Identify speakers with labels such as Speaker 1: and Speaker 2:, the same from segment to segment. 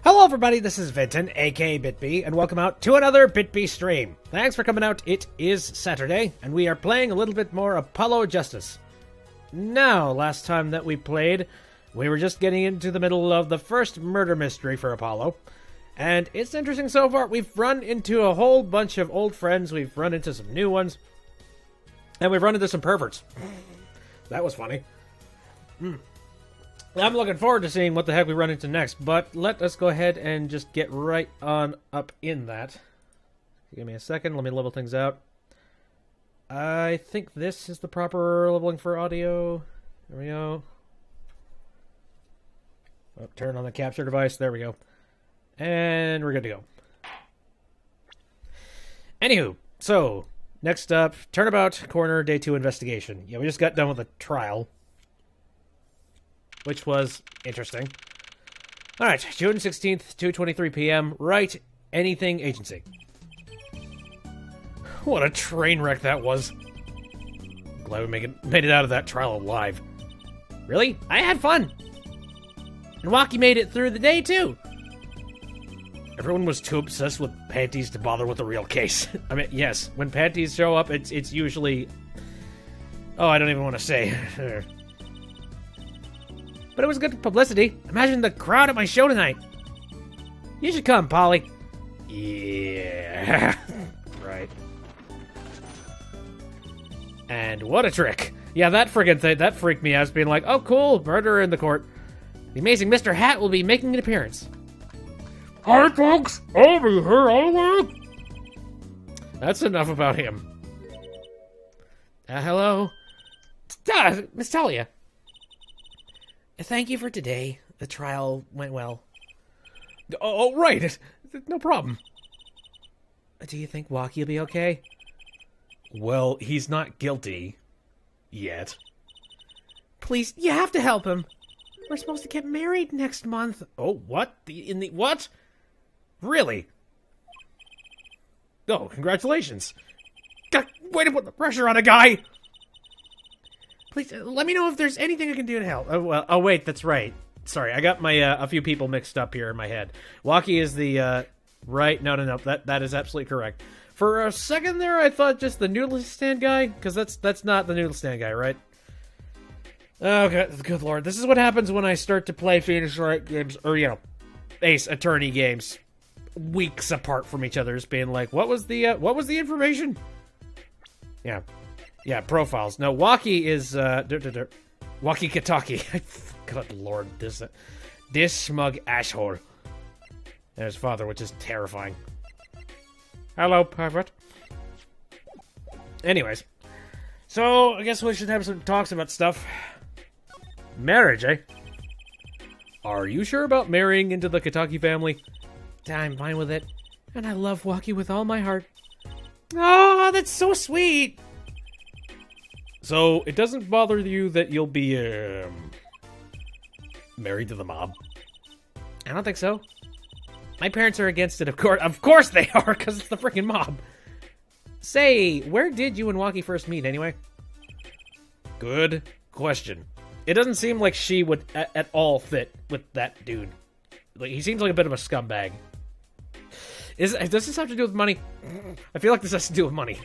Speaker 1: Hello everybody, this is Vinton, aka BitB, and welcome out to another BitB stream. Thanks for coming out. It is Saturday, and we are playing a little bit more Apollo Justice. Now, last time that we played, we were just getting into the middle of the first murder mystery for Apollo. And it's interesting so far. We've run into a whole bunch of old friends, we've run into some new ones, and we've run into some perverts. That was funny. I'm looking forward to seeing what the heck we run into next, but let us go ahead and just get right on up in that. Give me a second, let me level things out. I think this is the proper leveling for audio. There we go. Oh, turn on the capture device, there we go. And we're good to go. Anywho, so, next up, Turnabout Corner Day 2 investigation. Yeah, we just got done with a trial, which was interesting. Alright, June 16th, 2:23 p.m. Right Anything Agency. What a train wreck that was. Glad we made it out of that trial alive. Really? I had fun. And Waki made it through the day, too. Everyone was too obsessed with panties to bother with the real case. I mean, yes, when panties show up, it's usually... Oh, I don't even want to say. But it was good publicity. Imagine the crowd at my show tonight. You should come, Polly. Yeah. Right. And what a trick. Yeah, that friggin' thing, that freaked me out, being like, oh cool, murderer in the court. The amazing Mr. Hat will be making an appearance. Hi folks, I'll be here all the way. That's enough about him. Hello? Miss Talia. Thank you for today. The trial went well. Oh, right. No problem. Do you think Waki will be okay? Well, he's not guilty. Yet. Please, you have to help him. We're supposed to get married next month. Oh, what? What? Really? Oh, congratulations. God, way to put the pressure on a guy! Please, let me know if there's anything I can do to help. Oh, wait, that's right. Sorry, I got my a few people mixed up here in my head. Waki is the, right? No, that is absolutely correct. For a second there, I thought just the Noodle Stand guy, because that's not the Noodle Stand guy, right? Okay, good lord. This is what happens when I start to play Phoenix Wright games, or, you know, Ace Attorney games, weeks apart from each other, just being like, what was the information? Yeah. Yeah, profiles. No, Waki is, Waki Kataki. Good lord, this smug asshole. And his father, which is terrifying. Hello, pervert. Anyways. So, I guess we should have some talks about stuff. Marriage, eh? Are you sure about marrying into the Kataki family? I'm fine with it. And I love Waki with all my heart. Oh, that's so sweet! So, it doesn't bother you that you'll be, married to the mob? I don't think so. My parents are against it, of course they are, because it's the freaking mob. Say, where did you and Waki first meet, anyway? Good question. It doesn't seem like she would at all fit with that dude. Like, he seems like a bit of a scumbag. Does this have to do with money? I feel like this has to do with money.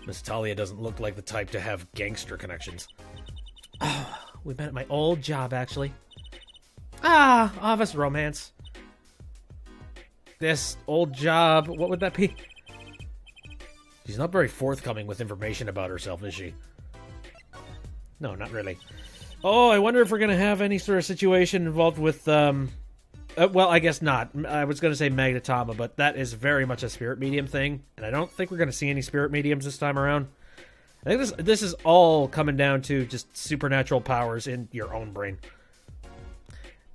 Speaker 1: Miss Talia doesn't look like the type to have gangster connections. Oh, we met at my old job, actually. Ah, office romance. This old job, what would that be? She's not very forthcoming with information about herself, is she? No, not really. Oh, I wonder if we're gonna have any sort of situation involved with, well, I guess not. I was gonna say Magnetama, but that is very much a spirit medium thing, and I don't think we're gonna see any spirit mediums this time around. I think this is all coming down to just supernatural powers in your own brain.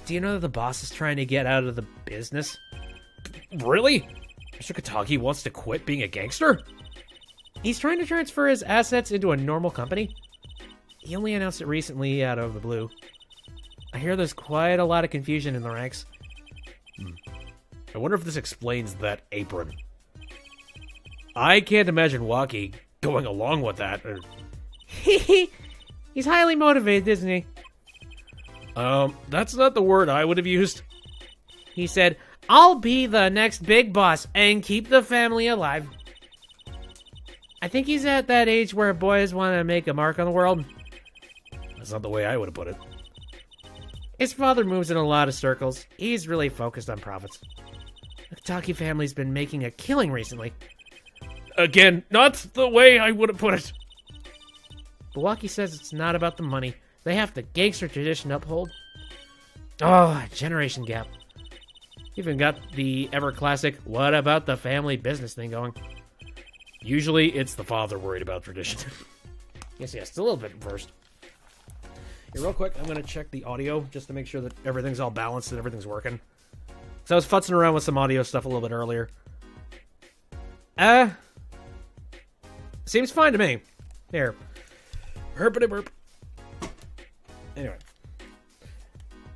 Speaker 1: Do you know that the boss is trying to get out of the business? Really? Mr. Katagi wants to quit being a gangster? He's trying to transfer his assets into a normal company. He only announced it recently out of the blue. I hear there's quite a lot of confusion in the ranks. I wonder if this explains that apron. I can't imagine Waki going along with that. He's highly motivated, isn't he? That's not the word I would have used.
Speaker 2: He said, I'll be the next big boss and keep the family alive. I think he's at that age where boys want to make a mark on the world.
Speaker 1: That's not the way I would have put it.
Speaker 2: His father moves in a lot of circles. He's really focused on profits. The Taki family's been making a killing recently.
Speaker 1: Again, not the way I would have put it.
Speaker 2: Milwaukee says it's not about the money. They have the gangster tradition to uphold. Oh, generation gap. Even got the ever-classic, what about the family business thing going.
Speaker 1: Usually, it's the father worried about tradition.
Speaker 2: Yes, it's a little bit reversed.
Speaker 1: Here, real quick, I'm going to check the audio just to make sure that everything's all balanced and everything's working. So I was futzing around with some audio stuff a little bit earlier. Seems fine to me. Here. Herpity burp. Anyway.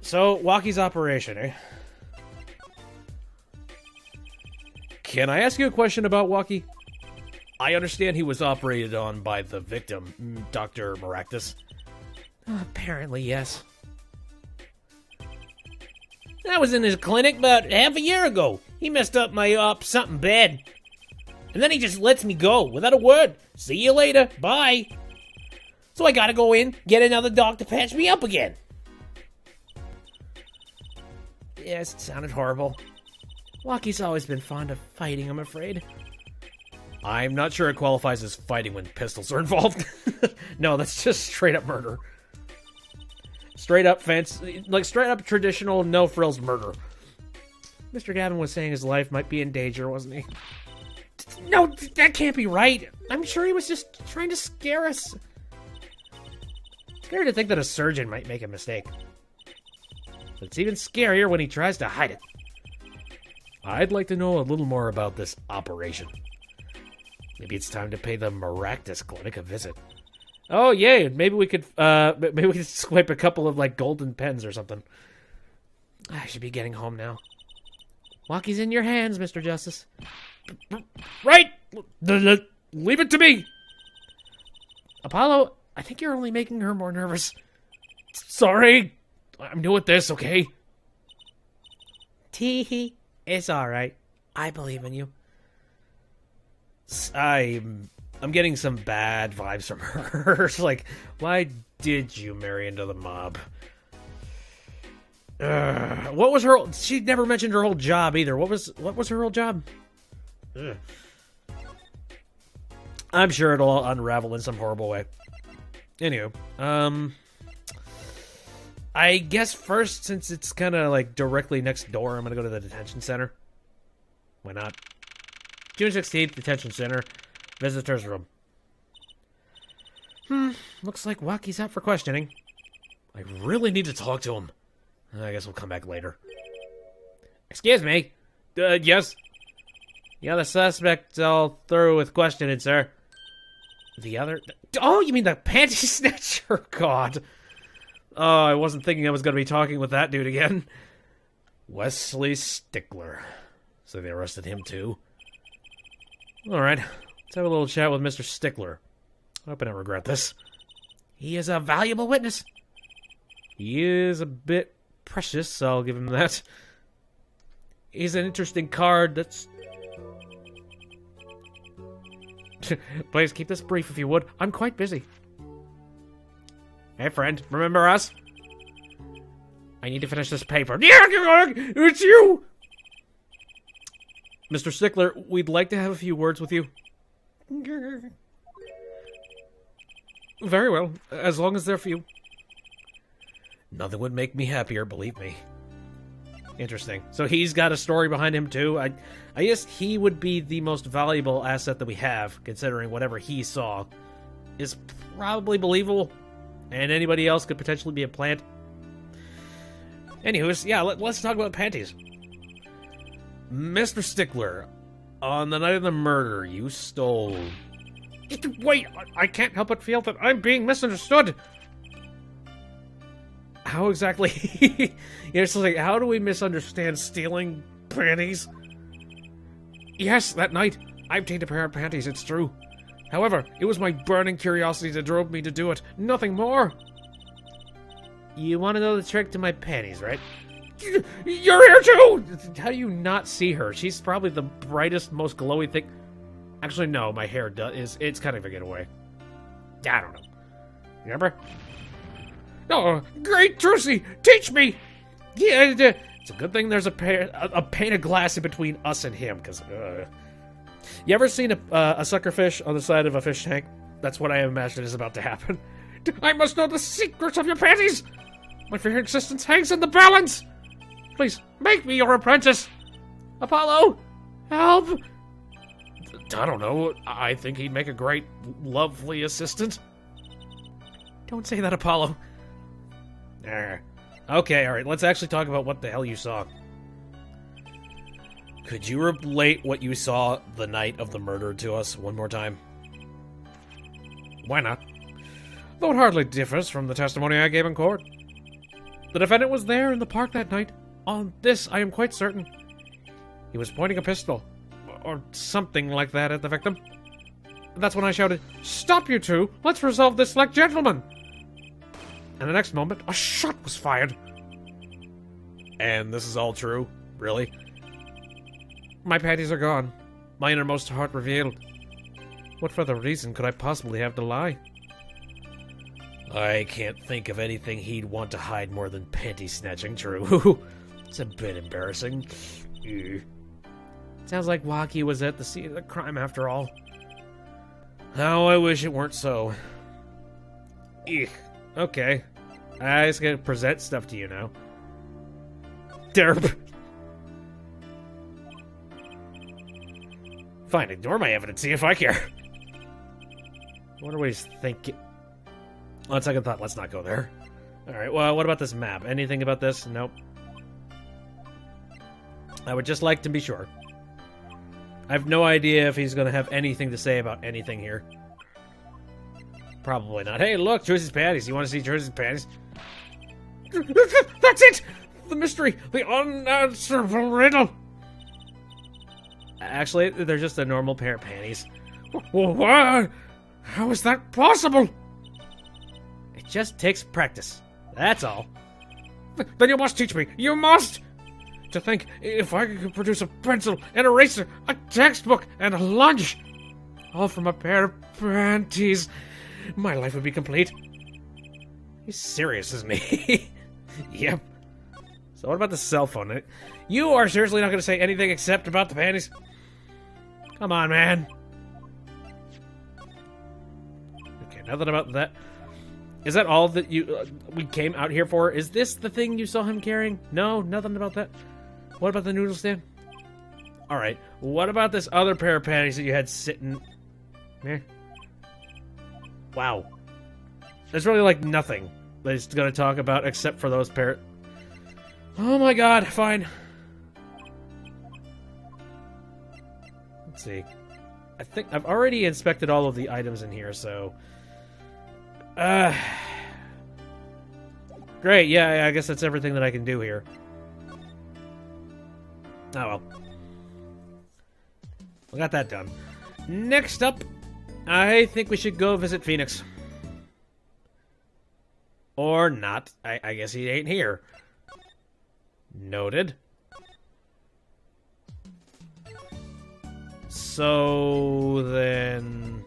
Speaker 1: So, Waukie's operation, eh? Can I ask you a question about Waukie? I understand he was operated on by the victim, Dr. Maractus.
Speaker 2: Apparently, yes.
Speaker 3: I was in his clinic about half a year ago. He messed up my something bad. And then he just lets me go without a word. See you later. Bye. So I gotta go in, get another doc to patch me up again.
Speaker 2: Yes, it sounded horrible. Waukie's always been fond of fighting, I'm afraid.
Speaker 1: I'm not sure it qualifies as fighting when pistols are involved. No, that's just straight up murder. Straight up straight up traditional no frills murder.
Speaker 2: Mr. Gavin was saying his life might be in danger, wasn't he?
Speaker 3: No, that can't be right. I'm sure he was just trying to scare us.
Speaker 2: Scary to think that a surgeon might make a mistake. But it's even scarier when he tries to hide it.
Speaker 1: I'd like to know a little more about this operation. Maybe it's time to pay the Maractus Clinic a visit. Oh, yay! Maybe we could swipe a couple of, like, golden pens or something.
Speaker 2: I should be getting home now. Waukie's in your hands, Mr. Justice.
Speaker 1: Right! Leave it to me!
Speaker 2: Apollo, I think you're only making her more nervous.
Speaker 1: Sorry! I'm new at this, okay?
Speaker 2: Tee-hee. It's alright. I believe in you.
Speaker 1: I'm getting some bad vibes from her. It's like, why did you marry into the mob? What was her... She never mentioned her whole job either. What was her whole job? Ugh. I'm sure it'll all unravel in some horrible way. Anywho, I guess first, since it's kind of like directly next door, I'm gonna go to the detention center. Why not? June 16th, detention center, visitor's room.
Speaker 2: Looks like Waukie's out for questioning.
Speaker 1: I really need to talk to him. I guess we'll come back later.
Speaker 2: Excuse me.
Speaker 1: Yes?
Speaker 2: The other suspect all through with questioning, sir.
Speaker 1: The other...
Speaker 2: Oh, you mean the panty snatcher?
Speaker 1: God. Oh, I wasn't thinking I was going to be talking with that dude again. Wesley Stickler. So they arrested him too? Alright, let's have a little chat with Mr. Stickler. I hope I don't regret this.
Speaker 2: He is a valuable witness.
Speaker 1: He is a bit precious, so I'll give him that. He's an interesting card that's...
Speaker 2: Please keep this brief if you would. I'm quite busy.
Speaker 1: Hey, friend, remember us?
Speaker 2: I need to finish this paper.
Speaker 1: It's you! Mr. Stickler, we'd like to have a few words with you. Very well, as long as they're few. Nothing would make me happier, believe me. Interesting. So he's got a story behind him, too? I guess he would be the most valuable asset that we have, considering whatever he saw is probably believable, and anybody else could potentially be a plant. Anywho, yeah, let's talk about panties. Mr. Stickler, on the night of the murder, you stole...
Speaker 2: Wait, I can't help but feel that I'm being misunderstood.
Speaker 1: How exactly? It's like, how do we misunderstand stealing panties?
Speaker 2: Yes, that night, I obtained a pair of panties, it's true. However, it was my burning curiosity that drove me to do it, nothing more. You want to know the trick to my panties, right?
Speaker 1: You're here too!
Speaker 2: How do you not see her? She's probably the brightest, most glowy thing. Actually, no, my hair it's kind of a getaway. I don't know. Remember?
Speaker 1: Oh, great, Trucy! Teach me!
Speaker 2: Yeah, it's a good thing there's a pane of glass in between us and him, because... You ever seen a sucker fish on the side of a fish tank? That's what I imagine is about to happen.
Speaker 1: I must know the secrets of your panties! My very existence hangs in the balance! Please, make me your apprentice! Apollo! Help!
Speaker 2: I don't know. I think he'd make a great, lovely assistant.
Speaker 1: Don't say that, Apollo.
Speaker 2: Okay, alright, let's actually talk about what the hell you saw. Could you relate what you saw the night of the murder to us one more time?
Speaker 1: Why not? Though it hardly differs from the testimony I gave in court. The defendant was there in the park that night. On this, I am quite certain. He was pointing a pistol, or something like that, at the victim. That's when I shouted, "Stop, you two! Let's resolve this like gentlemen!" And the next moment, a shot was fired.
Speaker 2: And this is all true? Really?
Speaker 1: My panties are gone. My innermost heart revealed. What further reason could I possibly have to lie?
Speaker 2: I can't think of anything he'd want to hide more than panty snatching, true. It's a bit embarrassing.
Speaker 1: Sounds like Waki was at the scene of the crime after all.
Speaker 2: How I wish it weren't so.
Speaker 1: Eek. Okay. I just gotta present stuff to you now. Derp.
Speaker 2: Fine, ignore my evidence, see if I care.
Speaker 1: What are we thinking?
Speaker 2: On second thought, let's not go there.
Speaker 1: Alright, well, what about this map? Anything about this? Nope. I would just like to be sure. I have no idea if he's going to have anything to say about anything here. Probably not. Hey, look, Trucy's panties. You want to see Trucy's panties? That's it! The mystery! The unanswerable riddle! Actually, they're just a normal pair of panties. What? How is that possible? It just takes practice. That's all. Then you must teach me. You must! To think, if I could produce a pencil, an eraser, a textbook, and a lunch, all from a pair of panties, my life would be complete. He's serious, isn't he? Yep. So what about the cell phone? You are seriously not going to say anything except about the panties? Come on, man. Okay, nothing about that. Is that all that we came out here for? Is this the thing you saw him carrying? No, nothing about that. What about the noodle stand? Alright, what about this other pair of panties that you had sitting... there? Wow. There's really, like, nothing that he's gonna talk about except for those pair... Oh my god, fine. Let's see. I think I've already inspected all of the items in here, so... Great, yeah, I guess that's everything that I can do here. Oh well. We got that done. Next up, I think we should go visit Phoenix. Or not. I guess he ain't here. Noted. So then...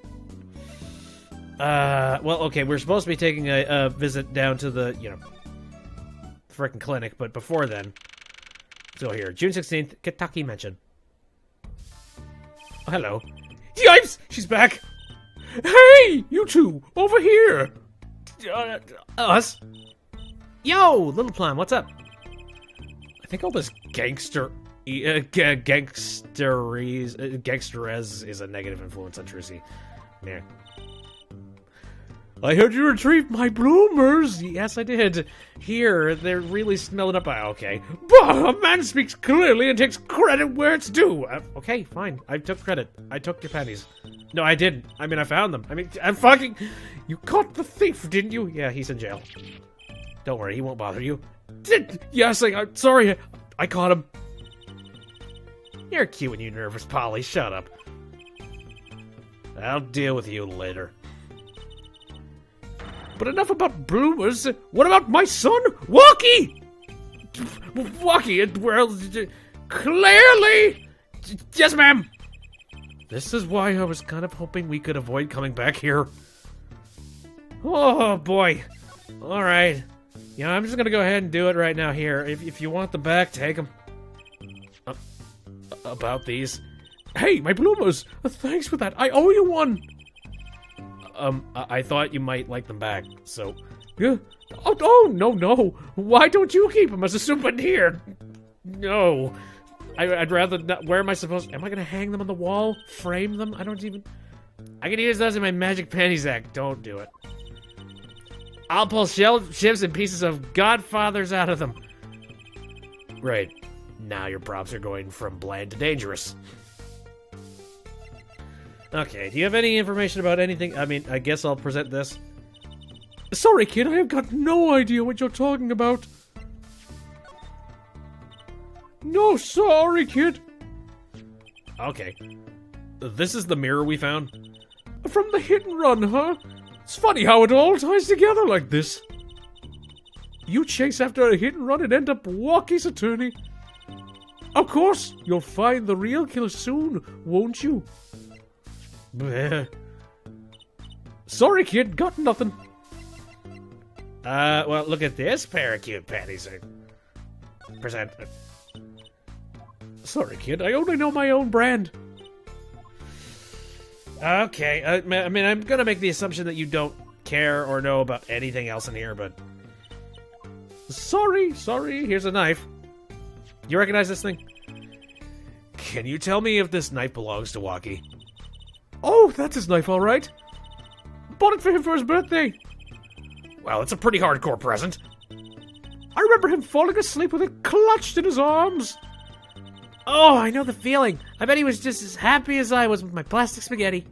Speaker 1: well, okay, we're supposed to be taking a visit down to the, you know, frickin' clinic, but before then... So here, June 16th, Kentucky Mansion. Oh, hello. Yipes! She's back! Hey! You two! Over here! Us? Yo! Little Plum, what's up? I think all this gangsterese is a negative influence on Trucy. Yeah. I heard you retrieved my bloomers. Yes, I did. Here, they're really smelling up. Okay. Bah, a man speaks clearly and takes credit where it's due. Okay, fine. I took credit. I took your panties. No, I didn't. I mean, I found them. I mean, I'm fucking... You caught the thief, didn't you? Yeah, he's in jail. Don't worry, he won't bother you. Yes, I'm sorry. I caught him. You're cute when you're nervous, Polly. Shut up. I'll deal with you later. But enough about bloomers. What about my son, Walkie? Walkie, well, clearly. Yes, ma'am. This is why I was kind of hoping we could avoid coming back here. Oh, boy. All right. Yeah, I'm just going to go ahead and do it right now here. If you want them back, take them. About these. Hey, my bloomers. Thanks for that. I owe you one. I thought you might like them back, so... Yeah. Oh, no. Why don't you keep them as a souvenir? No. I'd rather not... Where am I supposed... Am I going to hang them on the wall? Frame them? I can use those in my magic panty sack. Don't do it. I'll pull ships and pieces of Godfathers out of them. Right. Now your props are going from bland to dangerous. Okay, do you have any information about anything? I mean, I guess I'll present this. Sorry, kid, I have got no idea what you're talking about. No, sorry, kid. Okay. This is the mirror we found. From the hit and run, huh? It's funny how it all ties together like this. You chase after a hit and run and end up Walkie's attorney. Of course, you'll find the real killer soon, won't you? Bleh. Sorry, kid, got nothing. Well, look at this pair of cute panties. Present. Sorry, kid, I only know my own brand. Okay, I mean, I'm gonna make the assumption that you don't care or know about anything else in here, but... Sorry, here's a knife. You recognize this thing? Can you tell me if this knife belongs to Walkie? Oh, that's his knife, all right. Bought it for him for his birthday. Well, it's a pretty hardcore present. I remember him falling asleep with it clutched in his arms.
Speaker 2: Oh, I know the feeling. I bet he was just as happy as I was with my plastic spaghetti.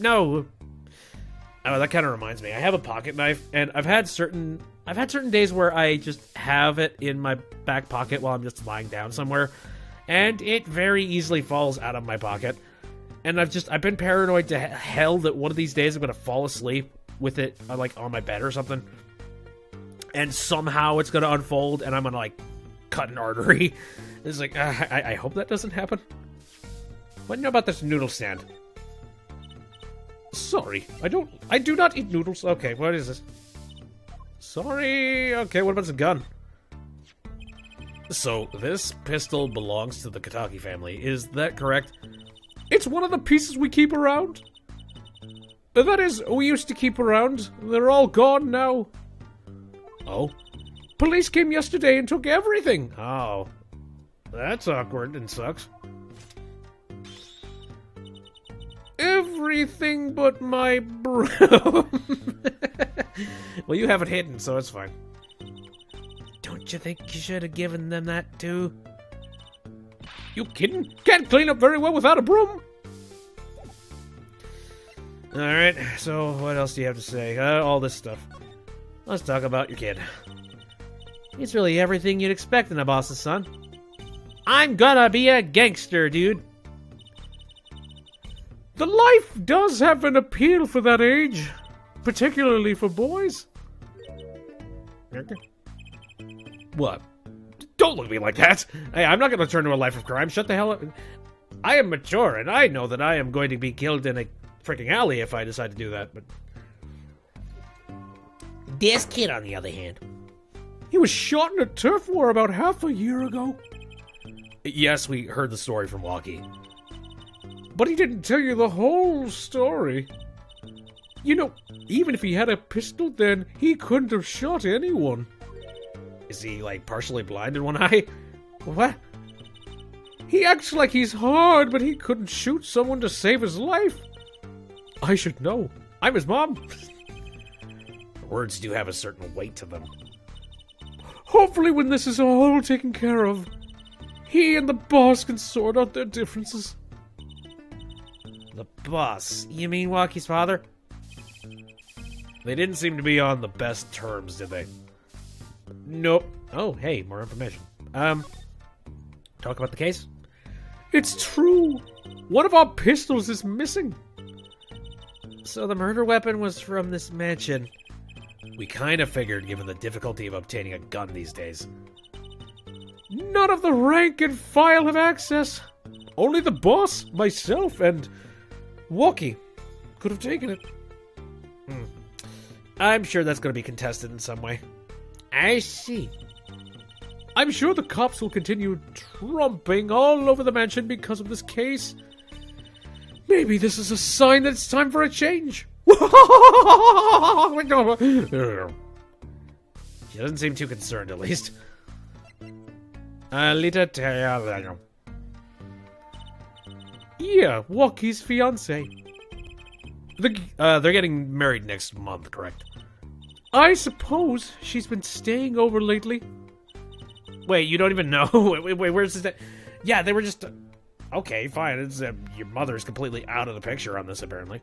Speaker 1: No. Oh, that kind of reminds me. I have a pocket knife, and I've had certain days where I just have it in my back pocket while I'm just lying down somewhere, and it very easily falls out of my pocket. And I've been paranoid to hell that one of these days I'm gonna fall asleep with it like on my bed or something, and somehow it's gonna unfold and I'm gonna like cut an artery. It's like I hope that doesn't happen. What do you know about this noodle stand? Sorry, I do not eat noodles. Okay, what is this? Sorry. Okay, what about the gun? So this pistol belongs to the Kataki family. Is that correct? It's one of the pieces we keep around. That is, we used to keep around. They're all gone now. Oh? Police came yesterday and took everything. Oh. That's awkward and sucks. Everything but my broom. Well, you have it hidden, so it's fine.
Speaker 2: Don't you think you should have given them that too?
Speaker 1: You kidding? Can't clean up very well without a broom. Alright, so what else do you have to say? All this stuff. Let's talk about your kid.
Speaker 2: He's really everything you'd expect in a boss's son. I'm gonna be a gangster, dude.
Speaker 1: The life does have an appeal for that age, particularly for boys. What? Don't look at me like that. Hey, I'm not going to turn to a life of crime. Shut the hell up. I am mature, and I know that I am going to be killed in a freaking alley if I decide to do that, but...
Speaker 3: This kid, on the other hand.
Speaker 1: He was shot in a turf war about half a year ago. Yes, we heard the story from Walkie. But he didn't tell you the whole story. You know, even if he had a pistol then, he couldn't have shot anyone. Is he, like, partially blind in one eye? What? He acts like he's hard, but he couldn't shoot someone to save his life. I should know. I'm his mom. Words do have a certain weight to them. Hopefully when this is all taken care of, he and the boss can sort out their differences.
Speaker 2: The boss? You mean Walkie's father?
Speaker 1: They didn't seem to be on the best terms, did they? Nope. Oh, hey, more information. Talk about the case? It's true. One of our pistols is missing. So the murder weapon was from this mansion. We kind of figured, given the difficulty of obtaining a gun these days. None of the rank and file have access. Only the boss, myself, and Walkie could have taken it. I'm sure that's going to be contested in some way.
Speaker 2: I see.
Speaker 1: I'm sure the cops will continue trumping all over the mansion because of this case. Maybe this is a sign that it's time for a change. She doesn't seem too concerned, at least. Yeah, Walkie's fiance. They're getting married next month, correct? I suppose she's been staying over lately. Wait, you don't even know? wait, where's this? Yeah, they were just... Okay, fine. It's your mother's completely out of the picture on this, apparently.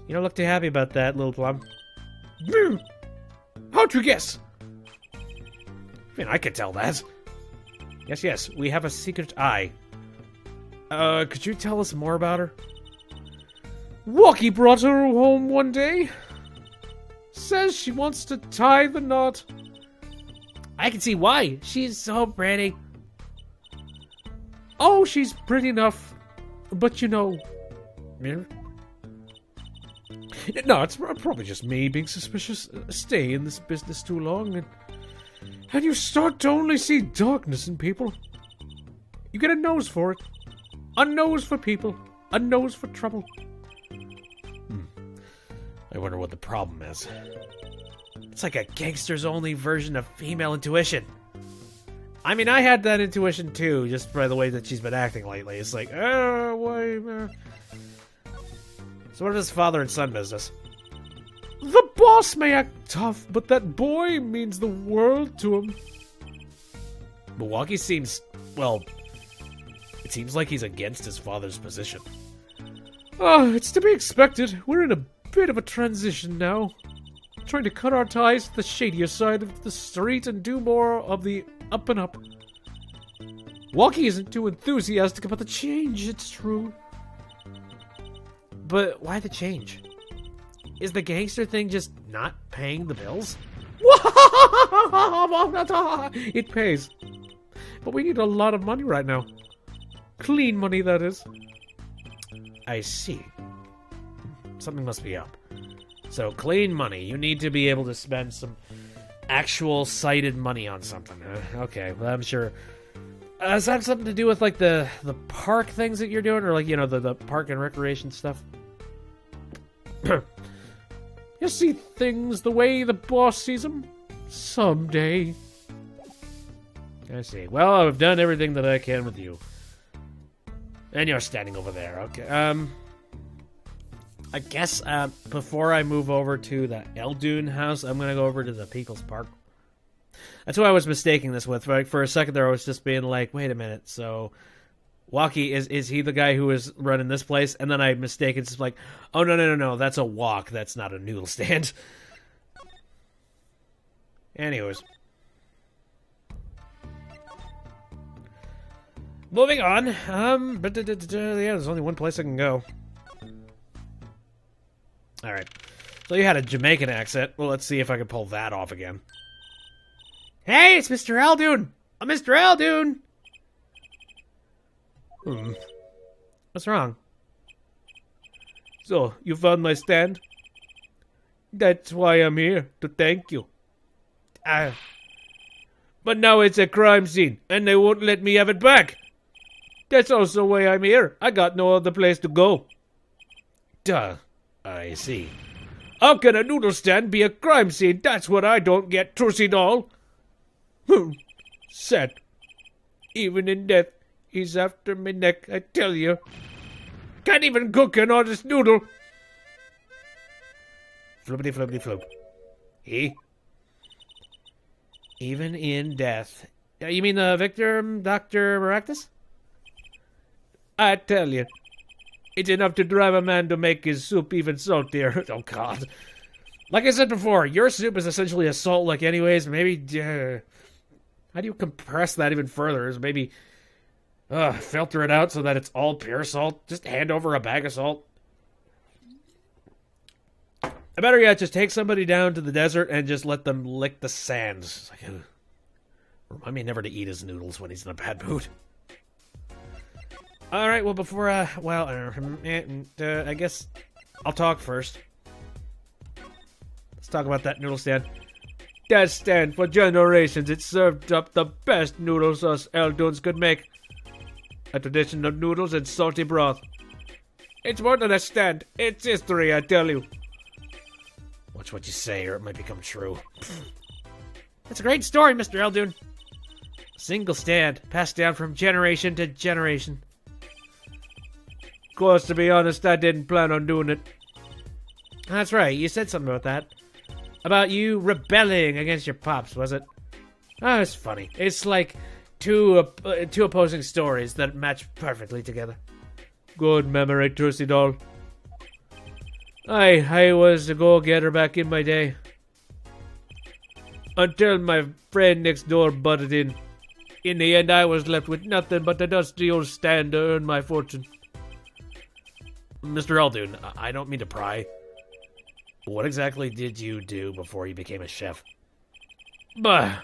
Speaker 1: You don't look too happy about that, little plum. How'd you guess? I mean, I could tell that. Yes, we have a secret eye. Could you tell us more about her? Walkie brought her home one day. Says she wants to tie the knot.
Speaker 2: I can see why. She's so pretty.
Speaker 1: Oh, she's pretty enough. But you know... No, it's probably just me being suspicious. Stay in this business too long, and you start to only see darkness in people. You get a nose for it. A nose for people. A nose for trouble. I wonder what the problem is.
Speaker 2: It's like a gangster's only version of female intuition. I mean, I had that intuition too, just by the way that she's been acting lately. It's like, why? So what is this father and son business? The boss may act tough, but that boy means the world to him.
Speaker 1: Milwaukee seems, well, it seems like he's against his father's position. It's to be expected. We're in a bit of a transition now. Trying to cut our ties to the shadier side of the street and do more of the up and up. Walkie isn't too enthusiastic about the change, it's true.
Speaker 2: But why the change? Is the gangster thing just not paying the bills?
Speaker 1: It pays. But we need a lot of money right now. Clean money, that is.
Speaker 2: I see. Something must be up. So, clean money. You need to be able to spend some actual cited money on something. Okay, well, I'm sure. Does that have something to do with, like, the park things that you're doing? Or, like, you know, the park and recreation stuff?
Speaker 1: You see things the way the boss sees them? Someday.
Speaker 2: I see. Well, I've done everything that I can with you. And you're standing over there. Okay, I guess before I move over to the Eldoon house, I'm going to go over to the People's Park. That's who I was mistaking this with. Like, for a second there, I was just being like, wait a minute, so Walkie, is he the guy who is running this place? And then I mistake it's just like, oh, no, that's a walk. That's not a noodle stand. Anyways. Moving on. Yeah, there's only one place I can go. Alright. So you had a Jamaican accent. Well, let's see if I can pull that off again. Hey, it's Mr. Eldoon! I'm Mr. Eldoon! What's wrong?
Speaker 1: So, you found my stand? That's why I'm here, to thank you. But now it's a crime scene, and they won't let me have it back. That's also why I'm here. I got no other place to go.
Speaker 2: Duh. I see.
Speaker 1: How can a noodle stand be a crime scene? That's what I don't get, Trucy doll. Sad. Even in death, he's after my neck, I tell you. Can't even cook an honest noodle.
Speaker 2: Flippity flip. He? Even in death. You mean the Victor, Dr. Maractus?
Speaker 1: I tell you. It's enough to drive a man to make his soup even saltier.
Speaker 2: Oh, God. Like I said before, your soup is essentially a salt lick anyways. Maybe... how do you compress that even further? Is maybe... filter it out so that it's all pure salt? Just hand over a bag of salt?
Speaker 1: Better yet, just take somebody down to the desert and just let them lick the sand. It's like, ugh. Remind me never to eat his noodles when he's in a bad mood. All right, well, before, I guess I'll talk first. Let's talk about that noodle stand. That stand, for generations, it served up the best noodles us Elduns could make. A tradition of noodles and salty broth. It's more than a stand. It's history, I tell you. Watch what you say, or it might become true.
Speaker 2: That's a great story, Mr. Eldun. A single stand, passed down from generation to generation.
Speaker 1: Of course, to be honest, I didn't plan on doing it.
Speaker 2: That's right, you said something about that. About you rebelling against your pops, was it? Oh, it's funny. It's like two opposing stories that match perfectly together.
Speaker 1: Good memory, Trusty doll. I was a go-getter back in my day. Until my friend next door butted in. In the end, I was left with nothing but a dusty old stand to earn my fortune. Mr. Eldun, I don't mean to pry. What exactly did you do before you became a chef? Bah!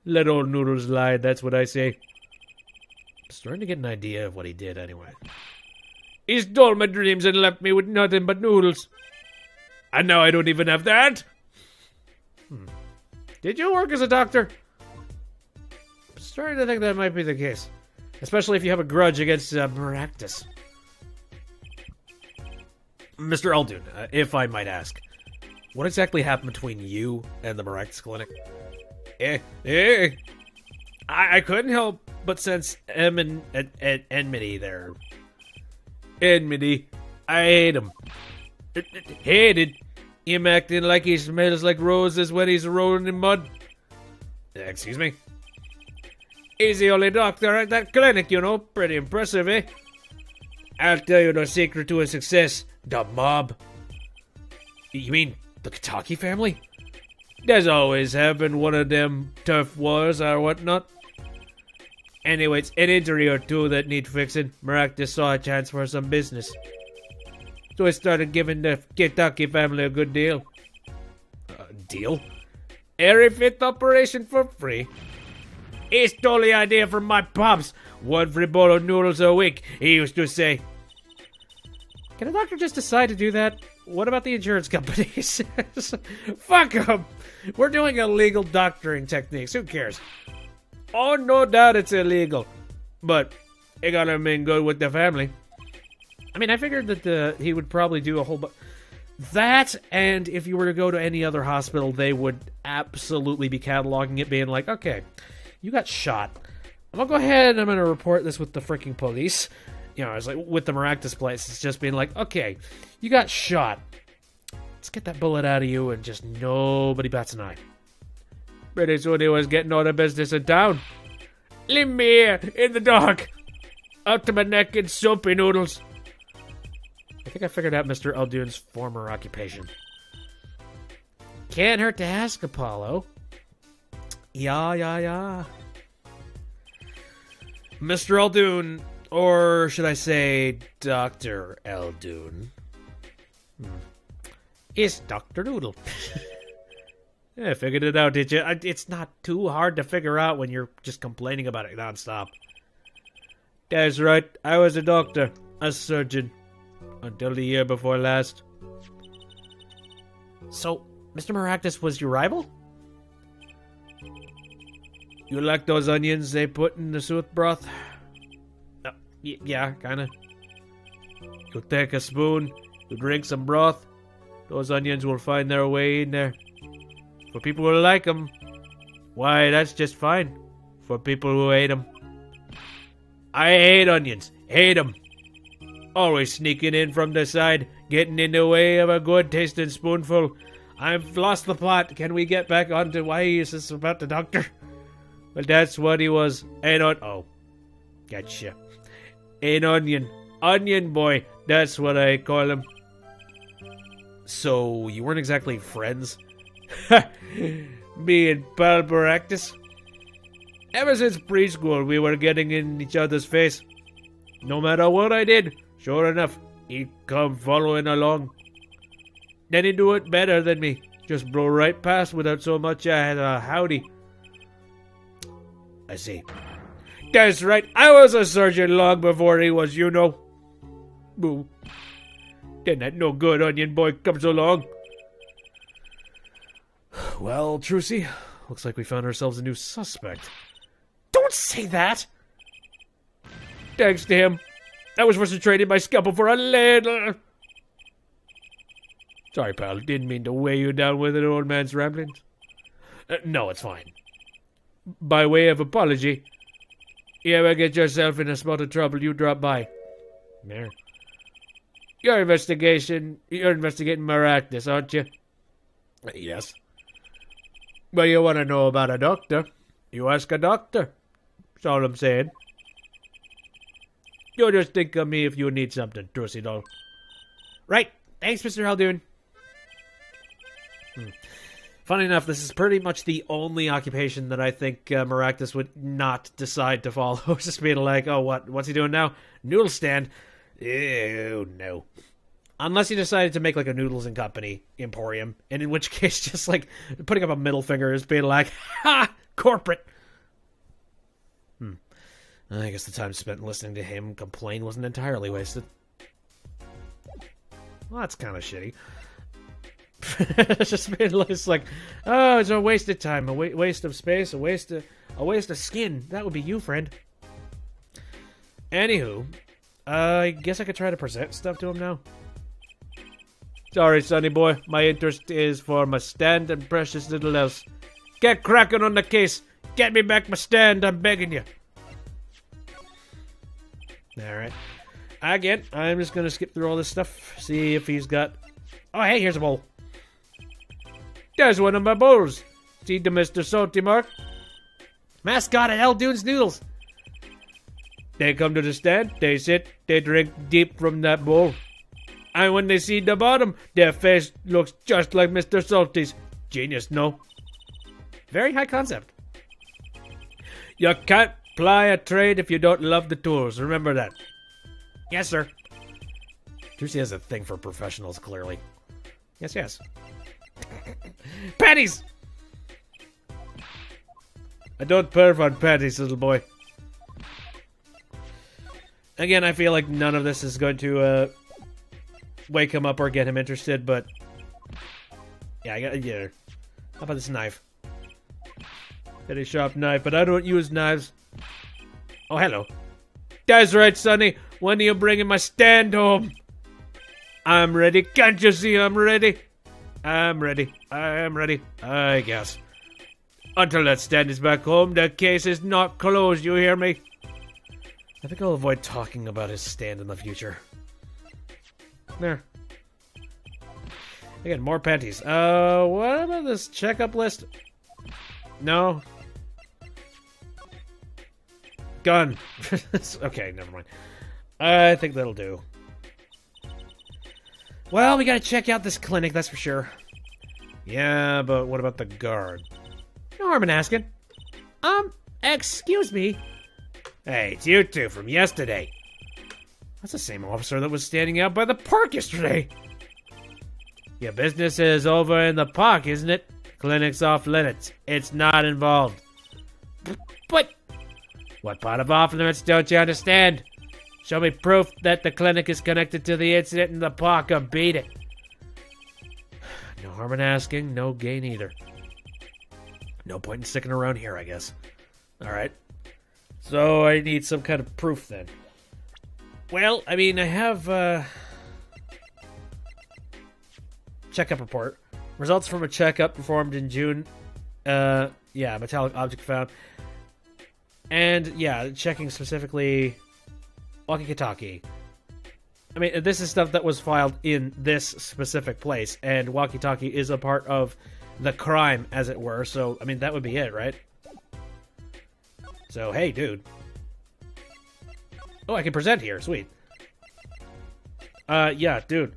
Speaker 1: Let old Noodles lie, that's what I say. I'm starting to get an idea of what he did anyway. He stole my dreams and left me with nothing but noodles. And now I don't even have that!
Speaker 2: Did you work as a doctor? I'm starting to think that might be the case. Especially if you have a grudge against Maractus.
Speaker 1: Mr. Eldun, if I might ask, what exactly happened between you and the Maractus Clinic? I couldn't help but sense enmity there. Enmity? I hate him. Hated him acting like he smells like roses when he's rolling in mud. Excuse me? He's the only doctor at that clinic, you know. Pretty impressive, eh? I'll tell you the secret to his success. The mob. You mean the Kataki family? There's always having one of them turf wars or whatnot. Anyway, it's an injury or two that need fixing. Maractus saw a chance for some business. So he started giving the Kataki family a good deal. Deal? Every fifth operation for free. He stole the idea from my pops. One free bowl of noodles a week, he used to say.
Speaker 2: Can a doctor just decide to do that? What about the insurance companies? Fuck them! We're doing illegal doctoring techniques. Who cares?
Speaker 1: Oh, no doubt it's illegal. But it gotta remain good with the family.
Speaker 2: I mean, I figured that he would probably do a whole bunch. That, and if you were to go to any other hospital, they would absolutely be cataloging it, being like, okay, you got shot. I'm gonna go ahead and I'm gonna report this with the freaking police. You know, it's like with the Maractus place, it's just being like, okay, you got shot. Let's get that bullet out of you and just nobody bats an eye.
Speaker 1: Pretty soon he was getting all the business in town. Leave me here, in the dark. Up to my neck in soapy noodles.
Speaker 2: I think I figured out Mr. Eldun's former occupation. Can't hurt to ask, Apollo.
Speaker 1: Yeah. Mr. Eldun, or should I say Dr. Eldun?
Speaker 2: It's Dr. Noodle.
Speaker 1: Yeah, figured it out, did you? It's not too hard to figure out when you're just complaining about it nonstop. That's right, I was a doctor, a surgeon, until the year before last.
Speaker 2: So, Mr. Maractus was your rival?
Speaker 1: You like those onions they put in the soup broth?
Speaker 2: Yeah, kinda.
Speaker 1: You take a spoon, you drink some broth, those onions will find their way in there. For people who like them, why, that's just fine. For people who hate them. I hate onions. Hate them. Always sneaking in from the side, getting in the way of a good tasting spoonful. I've lost the plot. Can we get back onto why is this about the doctor? Well, that's what he was. Oh, gotcha. An onion. Onion boy. That's what I call him.
Speaker 2: So, you weren't exactly friends?
Speaker 1: Me and Pal Maractus. Ever since preschool, we were getting in each other's face. No matter what I did, sure enough, he'd come following along. Then he do it better than me. Just blow right past without so much as a howdy. I see. That's right. I was a sergeant long before he was, you know. Boo. Then that no good onion boy comes along. Well, Trucy, looks like we found ourselves a new suspect.
Speaker 2: Don't say that!
Speaker 1: Thanks to him. I was forced to trade in my scalpel for a ladle. Sorry, pal. Didn't mean to weigh you down with an old man's ramblings. No, it's fine. By way of apology, you ever get yourself in a spot of trouble, you drop by.
Speaker 2: There.
Speaker 1: You're investigating Maractus, aren't you?
Speaker 2: Yes.
Speaker 1: Well, you want to know about a doctor. You ask a doctor. That's all I'm saying. You just think of me if you need something, Trucy doll.
Speaker 2: Right. Thanks, Mr. Haldoon.
Speaker 1: Funny enough, this is pretty much the only occupation that I think Maractus would not decide to follow. Just being like, oh, what's he doing now? Noodle Stand? Ew, no. Unless he decided to make like a Noodles and Company emporium, and in which case just like putting up a middle finger is being like, ha! Corporate! I guess the time spent listening to him complain wasn't entirely wasted. Well, that's kind of shitty. It's just been like, oh, it's a waste of time, a waste of space, a waste of skin. That would be you, friend. Anywho, I guess I could try to present stuff to him now. Sorry, sonny boy. My interest is for my stand and precious little else. Get cracking on the case. Get me back my stand, I'm begging you. Alright. Again, I'm just gonna skip through all this stuff, see if he's got... Oh, hey, here's a bowl. There's one of my bowls. See the Mr. Salty mark?
Speaker 2: Mascot at Haldoon's Noodles.
Speaker 1: They come to the stand, they sit, they drink deep from that bowl. And when they see the bottom, their face looks just like Mr. Salty's. Genius, no?
Speaker 2: Very high concept.
Speaker 1: You can't ply a trade if you don't love the tools. Remember that.
Speaker 2: Yes, sir.
Speaker 1: Trucy has a thing for professionals, clearly.
Speaker 2: Yes.
Speaker 1: Patties! I don't perv on patties, little boy. Again, I feel like none of this is going to wake him up or get him interested, but... Yeah. How about this knife? Very sharp knife, but I don't use knives. Oh, hello. That's right, sonny. When are you bringing my stand home? I'm ready. Can't you see I'm ready? I'm ready. I guess. Until that stand is back home, the case is not closed, you hear me? I think I'll avoid talking about his stand in the future. There. Again, more panties. What about this checkup list? No. Gun. Okay, never mind. I think that'll do.
Speaker 2: Well, we gotta check out this clinic, that's for sure.
Speaker 1: Yeah, but what about the guard?
Speaker 2: No harm in asking. Excuse me.
Speaker 1: Hey, it's you two from yesterday. That's the same officer that was standing out by the park yesterday. Your business is over in the park, isn't it? Clinic's off limits. It's not involved.
Speaker 2: But...
Speaker 1: What part of off limits don't you understand? Show me proof that the clinic is connected to the incident in the park or beat it. No harm in asking, no gain either. No point in sticking around here, I guess. Alright. So I need some kind of proof then. Well, I mean, I have checkup report. Results from a checkup performed in June. Metallic object found. And, yeah, checking specifically walkie-talkie. I mean, this is stuff that was filed in this specific place, and walkie-talkie is a part of the crime, as it were, so, I mean, that would be it, right? So, hey, dude. Oh, I can present here, sweet. Yeah, dude.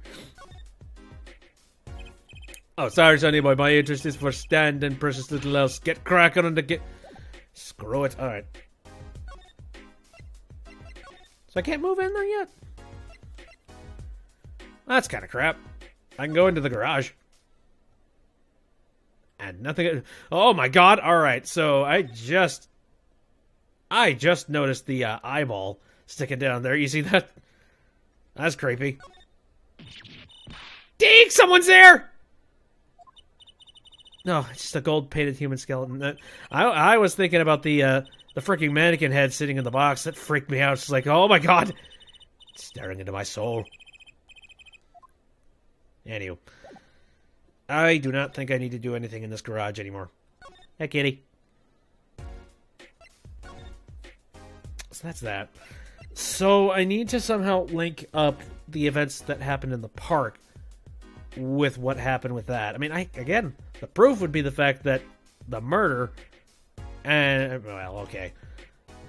Speaker 1: Oh, sorry, sonny boy, my interest is for stand and precious little else. Get cracking on the Screw it, alright. So I can't move in there yet? That's kind of crap. I can go into the garage. And nothing... Oh my god, alright, so I just noticed the eyeball sticking down there. You see that? That's creepy. Dang, someone's there! No, it's just a gold-painted human skeleton. I was thinking about the freaking mannequin head sitting in the box. That freaked me out. It's like, oh my god! It's staring into my soul. Anywho. I do not think I need to do anything in this garage anymore. Hey, kitty. So that's that. So I need to somehow link up the events that happened in the park with what happened with that. I mean, again, the proof would be the fact that the murder and, well, okay.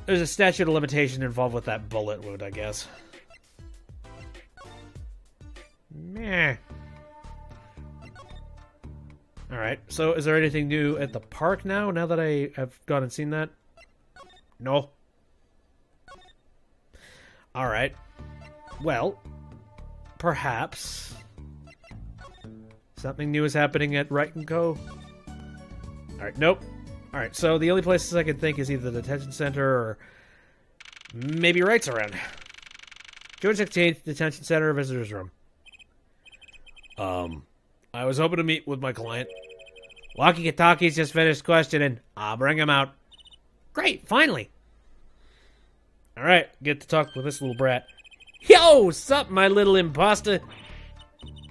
Speaker 1: There's a statute of limitation involved with that bullet wound, I guess. Meh. Alright, so is there anything new at the park now that I have gone and seen that? No. Alright. Well, perhaps something new is happening at Wright & Co. Alright, nope. Alright, so the only places I can think is either the detention center or maybe Wright's around. June 16th, detention center, visitor's room. I was hoping to meet with my client. Walkie-talkie's just finished questioning. I'll bring him out. Great, finally. Alright, get to talk with this little brat. Yo, sup, my little imposter?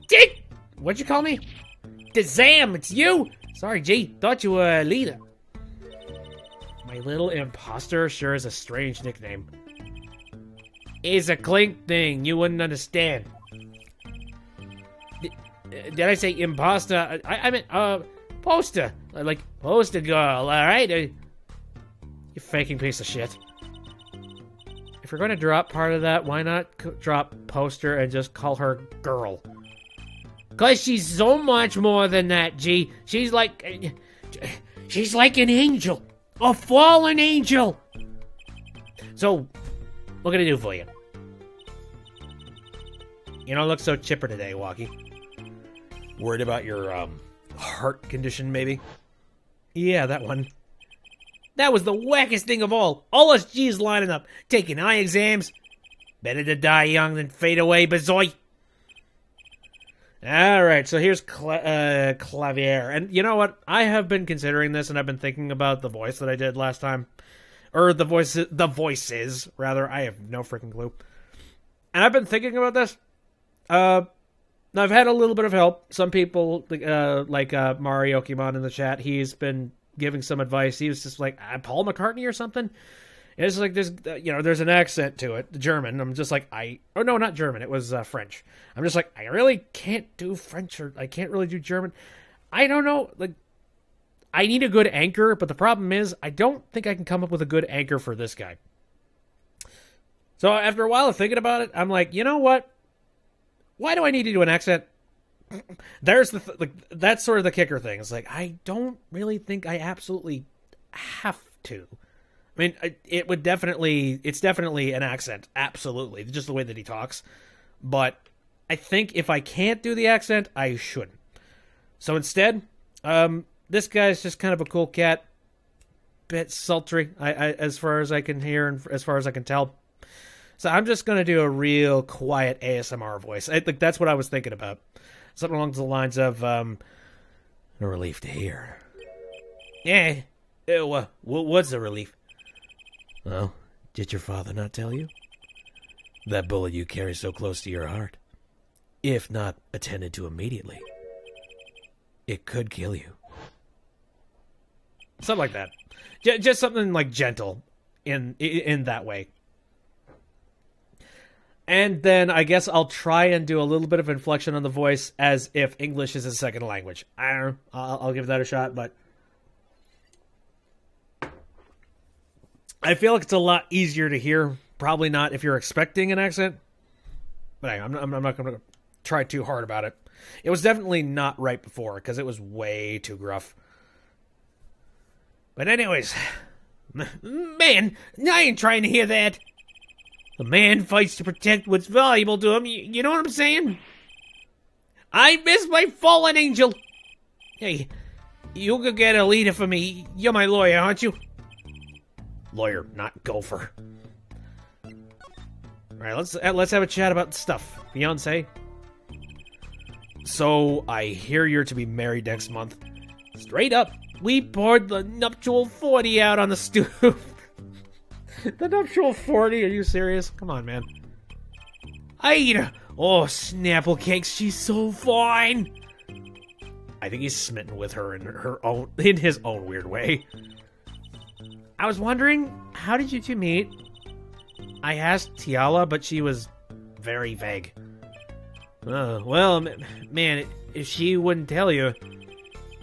Speaker 1: Dick! What'd you call me? Dazam, it's you! Sorry, G, thought you were a leader. My little imposter sure is a strange nickname. It's a clink thing, you wouldn't understand. Did I say imposter? I meant, poster. Like, poster girl, alright? You faking piece of shit. If you're going to drop part of that, why not drop poster and just call her girl? Because she's so much more than that, G. She's like an angel. A fallen angel. So, what can I do for you? You don't look so chipper today, Walkie. Worried about your, heart condition, maybe? Yeah, that one. That was the wackest thing of all. All us G's lining up, taking eye exams. Better to die young than fade away, bazoy. Alright, so here's Clavier. And you know what? I have been considering this, and I've been thinking about the voice that I did last time. Or the voices, rather. I have no freaking clue. And I've been thinking about this. I've had a little bit of help. Some people, like Mario Kimon in the chat, he's been giving some advice. He was just like, Paul McCartney or something? And it's like, there's an accent to it, the German. I'm just like, oh no, not German. It was French. I'm just like, I really can't do French, or I can't really do German. I don't know. Like, I need a good anchor, but the problem is, I don't think I can come up with a good anchor for this guy. So after a while of thinking about it, I'm like, you know what? Why do I need to do an accent? There's that's sort of the kicker thing. It's like, I don't really think I absolutely have to. I mean, it's definitely an accent. Absolutely. Just the way that he talks. But I think if I can't do the accent, I shouldn't. So instead, this guy's just kind of a cool cat. Bit sultry, as far as I can hear and as far as I can tell. So I'm just going to do a real quiet ASMR voice. I think that's what I was thinking about. Something along the lines of, a relief to hear. Yeah. What's a relief? Well, did your father not tell you? That bullet you carry so close to your heart, if not attended to immediately, it could kill you. Something like that. Just something like gentle in that way. And then I guess I'll try and do a little bit of inflection on the voice as if English is a second language. I don't know. I'll give that a shot, but I feel like it's a lot easier to hear. Probably not if you're expecting an accent. But I'm not going to try too hard about it. It was definitely not right before, because it was way too gruff. But anyways, man, I ain't trying to hear that. The man fights to protect what's valuable to him. You know what I'm saying?
Speaker 3: I miss my fallen angel. Hey, you could get a leader for me. You're my lawyer, aren't you?
Speaker 1: Lawyer, not gopher. Alright, let's have a chat about stuff. Fiancé? So, I hear you're to be married next month.
Speaker 3: Straight up, we poured the nuptial 40 out on the stove.
Speaker 1: The nuptial 40? Are you serious? Come on, man.
Speaker 3: I eat her. Oh, Snapple cakes, she's so fine.
Speaker 1: I think he's smitten with her in his own weird way.
Speaker 2: I was wondering, how did you two meet? I asked Tiala, but she was very vague.
Speaker 3: Well, man, if she wouldn't tell you,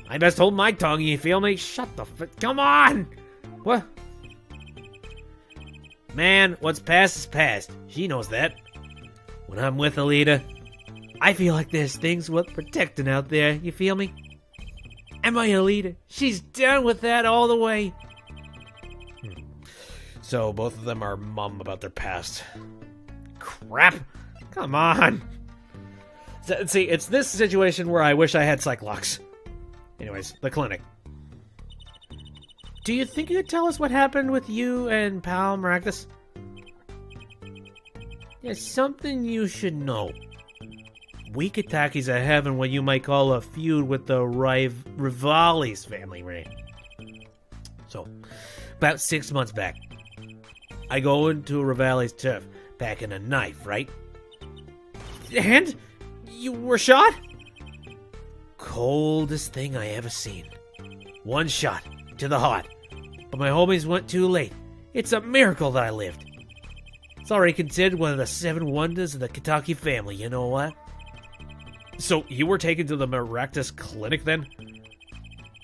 Speaker 3: I best hold my tongue, you feel me? Shut the come on! What? Man, what's past is past. She knows that. When I'm with Alita, I feel like there's things worth protecting out there, you feel me? And my Alita, she's done with that all the way.
Speaker 1: So, both of them are mum about their past.
Speaker 3: Crap! Come on!
Speaker 1: See, it's this situation where I wish I had Cyclox. Anyways, the clinic.
Speaker 2: Do you think you could tell us what happened with you and Pal Maractus?
Speaker 3: There's something you should know. We Katakis are having what you might call a feud with the Rivali's family, right? So, about 6 months back, I go into Rivali's turf, packing a knife, right? And you were shot? Coldest thing I ever seen. One shot to the heart. But my homies went too late. It's a miracle that I lived. It's already considered one of the 7 wonders of the Kataki family, you know what?
Speaker 1: So, you were taken to the Maractus clinic then?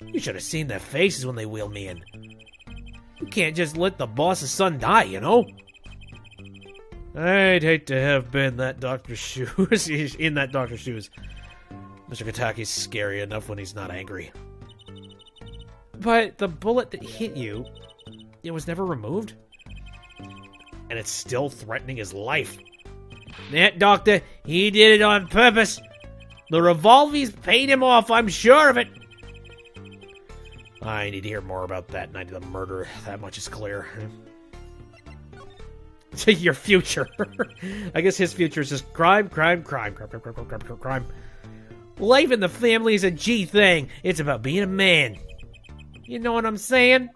Speaker 3: You should have seen their faces when they wheeled me in. You can't just let the boss's son die, you know?
Speaker 1: I'd hate to have been that doctor's shoes. In that doctor's shoes. Mr. Kataki's scary enough when he's not angry.
Speaker 2: But the bullet that hit you, it was never removed?
Speaker 1: And it's still threatening his life.
Speaker 3: That doctor, he did it on purpose. The Revolvies paid him off, I'm sure of it.
Speaker 1: I need to hear more about that night of the murder. That much is clear.
Speaker 2: Your future.
Speaker 1: I guess his future is just crime.
Speaker 3: Life in the family is a G thing. It's about being a man. You know what I'm saying?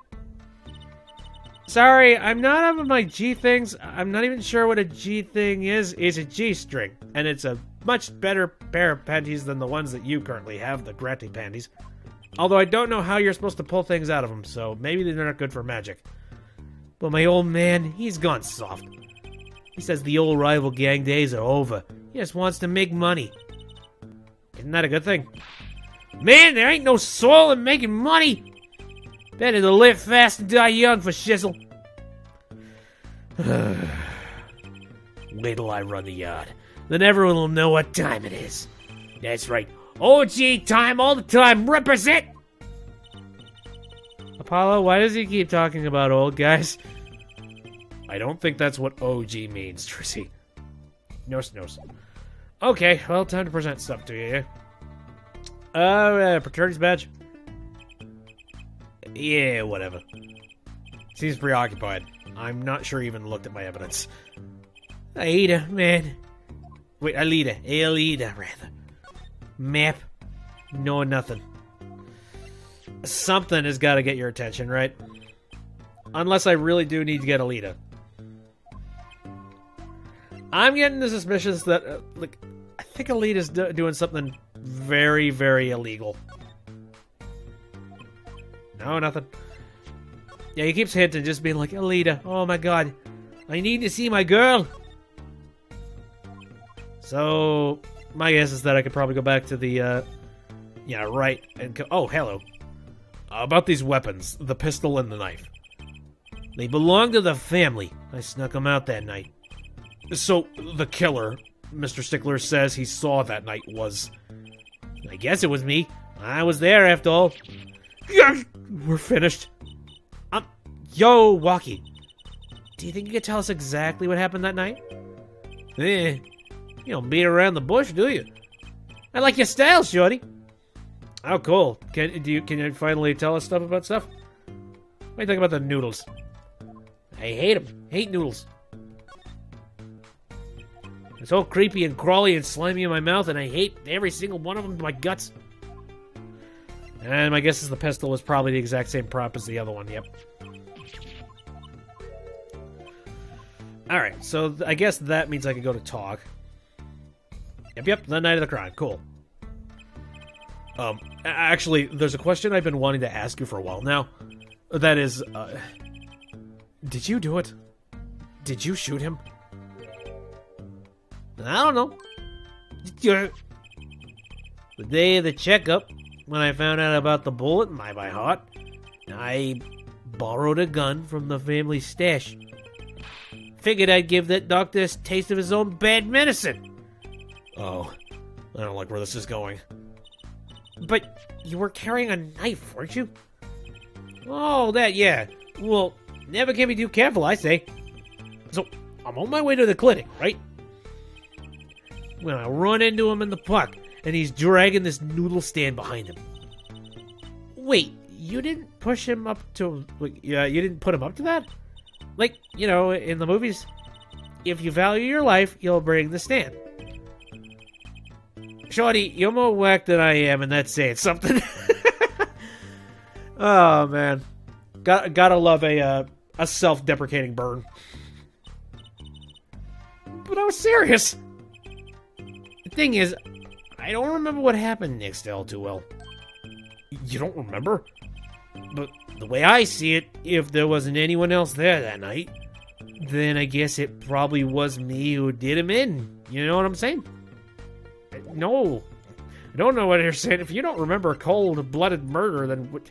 Speaker 2: Sorry, I'm not up on my G things. I'm not even sure what a G thing is. It's a G-string.
Speaker 1: And it's a much better pair of panties than the ones that you currently have, the Gratty panties. Although I don't know how you're supposed to pull things out of them, so maybe they're not good for magic.
Speaker 3: But my old man, he's gone soft. He says the old rival gang days are over. He just wants to make money.
Speaker 1: Isn't that a good thing?
Speaker 3: Man, there ain't no soul in making money. Better to live fast and die young for shizzle. Wait till I run the yard. Then everyone will know what time it is. That's right. OG time all the time. Represent!
Speaker 2: Apollo, why does he keep talking about old guys?
Speaker 1: I don't think that's what OG means, Trissy.
Speaker 2: No. Okay, well, time to present stuff to you,
Speaker 1: Fraternity's badge?
Speaker 3: Yeah, whatever.
Speaker 1: Seems preoccupied. I'm not sure he even looked at my evidence.
Speaker 3: Aida, man. Wait, Alida, rather. Map. No, nothing.
Speaker 1: Something has got to get your attention, right? Unless I really do need to get Alita. I'm getting the suspicions that, I think Alita's doing something very, very illegal. No, nothing.
Speaker 3: Yeah, he keeps hinting, just being like, Alita, oh my god, I need to see my girl.
Speaker 1: So, my guess is that I could probably go back to the, right, and oh, hello. About these weapons, the pistol and the knife.
Speaker 3: They belong to the family. I snuck them out that night.
Speaker 1: So, the killer, Mr. Stickler says he saw that night was...
Speaker 3: I guess it was me. I was there after all.
Speaker 1: We're finished.
Speaker 2: Yo, Walkie. Do you think you could tell us exactly what happened that night?
Speaker 3: You don't beat around the bush, do you?
Speaker 2: I like your style, shorty.
Speaker 1: Oh, cool. Can you finally tell us stuff about stuff? What do you think about the noodles?
Speaker 2: I hate them. Hate noodles. It's all creepy and crawly and slimy in my mouth, and I hate every single one of them to my guts.
Speaker 1: And my guess is the pistol was probably the exact same prop as the other one. Yep. Alright, so I guess that means I could go to talk. Yep, the night of the crime. Cool. Actually, there's a question I've been wanting to ask you for a while now. That is, did you do it? Did you shoot him?
Speaker 2: I don't know. The day of the checkup, when I found out about the bullet in my heart, I borrowed a gun from the family stash. Figured I'd give that doctor a taste of his own bad medicine.
Speaker 1: Oh, I don't like where this is going.
Speaker 2: But you were carrying a knife, weren't you? Oh, that, yeah. Well, never can be too careful, I say. So, I'm on my way to the clinic, right? When I run into him in the park, and he's dragging this noodle stand behind him. Wait, you didn't push him up to... you didn't put him up to that? Like, you know, in the movies, if you value your life, you'll bring the stand. Shorty, you're more whack than I am, and that's saying something.
Speaker 1: Oh, man. Gotta love a self-deprecating burn.
Speaker 2: But I was serious. The thing is, I don't remember what happened next all too well.
Speaker 1: You don't remember?
Speaker 2: But the way I see it, if there wasn't anyone else there that night, then I guess it probably was me who did him in. You know what I'm saying?
Speaker 1: No. I don't know what you're saying. If you don't remember a cold-blooded murder, then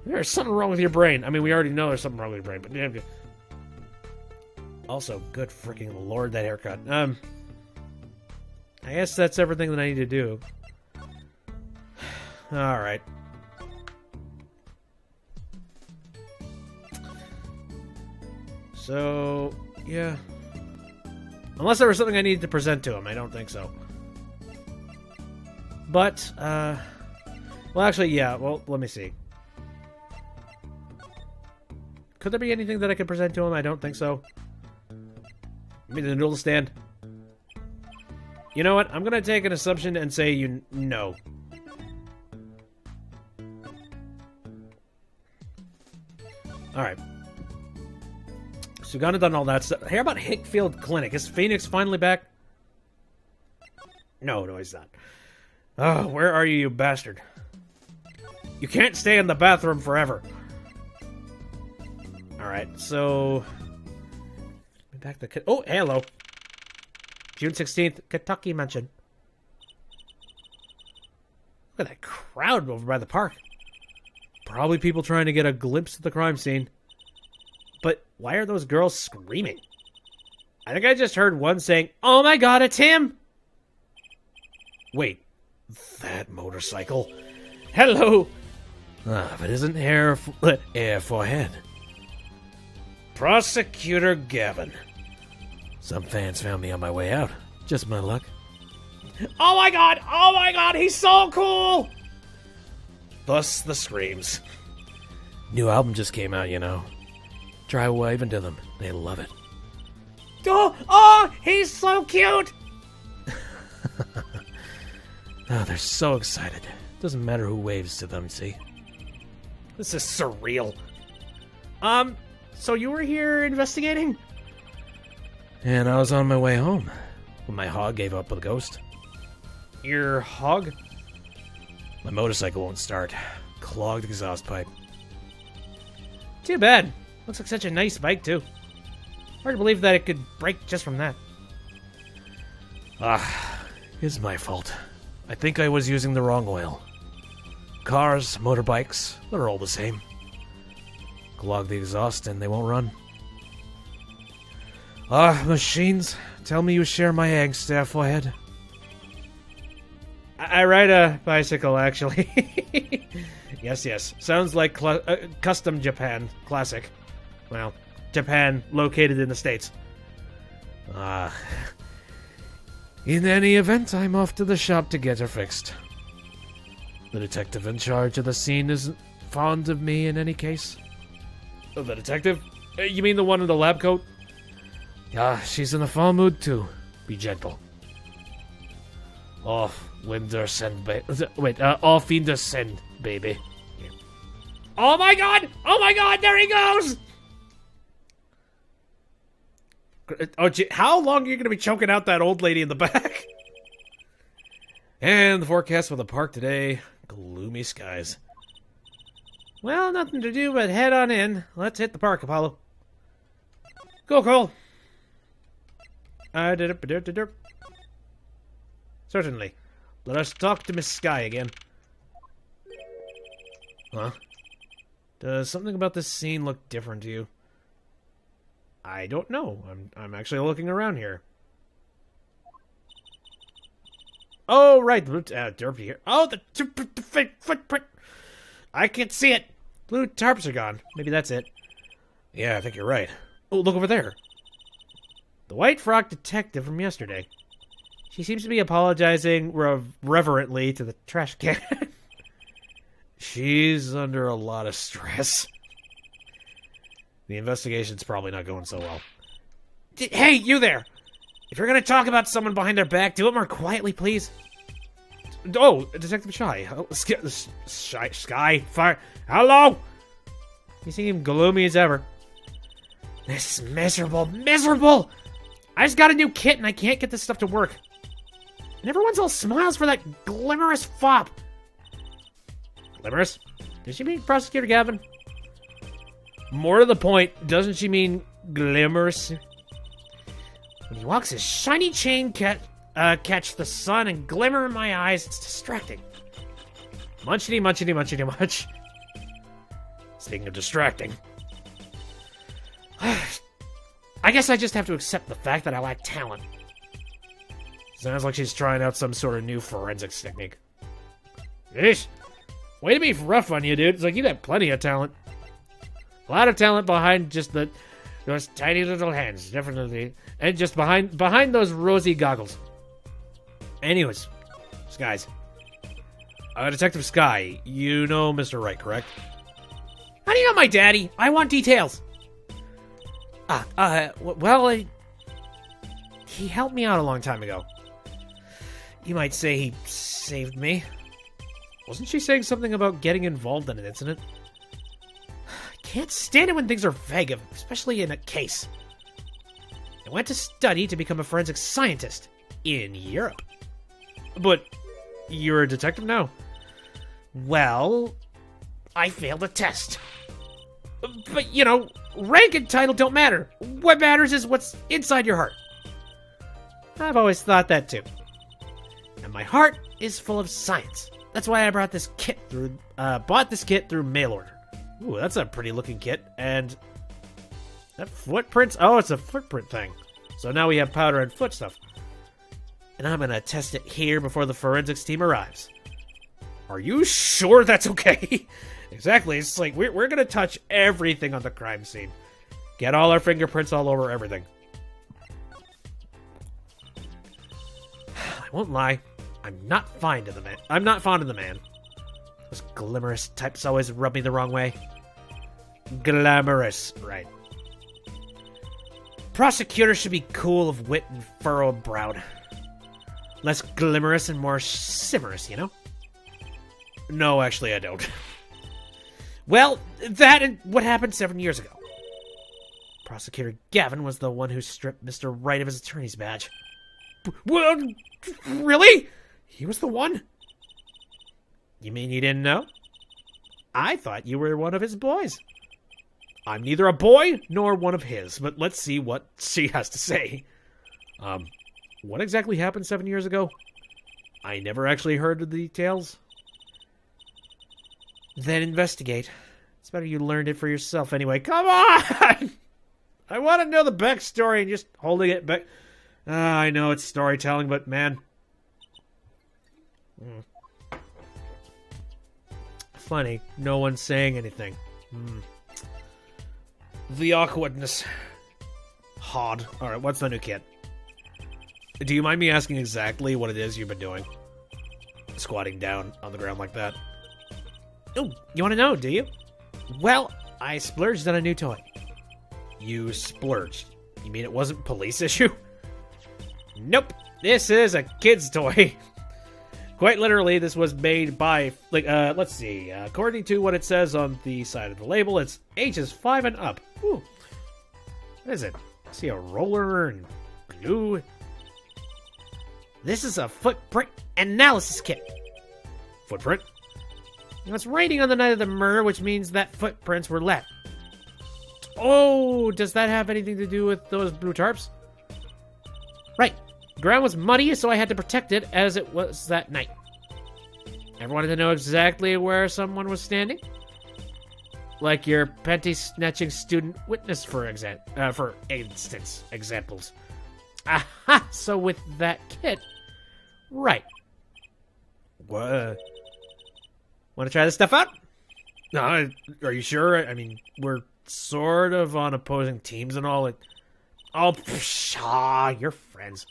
Speaker 1: there's something wrong with your brain. I mean, we already know there's something wrong with your brain, but yeah. Also, good freaking lord, that haircut. I guess that's everything that I need to do. Alright. So, yeah. Unless there was something I needed to present to him, I don't think so. But, well, actually, yeah, well, let me see. Could there be anything that I could present to him? I don't think so. Maybe the noodle stand. You know what? I'm gonna take an assumption and say no. Alright. So we've gone and done all that stuff. How about Hickfield Clinic? Is Phoenix finally back? No, he's not. Oh, where are you, you bastard? You can't stay in the bathroom forever. Alright, so... back to... oh, hello. June 16th, Kentucky Mansion. Look at that crowd over by the park. Probably people trying to get a glimpse of the crime scene. But why are those girls screaming? I think I just heard one saying, "Oh my god, it's him!" Wait, that motorcycle. Hello! If it isn't air for head. Prosecutor Gavin. Some fans found me on my way out. Just my luck. Oh my god, he's so cool! Thus the screams. New album just came out, you know. Try waving to them. They love it. Oh, he's so cute! Oh, they're so excited. Doesn't matter who waves to them, see? This is surreal. So you were here investigating? And I was on my way home when my hog gave up with a ghost. Your hog? My motorcycle won't start. Clogged exhaust pipe. Too bad. Looks like such a nice bike, too. Hard to believe that it could break just from that. It's my fault. I think I was using the wrong oil. Cars, motorbikes, they're all the same. Clog the exhaust and they won't run. Machines, tell me you share my angst, forehead. I ride a bicycle, actually. Yes. Sounds like custom Japan classic. Well, Japan located in the States.
Speaker 2: In any event, I'm off to the shop to get her fixed. The detective in charge of the scene isn't fond of me in any case.
Speaker 1: Oh, the detective? You mean the one in the lab coat?
Speaker 2: Ah, she's in a foul mood too. Be gentle.
Speaker 1: Off
Speaker 2: Windersend, wait, off Windersend, baby.
Speaker 3: Oh my god! Oh my god, there he goes!
Speaker 1: Oh, gee, how long are you going to be choking out that old lady in the back? And the forecast for the park today, gloomy skies.
Speaker 3: Well, nothing to do but head on in. Let's hit the park, Apollo. Go, Cole. Certainly. Let us talk to Miss Skye again.
Speaker 1: Huh? Does something about this scene look different to you? I don't know. I'm actually looking around here. Oh, right. Derpy here. Oh, the footprint. I can't see it. Blue tarps are gone. Maybe that's it. Yeah, I think you're right. Oh, look over there. The white frock detective from yesterday. She seems to be apologizing reverently to the trash can. She's under a lot of stress. The investigation's probably not going so well. Hey, you there! If you're gonna talk about someone behind their back, do it more quietly, please. Oh, Detective Skye. Skye, fire. Hello! You seem gloomy as ever. This is miserable! I just got a new kit and I can't get this stuff to work. And everyone's all smiles for that glimmerous fop. Glimmerous? Does she mean Prosecutor Gavin? More to the point, doesn't she mean glimmerous? When he walks, his shiny chain catch the sun and glimmer in my eyes. It's distracting. Munchity, munchity, munchity, munch. Speaking of distracting. I guess I just have to accept the fact that I lack talent. Sounds like she's trying out some sort of new forensics technique. Ish. Way to be rough on you, dude. It's like you got plenty of talent. A lot of talent behind just those tiny little hands, definitely. And just behind those rosy goggles. Anyways, Skies. Detective Skye, you know Mr. Wright, correct?
Speaker 3: How do you know my daddy? I want details.
Speaker 1: He helped me out a long time ago. You might say he saved me. Wasn't she saying something about getting involved in an incident? I can't stand it when things are vague, especially in a case. I went to study to become a forensic scientist in Europe. But you're a detective now? Well, I failed a test. But, you know, rank and title don't matter. What matters is what's inside your heart. I've always thought that too. And my heart is full of science. That's why I bought this kit through mail order. Ooh, that's a pretty looking kit. And that footprints. Oh, it's a footprint thing. So now we have powder and foot stuff. And I'm gonna test it here before the forensics team arrives. Are you sure that's okay? Exactly. It's like we're gonna touch everything on the crime scene. Get all our fingerprints all over everything. I won't lie. I'm not fond of the man. Those glamorous types always rub me the wrong way. Glamorous, right. Prosecutors should be cool of wit and furrowed browed. Less glamorous and more simmerous, you know? No, actually, I don't. Well, that and what happened 7 years ago. Prosecutor Gavin was the one who stripped Mr. Wright of his attorney's badge. Well, really? He was the one? You mean you didn't know? I thought you were one of his boys. I'm neither a boy nor one of his, but let's see what she has to say. What exactly happened 7 years ago? I never actually heard the details. Then investigate. It's better you learned it for yourself anyway. Come on! I want to know the backstory and just holding it back. I know it's storytelling, but man. Funny, no one's saying anything. The awkwardness. Hard. Alright, what's the new kit? Do you mind me asking exactly what it is you've been doing? Squatting down on the ground like that.
Speaker 2: Oh, you want to know, do you? Well, I splurged on a new toy.
Speaker 1: You splurged. You mean it wasn't police issue?
Speaker 2: Nope, this is a kid's toy. Quite literally, this was made by,
Speaker 1: let's see. According to what it says on the side of the label, it's ages 5 and up.
Speaker 2: Ooh,
Speaker 1: What is it? I see a roller and glue.
Speaker 2: this is a footprint analysis kit.
Speaker 1: Footprint?
Speaker 2: Now, it's raining on the night of the murder, which means that footprints were left. Oh, does that have anything to do with those blue tarps? Right. The ground was muddy, so I had to protect it as it was that night. Ever wanted to know exactly where someone was standing? Like your panty-snatching student witness, for instance, examples. Aha! So with that kit, right.
Speaker 1: What?
Speaker 2: Want to try this stuff out?
Speaker 1: No, are you sure? I mean, we're sort of on opposing teams and all.
Speaker 2: Oh, pshaw, you're friends.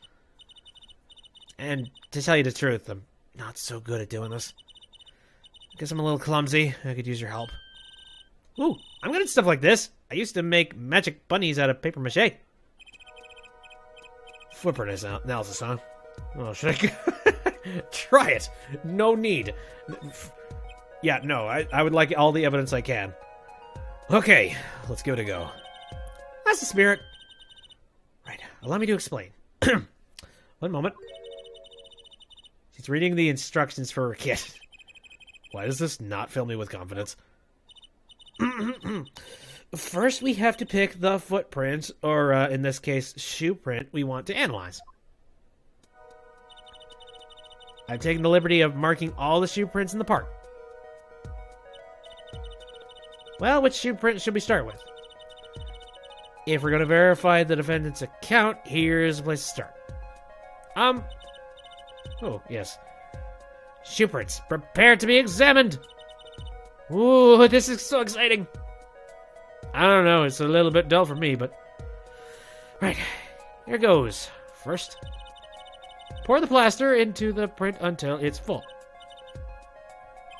Speaker 2: And to tell you the truth, I'm not so good at doing this. Guess I'm a little clumsy. I could use your help. Ooh, I'm good at stuff like this. I used to make magic bunnies out of paper mache.
Speaker 1: Footprint analysis, huh? Oh, should I try it? No need. Yeah, no, I would like all the evidence I can. Okay, let's give it a go.
Speaker 2: That's the spirit. Right, allow me to explain.
Speaker 1: One moment.
Speaker 2: She's reading the instructions for her kit.
Speaker 1: Why does this not fill me with confidence?
Speaker 2: First, we have to pick the footprint, or in this case, shoe print, we want to analyze. I've taken the liberty of marking all the shoe prints in the park. Well, which shoe print should we start with? If we're going to verify the defendant's account, here's a place to start. Oh, yes. Shoe prints, prepare to be examined! Ooh, this is so exciting! I don't know, it's a little bit dull for me, but... Right, here goes. First, pour the plaster into the print until it's full.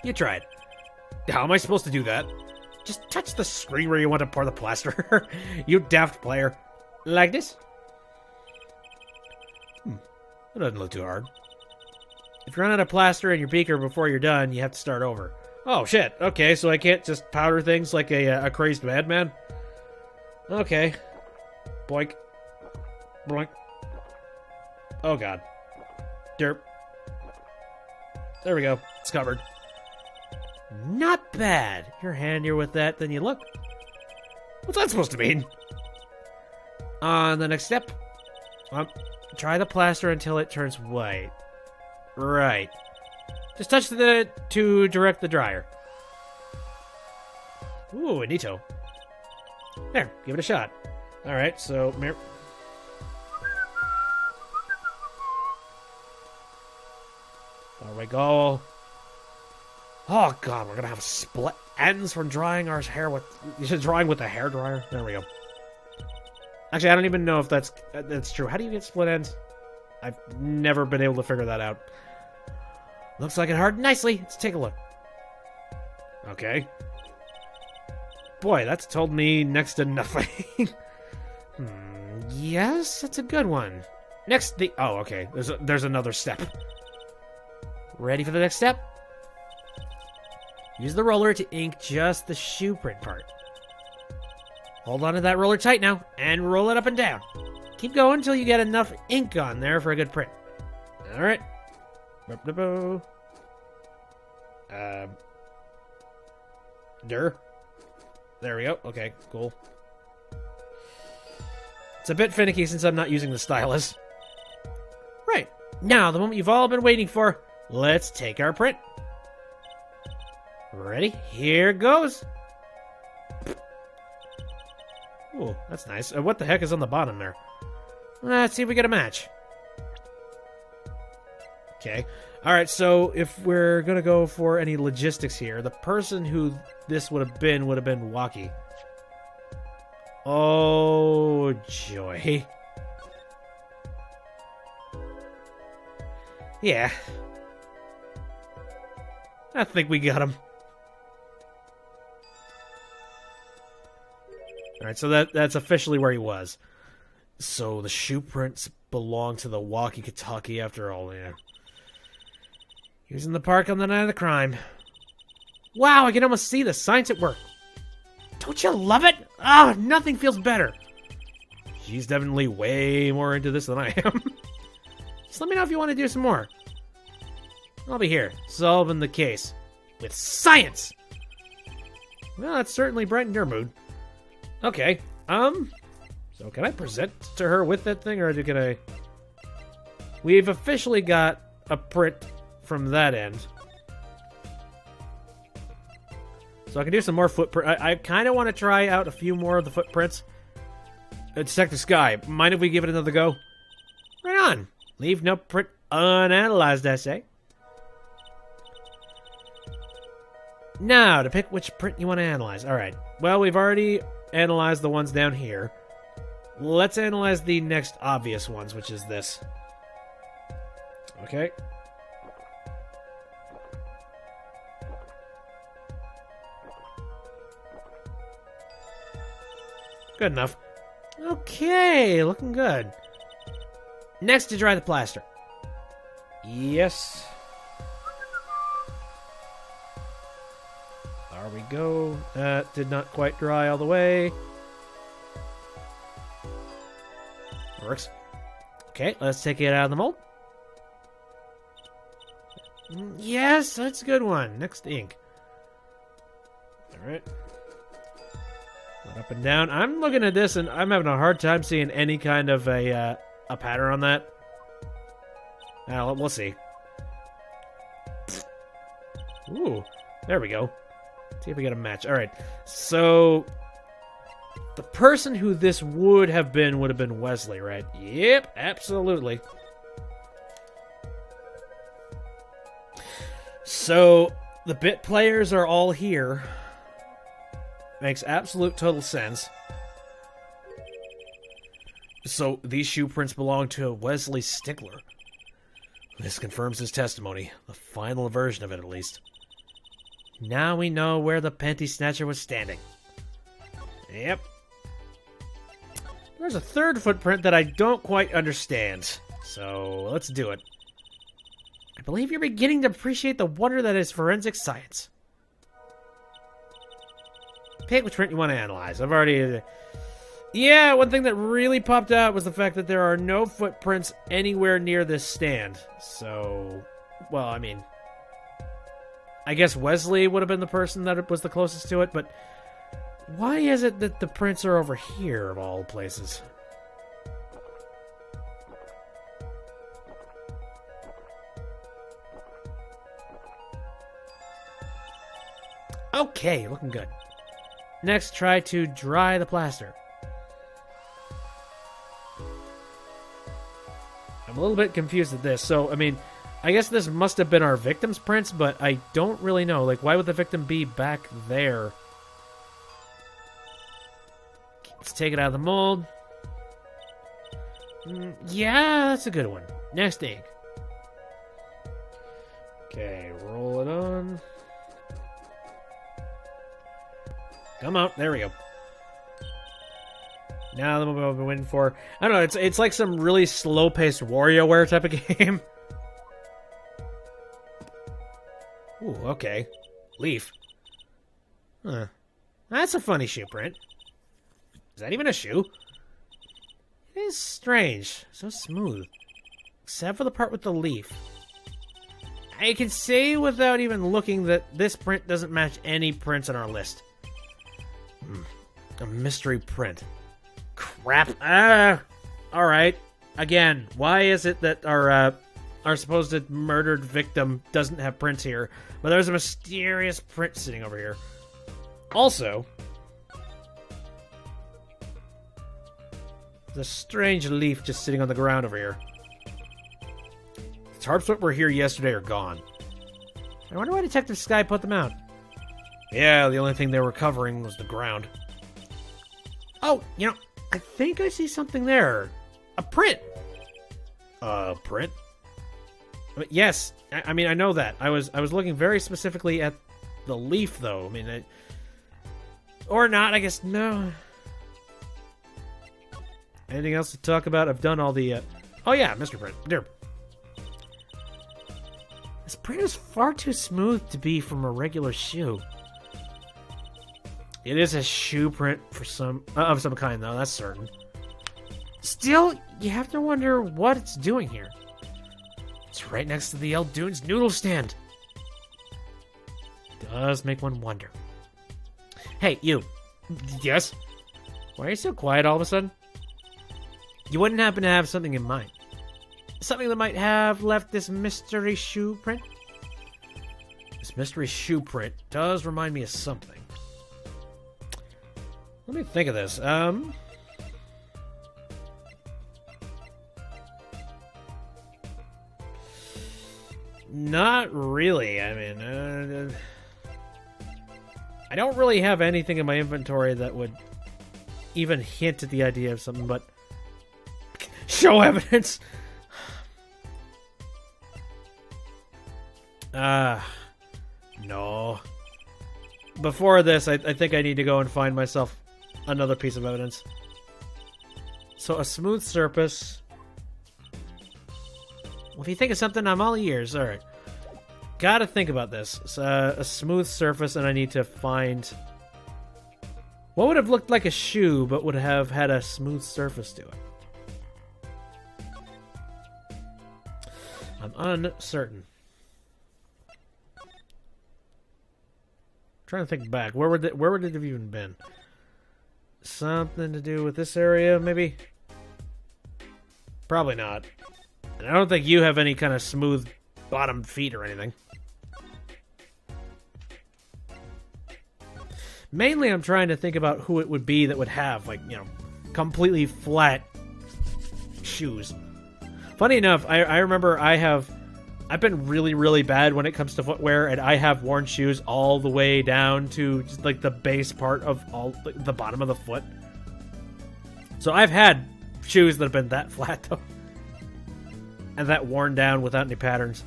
Speaker 1: You tried. How am I supposed to do that?
Speaker 2: Just touch the screen where you want to pour the plaster. You daft player. Like this?
Speaker 1: That doesn't look too hard.
Speaker 2: If you run out of plaster in your beaker before you're done, you have to start over.
Speaker 1: Oh, shit. Okay, so I can't just powder things like a crazed madman? Okay. Boink. Boink. Oh, God. Derp. There we go. It's covered.
Speaker 2: Not bad. You're handier with that than you look.
Speaker 1: What's that supposed to mean?
Speaker 2: On the next step, try the plaster until it turns white. Right. Just touch the to direct the dryer.
Speaker 1: Ooh, neato.
Speaker 2: There, give it a shot.
Speaker 1: Alright, so... There we go.
Speaker 2: Oh god, we're gonna have split ends from drying our hair with drying with a hairdryer.
Speaker 1: There we go.
Speaker 2: Actually, I don't even know if that's true. How do you get split ends?
Speaker 1: I've never been able to figure that out.
Speaker 2: Looks like it hardened nicely. Let's take a look.
Speaker 1: Okay. Boy, that's told me next to nothing.
Speaker 2: Yes, that's a good one. Next,
Speaker 1: oh, okay. There's another step.
Speaker 2: Ready for the next step? Use the roller to ink just the shoe print part. Hold on to that roller tight now, and roll it up and down. Keep going until you get enough ink on there for a good print.
Speaker 1: Alright. There we go. Okay, cool.
Speaker 2: It's a bit finicky since I'm not using the stylus. Right. Now, the moment you've all been waiting for, let's take our print. Ready? Here goes.
Speaker 1: Ooh, that's nice. What the heck is on the bottom there?
Speaker 2: Let's see if we get a match.
Speaker 1: Okay. Alright, so if we're gonna go for any logistics here, the person who this would have been Waki.
Speaker 2: Oh, joy.
Speaker 1: Yeah. I think we got him. Alright, so that's officially where he was. So the shoe prints belong to the walkie-talkie after all, yeah. He was in the park on the night of the crime. Wow, I can almost see the signs at work. Don't you love it? Ah, nothing feels better. She's definitely way more into this than I am. Just let me know if you want to do some more. I'll be here, solving the case. With science! Well, that's certainly brightened your mood. Okay, so can I present to her with that thing, or can I... We've officially got a print from that end. So I can do some more footprint. I kind of want to try out a few more of the footprints. Detective Skye, mind if we give it another go? Right on. Leave no print unanalyzed, I say. Now, to pick which print you want to analyze. Alright. Well, we've already analyzed the ones down here. Let's analyze the next obvious ones, which is this. Okay. Good enough. Okay, looking good. Next to dry the plaster. Yes. There we go. That did not quite dry all the way. Works. Okay, let's take it out of the mold. Yes, that's a good one. Next ink. Alright. Up and down. I'm looking at this and I'm having a hard time seeing any kind of a pattern on that. Now, we'll see. Ooh, there we go. Let's see if we get a match. Alright, so the person who this would have been Wesley, right? Yep, absolutely. So the bit players are all here. Makes absolute total sense. So these shoe prints belong to Wesley Stickler. This confirms his testimony, the final version of it at least. Now we know where the panty snatcher was standing. Yep. There's a third footprint that I don't quite understand, so let's do it. I believe you're beginning to appreciate the wonder that is forensic science. Pick which print you want to analyze. I've already... Yeah, one thing that really popped out was the fact that there are no footprints anywhere near this stand. So, well, I mean... I guess Wesley would have been the person that was the closest to it, but... Why is it that the prints are over here, of all places? Okay, looking good. Next, try to dry the plaster. I'm a little bit confused at this. So, I mean, I guess this must have been our victim's prints, but I don't really know. Like, why would the victim be back there? Let's take it out of the mold. Yeah, that's a good one. Next ink. Okay, roll it on. Come on, there we go. Now then we'll be waiting for... I don't know, it's like some really slow-paced WarioWare type of game. Ooh, okay. Leaf. Huh. That's a funny shoe print. Is that even a shoe? It is strange. So smooth. Except for the part with the leaf. I can say without even looking that this print doesn't match any prints on our list. A mystery print. Crap. Alright. Again, why is it that our supposed murdered victim doesn't have prints here, but there's a mysterious print sitting over here? Also, there's a strange leaf just sitting on the ground over here. The tarps that were here yesterday are gone. I wonder why Detective Skye put them out. Yeah, the only thing they were covering was the ground. Oh, you know, I think I see something there. A print. A print?
Speaker 2: But yes, I mean, I know that. I was looking very specifically at the leaf, though. I mean, or not, I guess, no. Anything else to talk about? I've done all the, oh yeah, Mr. Print. There. This print is far too smooth to be from a regular shoe. It is a shoe print for of some kind, though, that's certain. Still, you have to wonder what it's doing here. It's right next to the El Dunes Noodle Stand. Does make one wonder. Hey, you.
Speaker 1: Yes?
Speaker 2: Why are you so quiet all of a sudden? You wouldn't happen to have something in mind? Something that might have left this mystery shoe print?
Speaker 1: This mystery shoe print does remind me of something. Let me think of this. Not really. I mean, I don't really have anything in my inventory that would even hint at the idea of something, but show evidence. No. Before this, I think I need to go and find myself another piece of evidence. So, a smooth surface. Well, if you think of something, I'm all ears. Alright. Gotta think about this. It's a smooth surface, and I need to find what would have looked like a shoe, but would have had a smooth surface to it. I'm uncertain. Trying to think back. Where would it have even been? Something to do with this area, maybe? Probably not. And I don't think you have any kind of smooth bottom feet or anything. Mainly, I'm trying to think about who it would be that would have, like, you know, completely flat shoes. Funny enough, I remember I've been really, really bad when it comes to footwear, and I have worn shoes all the way down to just like the base part of the bottom of the foot. So I've had shoes that have been that flat, though. And that worn down without any patterns.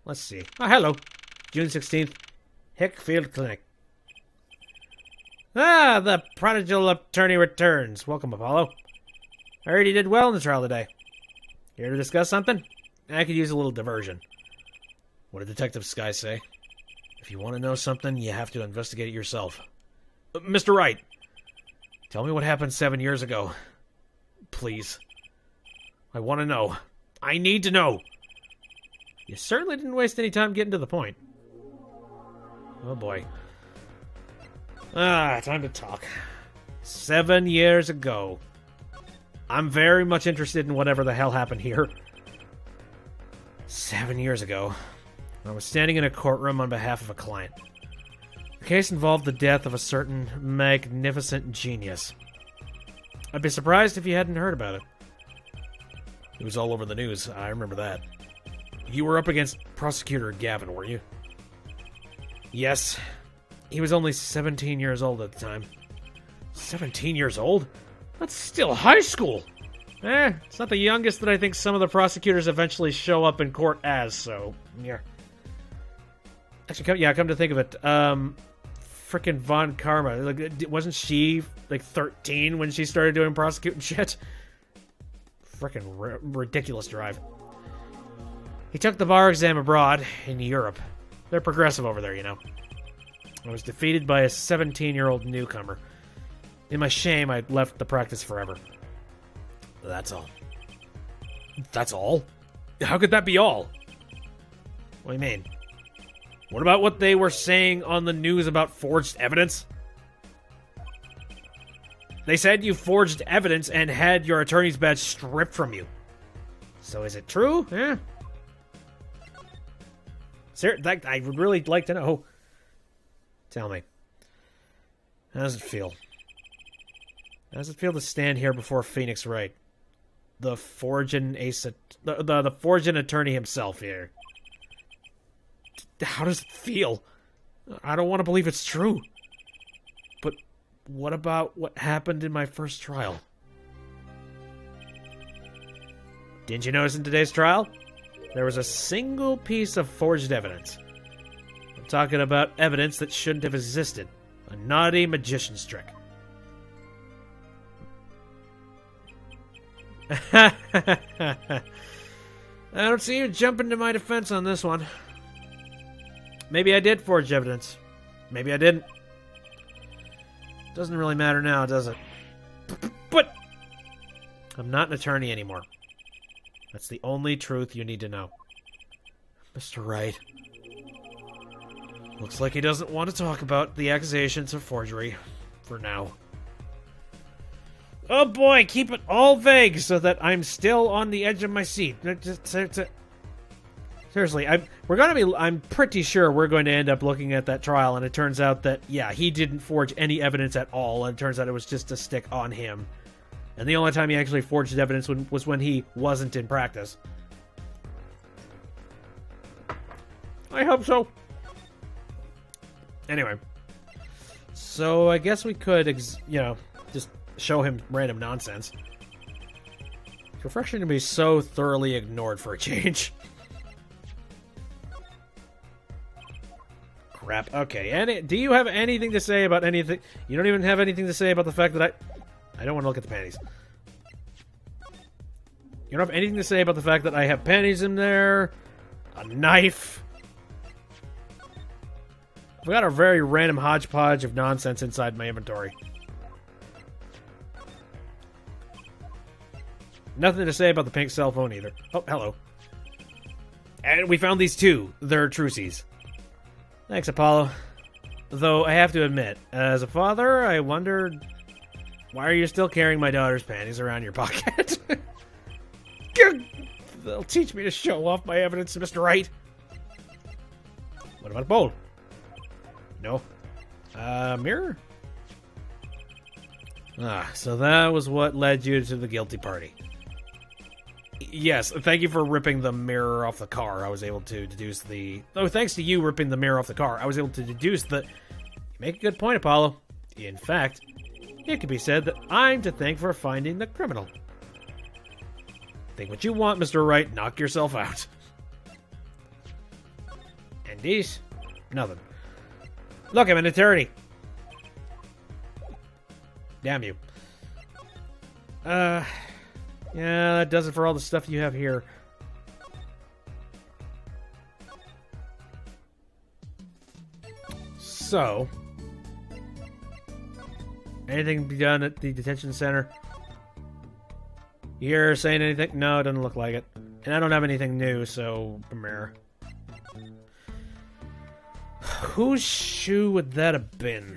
Speaker 1: Let's see. Oh, hello. June 16th. Hickfield Clinic. Ah, the prodigal attorney returns. Welcome, Apollo. I heard he did well in the trial today. Here to discuss something? I could use a little diversion. What did Detective Skye say? If you want to know something, you have to investigate it yourself. Mr. Wright, tell me what happened 7 years ago. Please. I want to know. I need to know. You certainly didn't waste any time getting to the point. Oh boy. Time to talk. 7 years ago. I'm very much interested in whatever the hell happened here. 7 years ago, I was standing in a courtroom on behalf of a client. The case involved the death of a certain magnificent genius. I'd be surprised if you hadn't heard about it. It was all over the news, I remember that. You were up against Prosecutor Gavin, were you? Yes. He was only 17 years old at the time. 17 years old? That's still high school! It's not the youngest that I think some of the prosecutors eventually show up in court as, so, yeah. Actually, come to think of it, frickin' Von Karma, like, wasn't she, like, 13 when she started doing prosecuting shit? Frickin' ridiculous drive. He took the bar exam abroad, in Europe. They're progressive over there, you know. I was defeated by a 17-year-old newcomer. In my shame, I left the practice forever. That's all. That's all? How could that be all? What do you mean? What about what they were saying on the news about forged evidence? They said you forged evidence and had your attorney's badge stripped from you. So is it true? Yeah. I would really like to know. Tell me. How does it feel? How does it feel to stand here before Phoenix Wright? The forging the forging attorney himself here. How does it feel? I don't want to believe it's true. But what about what happened in my first trial? Didn't you notice in today's trial? There was a single piece of forged evidence. I'm talking about evidence that shouldn't have existed. A naughty magician's trick. I don't see you jumping to my defense on this one. Maybe I did forge evidence. Maybe I didn't. Doesn't really matter now, does it? But I'm not an attorney anymore. That's the only truth you need to know. Mr. Wright. Looks like he doesn't want to talk about the accusations of forgery. For now. Oh boy, keep it all vague so that I'm still on the edge of my seat. Seriously, I'm pretty sure we're going to end up looking at that trial, and it turns out that, yeah, he didn't forge any evidence at all, and it turns out it was just a stick on him. And the only time he actually forged evidence was when he wasn't in practice. I hope so. Anyway. So I guess we could, just show him random nonsense. It's refreshing to be so thoroughly ignored for a change. Crap. Okay, do you have anything to say about anything? You don't even have anything to say about the fact that I don't want to look at the panties. You don't have anything to say about the fact that I have panties in there, a knife. I've got a very random hodgepodge of nonsense inside my inventory. Nothing to say about the pink cell phone either. Oh, hello. And we found these two. They're trucies. Thanks, Apollo. Though I have to admit, as a father, I wondered, why are you still carrying my daughter's panties around your pocket? They'll teach me to show off my evidence to Mr. Wright. What about a bowl? No. Mirror? So that was what led you to the guilty party. Yes, thank you for ripping the mirror off the car. I was able to deduce the... Oh, thanks to you ripping the mirror off the car, I was able to deduce that... You make a good point, Apollo. In fact, it could be said that I'm to thank for finding the criminal. Think what you want, Mr. Wright. Knock yourself out. And these? Nothing. Look, I'm an attorney. Damn you. Yeah, that does it for all the stuff you have here. So, anything be done at the detention center? You hear her saying anything? No, it doesn't look like it. And I don't have anything new, so, Premier. Whose shoe would that have been?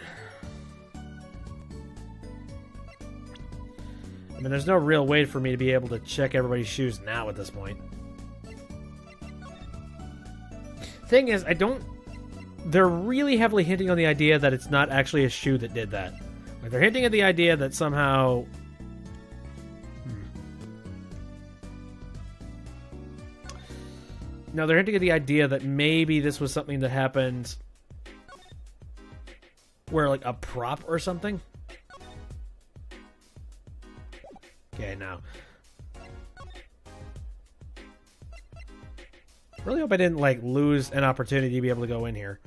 Speaker 1: I mean, there's no real way for me to be able to check everybody's shoes now at this point. Thing is, they're really heavily hinting on the idea that it's not actually a shoe that did that. Like, they're hinting at the idea that somehow... No, they're hinting at the idea that maybe this was something that happened where, like, a prop or something? Okay, now. Really hope I didn't, like, lose an opportunity to be able to go in here.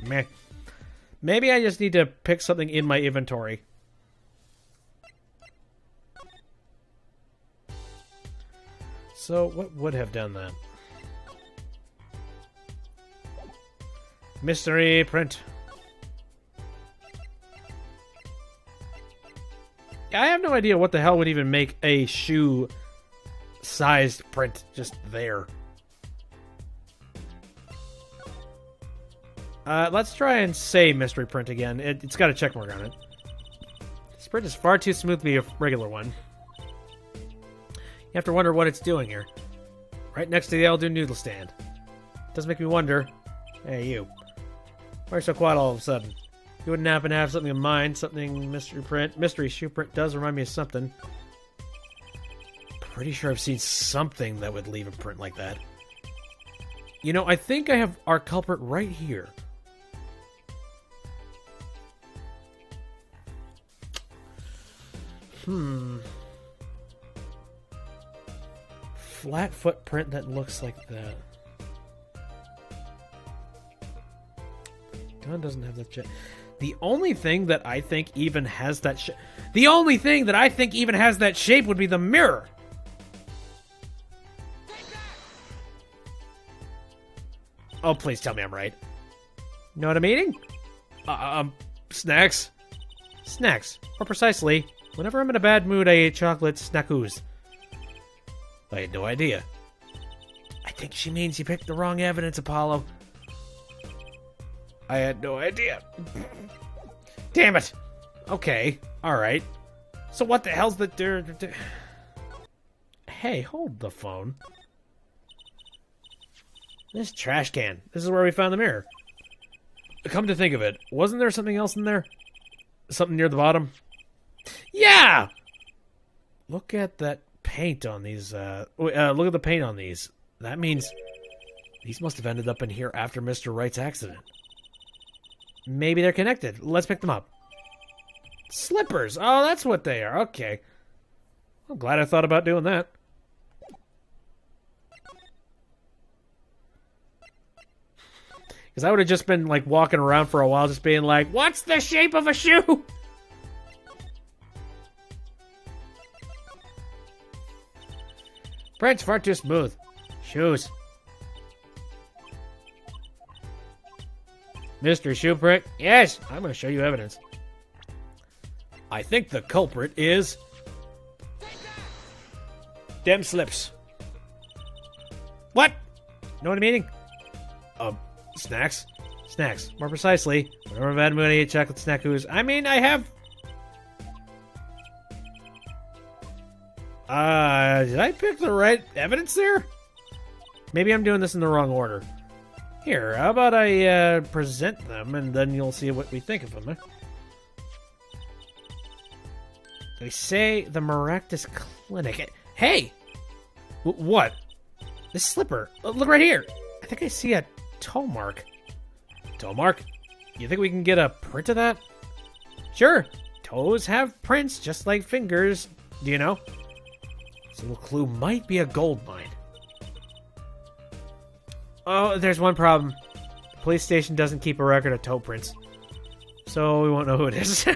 Speaker 1: Meh. Maybe I just need to pick something in my inventory. So, what would have done that? Mystery print. I have no idea what the hell would even make a shoe-sized print just there. Let's try and say mystery print again. It's got a check mark on it. This print is far too smooth to be a regular one. You have to wonder what it's doing here. Right next to the old Noodle Stand. Does make me wonder. Hey, you. Why are you so quiet all of a sudden? You wouldn't happen to have something in mind? Something mystery print? Mystery shoe print does remind me of something. Pretty sure I've seen something that would leave a print like that. You know, I think I have our culprit right here. Flat footprint that looks like that. Gun doesn't have that shit. The only thing that I think even has that shape... The only thing that I think even has that shape would be the mirror. Oh, please tell me I'm right. Know what I'm eating? Snacks. Snacks. More precisely, whenever I'm in a bad mood, I eat chocolate snackoos. I had no idea. I think she means you picked the wrong evidence, Apollo. I had no idea. Damn it. Okay. Alright. So what the hell's the... Hey, hold the phone. This trash can. This is where we found the mirror. Come to think of it, wasn't there something else in there? Something near the bottom? Yeah! Look at that paint on these, look at the paint on these. That means these must have ended up in here after Mr. Wright's accident. Maybe they're connected. Let's pick them up. Slippers! Oh, that's what they are. Okay. I'm glad I thought about doing that. Because I would have just been, like, walking around for a while just being like, what's the shape of a shoe? Prints far too smooth. Shoes. Mr. Shoe Prick? Yes, I'm going to show you evidence. I think the culprit is... Them slips. What? Know what I'm eating? Snacks. Snacks. More precisely, whenever I'm bad mood, I eat chocolate snackoos. I mean, I have... did I pick the right evidence there? Maybe I'm doing this in the wrong order. Here, how about I present them, and then you'll see what we think of them. They say the Maractus Clinic. Hey! What? This slipper. Look right here. I think I see a toe mark. Toe mark? You think we can get a print of that? Sure. Toes have prints just like fingers. Do you know? This little clue might be a gold mine. Oh, there's one problem. The police station doesn't keep a record of toe prints. So we won't know who it is.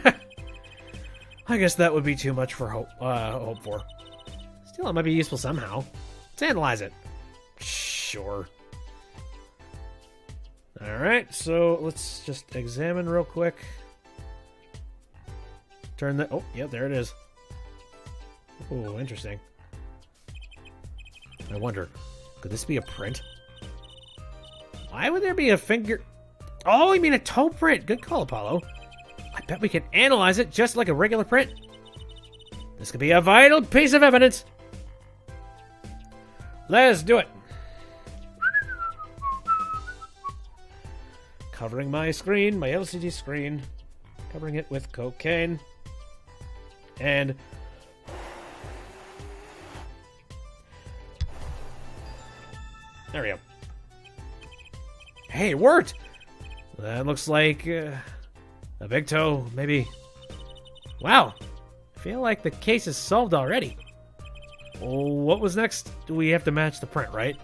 Speaker 1: I guess that would be too much for hope for. Still, it might be useful somehow. Let's analyze it. Sure. Alright, so let's just examine real quick. Turn the... Oh, yeah, there it is. Oh, interesting. I wonder, could this be a print? Why would there be a finger... Oh, you mean a toe print. Good call, Apollo. I bet we can analyze it just like a regular print. This could be a vital piece of evidence. Let's do it. Covering my screen, my LCD screen. Covering it with cocaine. And... there we go. Hey, it worked! That looks like a big toe, maybe. Wow. I feel like the case is solved already. Oh, what was next? Do we have to match the print, right?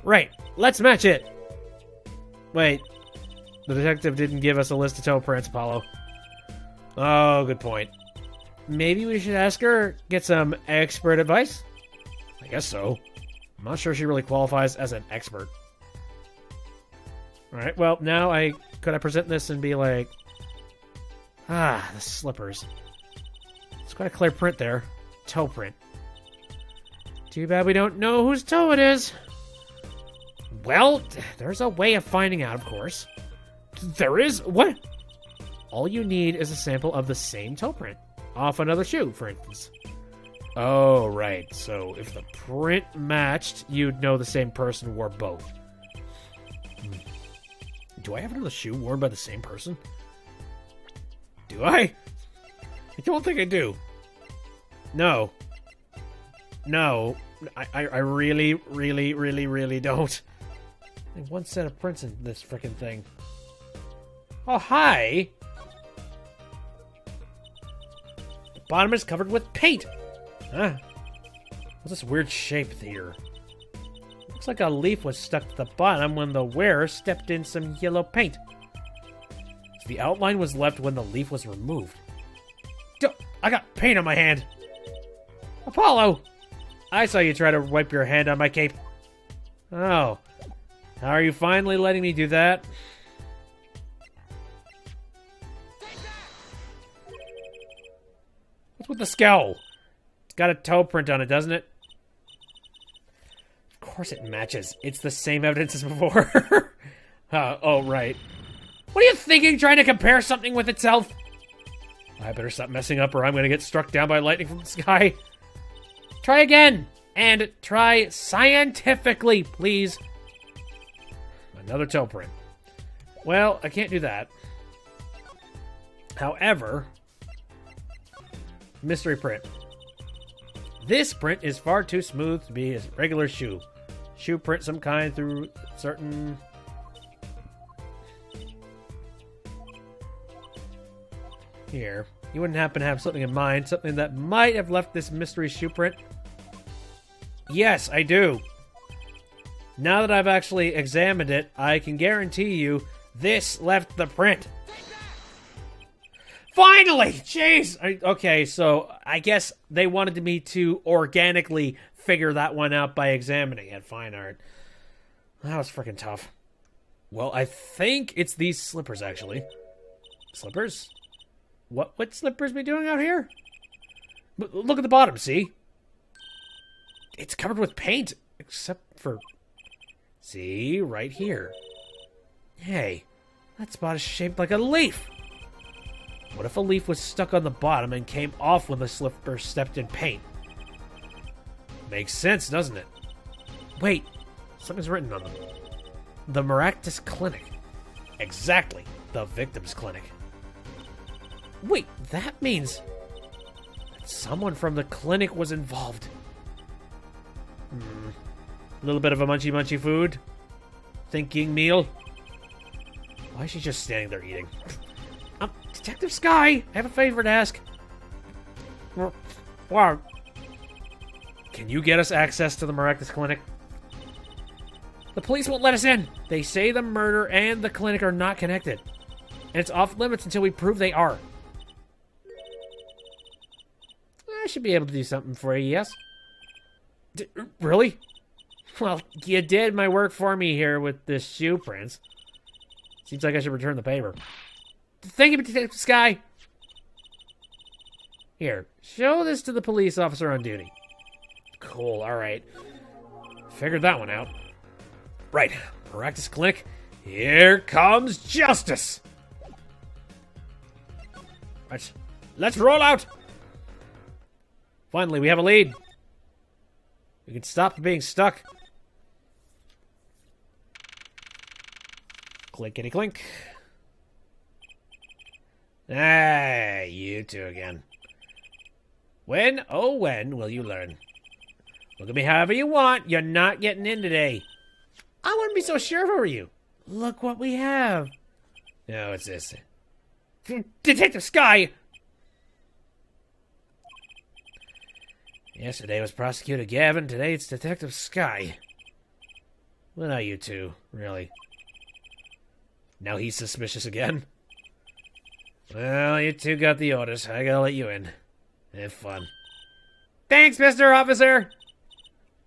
Speaker 1: Right. Let's match it. Wait. The detective didn't give us a list of toe prints, Apollo. Oh, good point. Maybe we should ask her, get some expert advice? I guess so. I'm not sure she really qualifies as an expert. Alright, well, now could I present this and be like... Ah, the slippers. It's quite a clear print there. Toe print. Too bad we don't know whose toe it is. Well, there's a way of finding out, of course. There is? What? All you need is a sample of the same toe print. Off another shoe, for instance. Oh, right. So if the print matched, you'd know the same person wore both. Do I have another shoe worn by the same person? Do I? I don't think I do. No. No. I really, really, really, really don't. I have one set of prints in this frickin' thing. Oh, hi! The bottom is covered with paint. Huh? What's this weird shape here? Looks like a leaf was stuck to the bottom when the wearer stepped in some yellow paint. So the outline was left when the leaf was removed. I got paint on my hand. Apollo! I saw you try to wipe your hand on my cape. Oh. How are you finally letting me do that? What's with the scowl? It's got a toe print on it, doesn't it? Of course it matches. It's the same evidence as before. Oh, right. What are you thinking, trying to compare something with itself? I better stop messing up or I'm going to get struck down by lightning from the sky. Try again. And try scientifically, please. Another toe print. Well, I can't do that. However, mystery print. This print is far too smooth to be a regular shoe. Shoe print some kind through certain... Here. You wouldn't happen to have something in mind, something that might have left this mystery shoe print? Yes, I do. Now that I've actually examined it, I can guarantee you this left the print. Finally! Jeez! Okay, so I guess they wanted me to organically figure that one out by examining it. Fine art. That was freaking tough. Well, I think it's these slippers, actually. Slippers? What slippers be doing out here? But look at the bottom, see? It's covered with paint, except for... See, right here. Hey, that spot is shaped like a leaf. What if a leaf was stuck on the bottom and came off when the slipper stepped in paint? Makes sense, doesn't it? Wait, something's written on them. The Maractus Clinic. Exactly, the victim's clinic. Wait, that means that someone from the clinic was involved. A little bit of a munchy food. Thinking meal. Why is she just standing there eating? Detective Skye, I have a favor to ask. Wow. Can you get us access to the Maractus Clinic? The police won't let us in. They say the murder and the clinic are not connected. And it's off limits until we prove they are. I should be able to do something for you, yes? Really? Well, you did my work for me here with the shoe prints. Seems like I should return the paper. Thank you, Detective Skye. Here, show this to the police officer on duty. Cool, alright. Figured that one out. Right, Maractus Clinic. Here comes justice! Right, let's roll out! Finally, we have a lead. We can stop being stuck. Clickety clink. Ah, you two again. When, oh when, will you learn? Look at me however you want. You're not getting in today. I wouldn't be so sure if I were you. Look what we have. No, it's this. Detective Skye! Yesterday was Prosecutor Gavin, today it's Detective Skye. What are you two, really? Now he's suspicious again? Well, you two got the orders. I gotta let you in. Have fun. Thanks, Mr. Officer!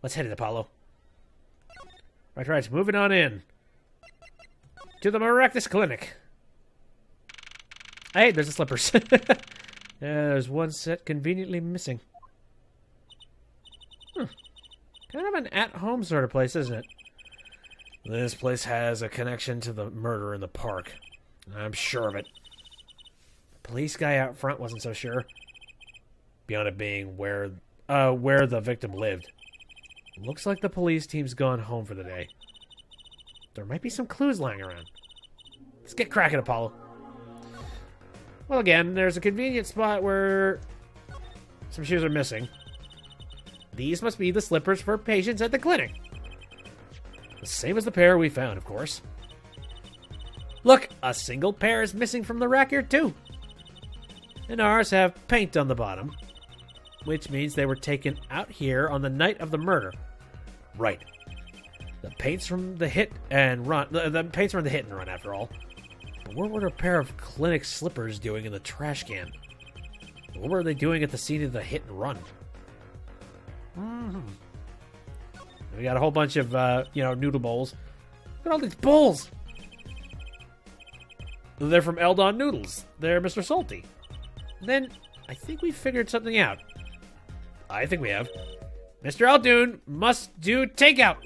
Speaker 1: Let's hit it, Apollo. Right, moving on in. To the Maractus Clinic. Hey, there's the slippers. There's one set conveniently missing. Kind of an at-home sort of place, isn't it? This place has a connection to the murder in the park. I'm sure of it. The police guy out front wasn't so sure. Beyond it being where the victim lived. Looks like the police team's gone home for the day. There might be some clues lying around. Let's get cracking, Apollo. Well, again, there's a convenient spot where some shoes are missing. These must be the slippers for patients at the clinic. The same as the pair we found, of course. Look, a single pair is missing from the rack here, too. and ours have paint on the bottom, which means they were taken out here on the night of the murder. Right. The paint's from the hit and run. The paint's from the hit and run, after all. But what were a pair of clinic slippers doing in the trash can? What were they doing at the scene of the hit and run? We got a whole bunch of, noodle bowls. Look at all these bowls! They're from Eldon Noodles. They're Mr. Salty. Then, I think we figured something out. I think we have. Mr. Aldoon must do takeout.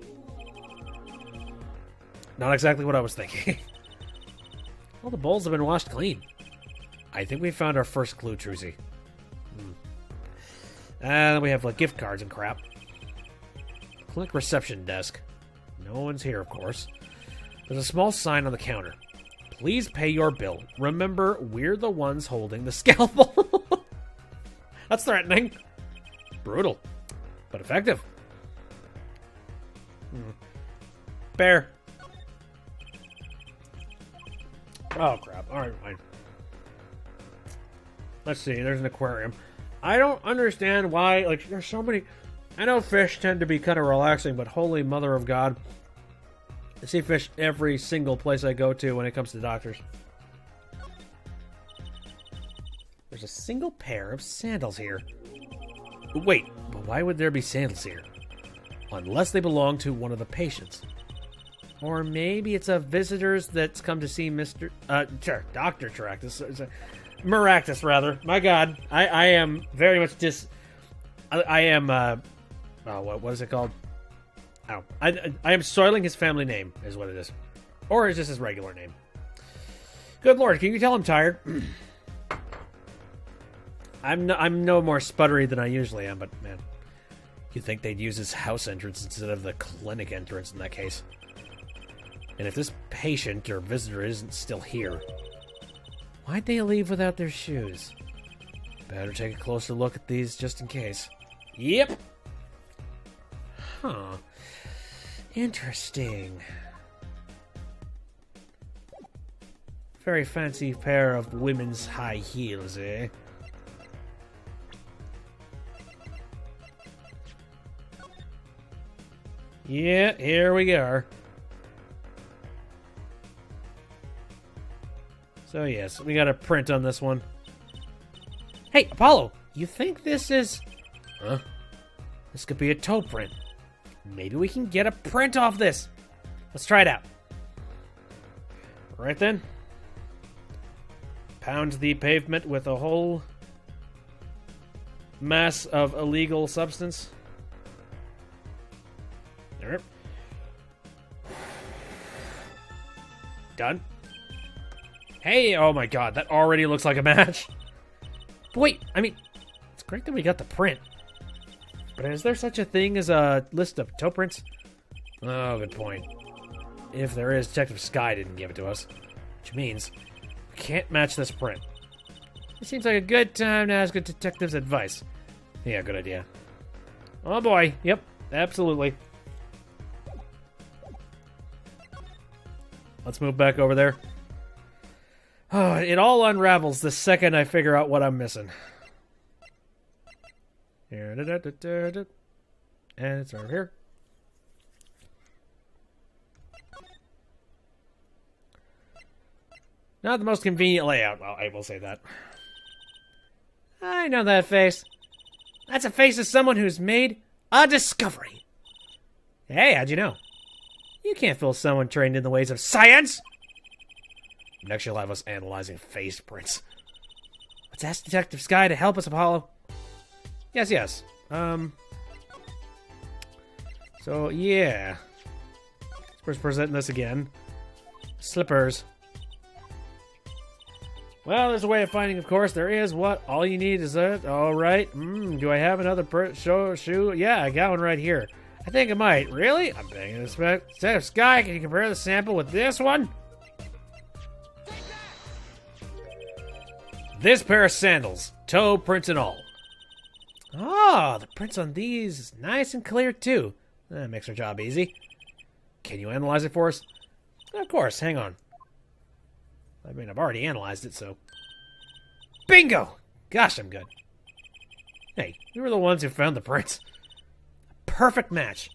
Speaker 1: Not exactly what I was thinking. All the bowls have been washed clean. I think we found our first clue, Trucy. And we have like gift cards and crap. Clinic reception desk. No one's here, of course. There's a small sign on the counter. Please pay your bill. Remember, we're the ones holding the scalpel. That's threatening. Brutal, but effective. Bear. Oh, crap. All right, fine. Let's see. There's an aquarium. I don't understand why, like, there's so many... I know fish tend to be kind of relaxing, but holy mother of God. I see fish every single place I go to when it comes to doctors. There's a single pair of sandals here. Wait, but why would there be sandals here? Unless they belong to one of the patients. Or maybe it's a visitor's that's come to see Dr. Tractus. Maractus, rather. My God, I am very much what is it called? Oh, I am soiling his family name, is what it is. Or is this his regular name? Good Lord, can you tell I'm tired? I'm no more sputtery than I usually am, but man, you'd think they'd use his house entrance instead of the clinic entrance in that case. And if this patient or visitor isn't still here, why'd they leave without their shoes? Better take a closer look at these just in case. Yep. Huh. Interesting. Very fancy pair of women's high heels, eh? Yeah, here we are. So yes, we got a print on this one. Hey, Apollo, you think this is... Huh? This could be a toe print. Maybe we can get a print off this. Let's try it out. Right then. Pound the pavement with a whole mass of illegal substance. There. Done. Hey, oh my God, that already looks like a match. But wait, I mean, it's great that we got the print. But is there such a thing as a list of toe prints? Oh, good point. If there is, Detective Skye didn't give it to us. Which means we can't match this print. It seems like a good time to ask a detective's advice. Yeah, good idea. Oh boy, yep, absolutely. Let's move back over there. Oh, it all unravels the second I figure out what I'm missing. Here, and it's over here. Not the most convenient layout. Well, I will say that. I know that face. That's a face of someone who's made a discovery. Hey, how'd you know? You can't fool someone trained in the ways of science. Next, you'll have us analyzing face prints. Let's ask Detective Skye to help us, Apollo. Yes. So, yeah. We're presenting this again. Slippers. Well, there's a way of finding, of course. There is. What? All you need is that. All right. Do I have another shoe? Yeah, I got one right here. I think I might. Really? I'm begging this back. Detective Skye, can you compare the sample with this one? This pair of sandals. Toe prints and all. Oh, the prints on these is nice and clear, too. That makes our job easy. Can you analyze it for us? Of course, hang on. I mean, I've already analyzed it, so... Bingo! Gosh, I'm good. Hey, we were the ones who found the prints. Perfect match.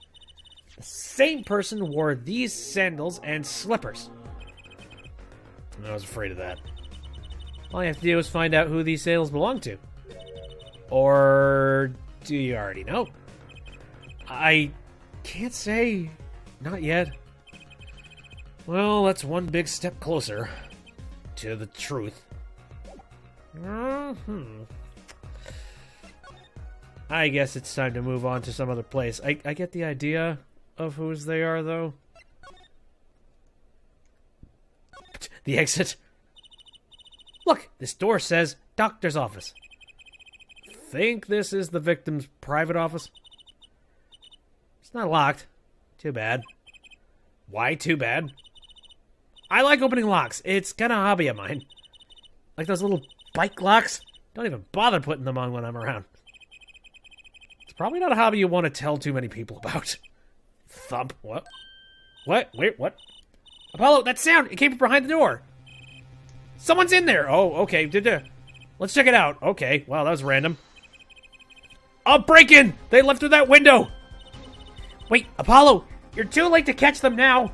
Speaker 1: The same person wore these sandals and slippers. I was afraid of that. All you have to do is find out who these sandals belong to. Or do you already know? I can't say. Not yet. Well, that's one big step closer to the truth. I guess it's time to move on to some other place. I get the idea of whose they are, though. The exit. Look, this door says doctor's office. Think this is the victim's private office? It's not locked. Too bad. Why too bad? I like opening locks. It's kind of a hobby of mine. Like those little bike locks. Don't even bother putting them on when I'm around. It's probably not a hobby you want to tell too many people about. Thump. What? What? Wait, what? Apollo, that sound! It came from behind the door! Someone's in there! Oh, okay. Let's check it out. Okay. Wow, that was random. Oh, break in! They left through that window! Wait, Apollo! You're too late to catch them now!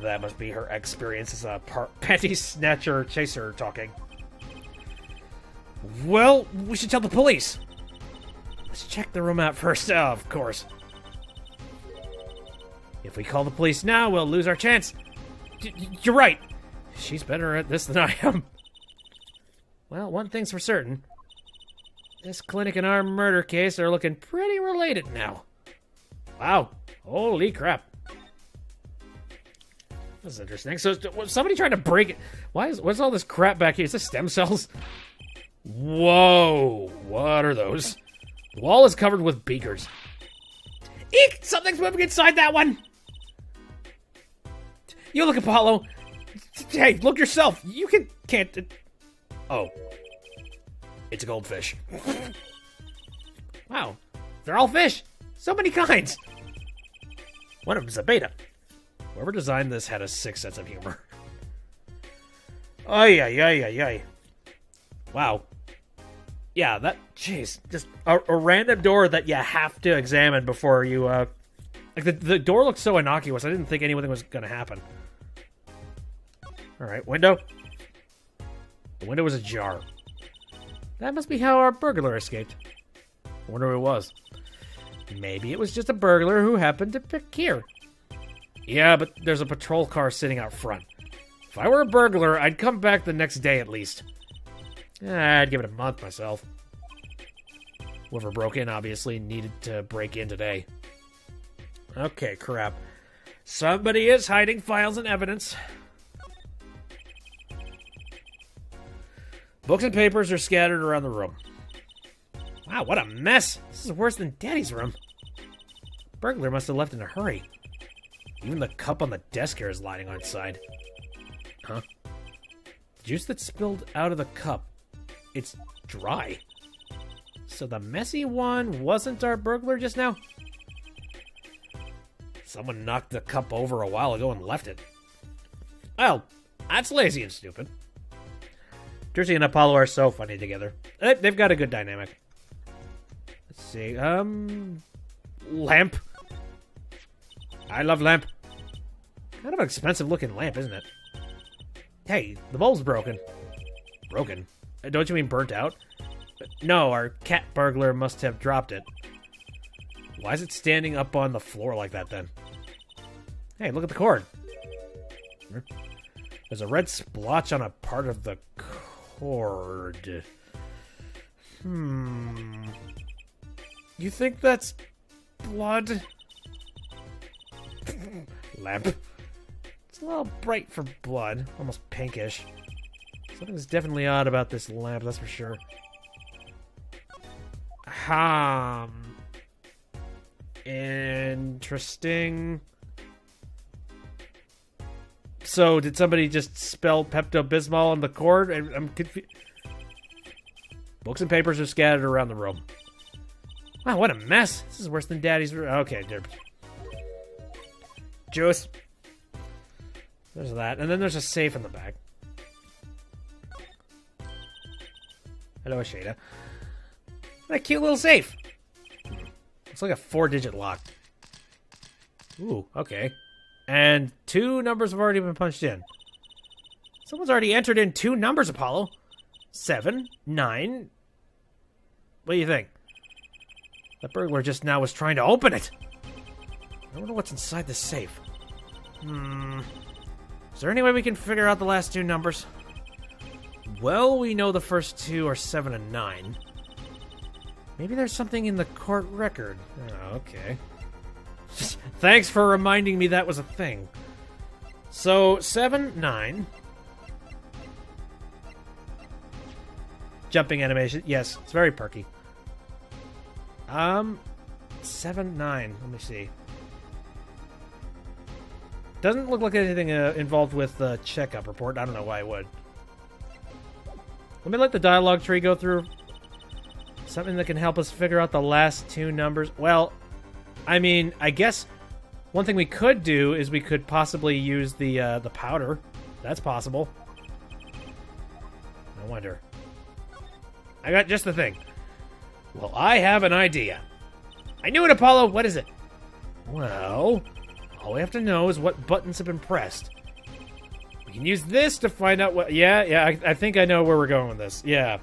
Speaker 1: That must be her experience as a panty snatcher chaser talking. Well, we should tell the police. Let's check the room out first. Oh, of course. If we call the police now, we'll lose our chance. You're right. She's better at this than I am. Well, one thing's for certain. This clinic and our murder case are looking pretty related now. Wow. Holy crap. That's interesting. So, was somebody trying to break it? What's all this crap back here? Is this stem cells? Whoa. What are those? The wall is covered with beakers. Eek! Something's moving inside that one! You look, Apollo. Hey, look yourself. You can't... Oh. It's a goldfish. Wow. They're all fish. So many kinds. One of them's a beta. Whoever designed this had a sick sense of humor. Ay, ay, ay, ay, ay. Wow. Yeah, that... Jeez. Just a random door that you have to examine before you, Like, the door looked so innocuous, I didn't think anything was gonna happen. Alright, window. The window was ajar. That must be how our burglar escaped. I wonder who it was. Maybe it was just a burglar who happened to pick here. Yeah, but there's a patrol car sitting out front. If I were a burglar, I'd come back the next day at least. I'd give it a month myself. Whoever broke in obviously needed to break in today. Okay, crap. Somebody is hiding files and evidence. Books and papers are scattered around the room. Wow, what a mess. This is worse than Daddy's room. Burglar must have left in a hurry. Even the cup on the desk here is lying on its side. Huh? The juice that spilled out of the cup, it's dry. So the messy one wasn't our burglar just now? Someone knocked the cup over a while ago and left it. Well, that's lazy and stupid. Jersey and Apollo are so funny together. They've got a good dynamic. Let's see. Lamp. I love lamp. Kind of an expensive looking lamp, isn't it? Hey, the bulb's broken. Broken? Don't you mean burnt out? No, our cat burglar must have dropped it. Why is it standing up on the floor like that then? Hey, look at the cord. There's a red splotch on a part of the cord. You think that's blood? Lamp. It's a little bright for blood. Almost pinkish. Something's definitely odd about this lamp, that's for sure. Interesting. So, did somebody just spell Pepto-Bismol on the cord? I'm confused. Books and papers are scattered around the room. Wow, what a mess. This is worse than Daddy's room. Okay, there. Juice. There's that. And then there's a safe in the back. Hello, Shada. That cute little safe. It's like a 4-digit lock. Ooh, okay. And 2 numbers have already been punched in. Someone's already entered in 2 numbers, Apollo. 7, 9. What do you think? That burglar just now was trying to open it. I wonder what's inside the safe. Is there any way we can figure out the last 2 numbers? Well, we know the first 2 are 7 and 9. Maybe there's something in the court record. Oh, okay. Thanks for reminding me that was a thing. So, 7, 9. Jumping animation. Yes, it's very perky. 7, 9. Let me see. Doesn't look like anything involved with the checkup report. I don't know why it would. Let me let the dialogue tree go through. Something that can help us figure out the last 2 numbers. Well, I mean, I guess one thing we could do is we could possibly use the powder. That's possible. I wonder. I got just the thing. Well, I have an idea. I knew it, Apollo. What is it? Well, all we have to know is what buttons have been pressed. We can use this to find out what... Yeah, I think I know where we're going with this. Yeah.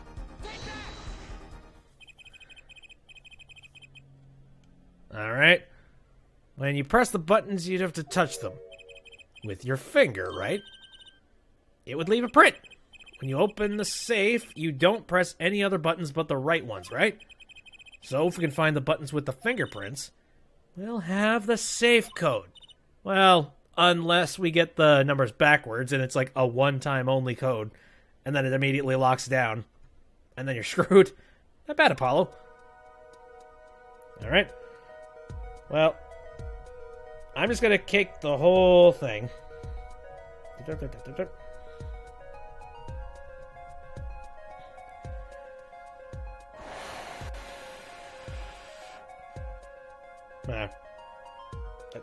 Speaker 1: Alright. When you press the buttons, you'd have to touch them. With your finger, right? It would leave a print. When you open the safe, you don't press any other buttons but the right ones, right? So if we can find the buttons with the fingerprints, we'll have the safe code. Well, unless we get the numbers backwards and it's like a one-time only code, and then it immediately locks down, and then you're screwed. Not bad, Apollo. Alright. Well, I'm just gonna kick the whole thing. That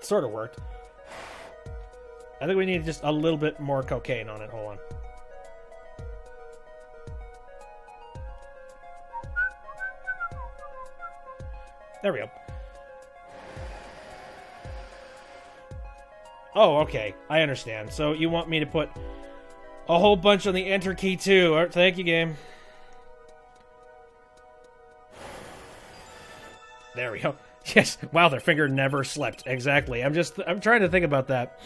Speaker 1: sort of worked. I think we need just a little bit more cocaine on it. Hold on. There we go. Oh, okay. I understand. So you want me to put a whole bunch on the enter key too. All right, thank you, game. There we go. Yes. Wow, their finger never slept. Exactly. I'm trying to think about that.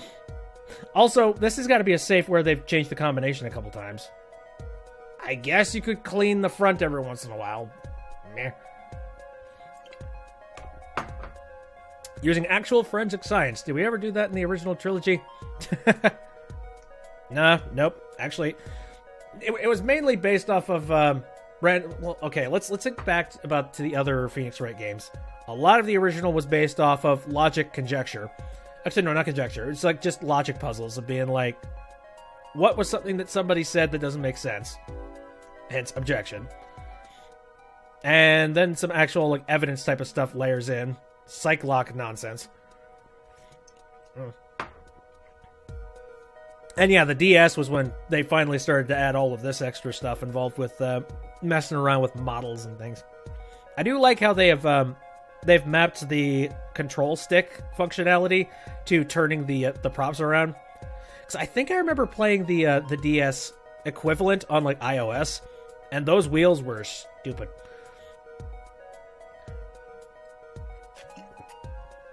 Speaker 1: Also, this has got to be a safe where they've changed the combination a couple times. I guess you could clean the front every once in a while. Meh. Using actual forensic science. Did we ever do that in the original trilogy? Nah, nope. Actually, it was mainly based off of well, okay, let's think back to the other Phoenix Wright games. A lot of the original was based off of logic conjecture. Actually, no, not conjecture. It's like just logic puzzles of being like, what was something that somebody said that doesn't make sense? Hence, objection. And then some actual like evidence type of stuff layers in. Psych lock nonsense. And yeah, the DS was when they finally started to add all of this extra stuff involved with messing around with models and things. I do like how they have they've mapped the control stick functionality to turning the props around. Because I think I remember playing the DS equivalent on like iOS, and those wheels were stupid.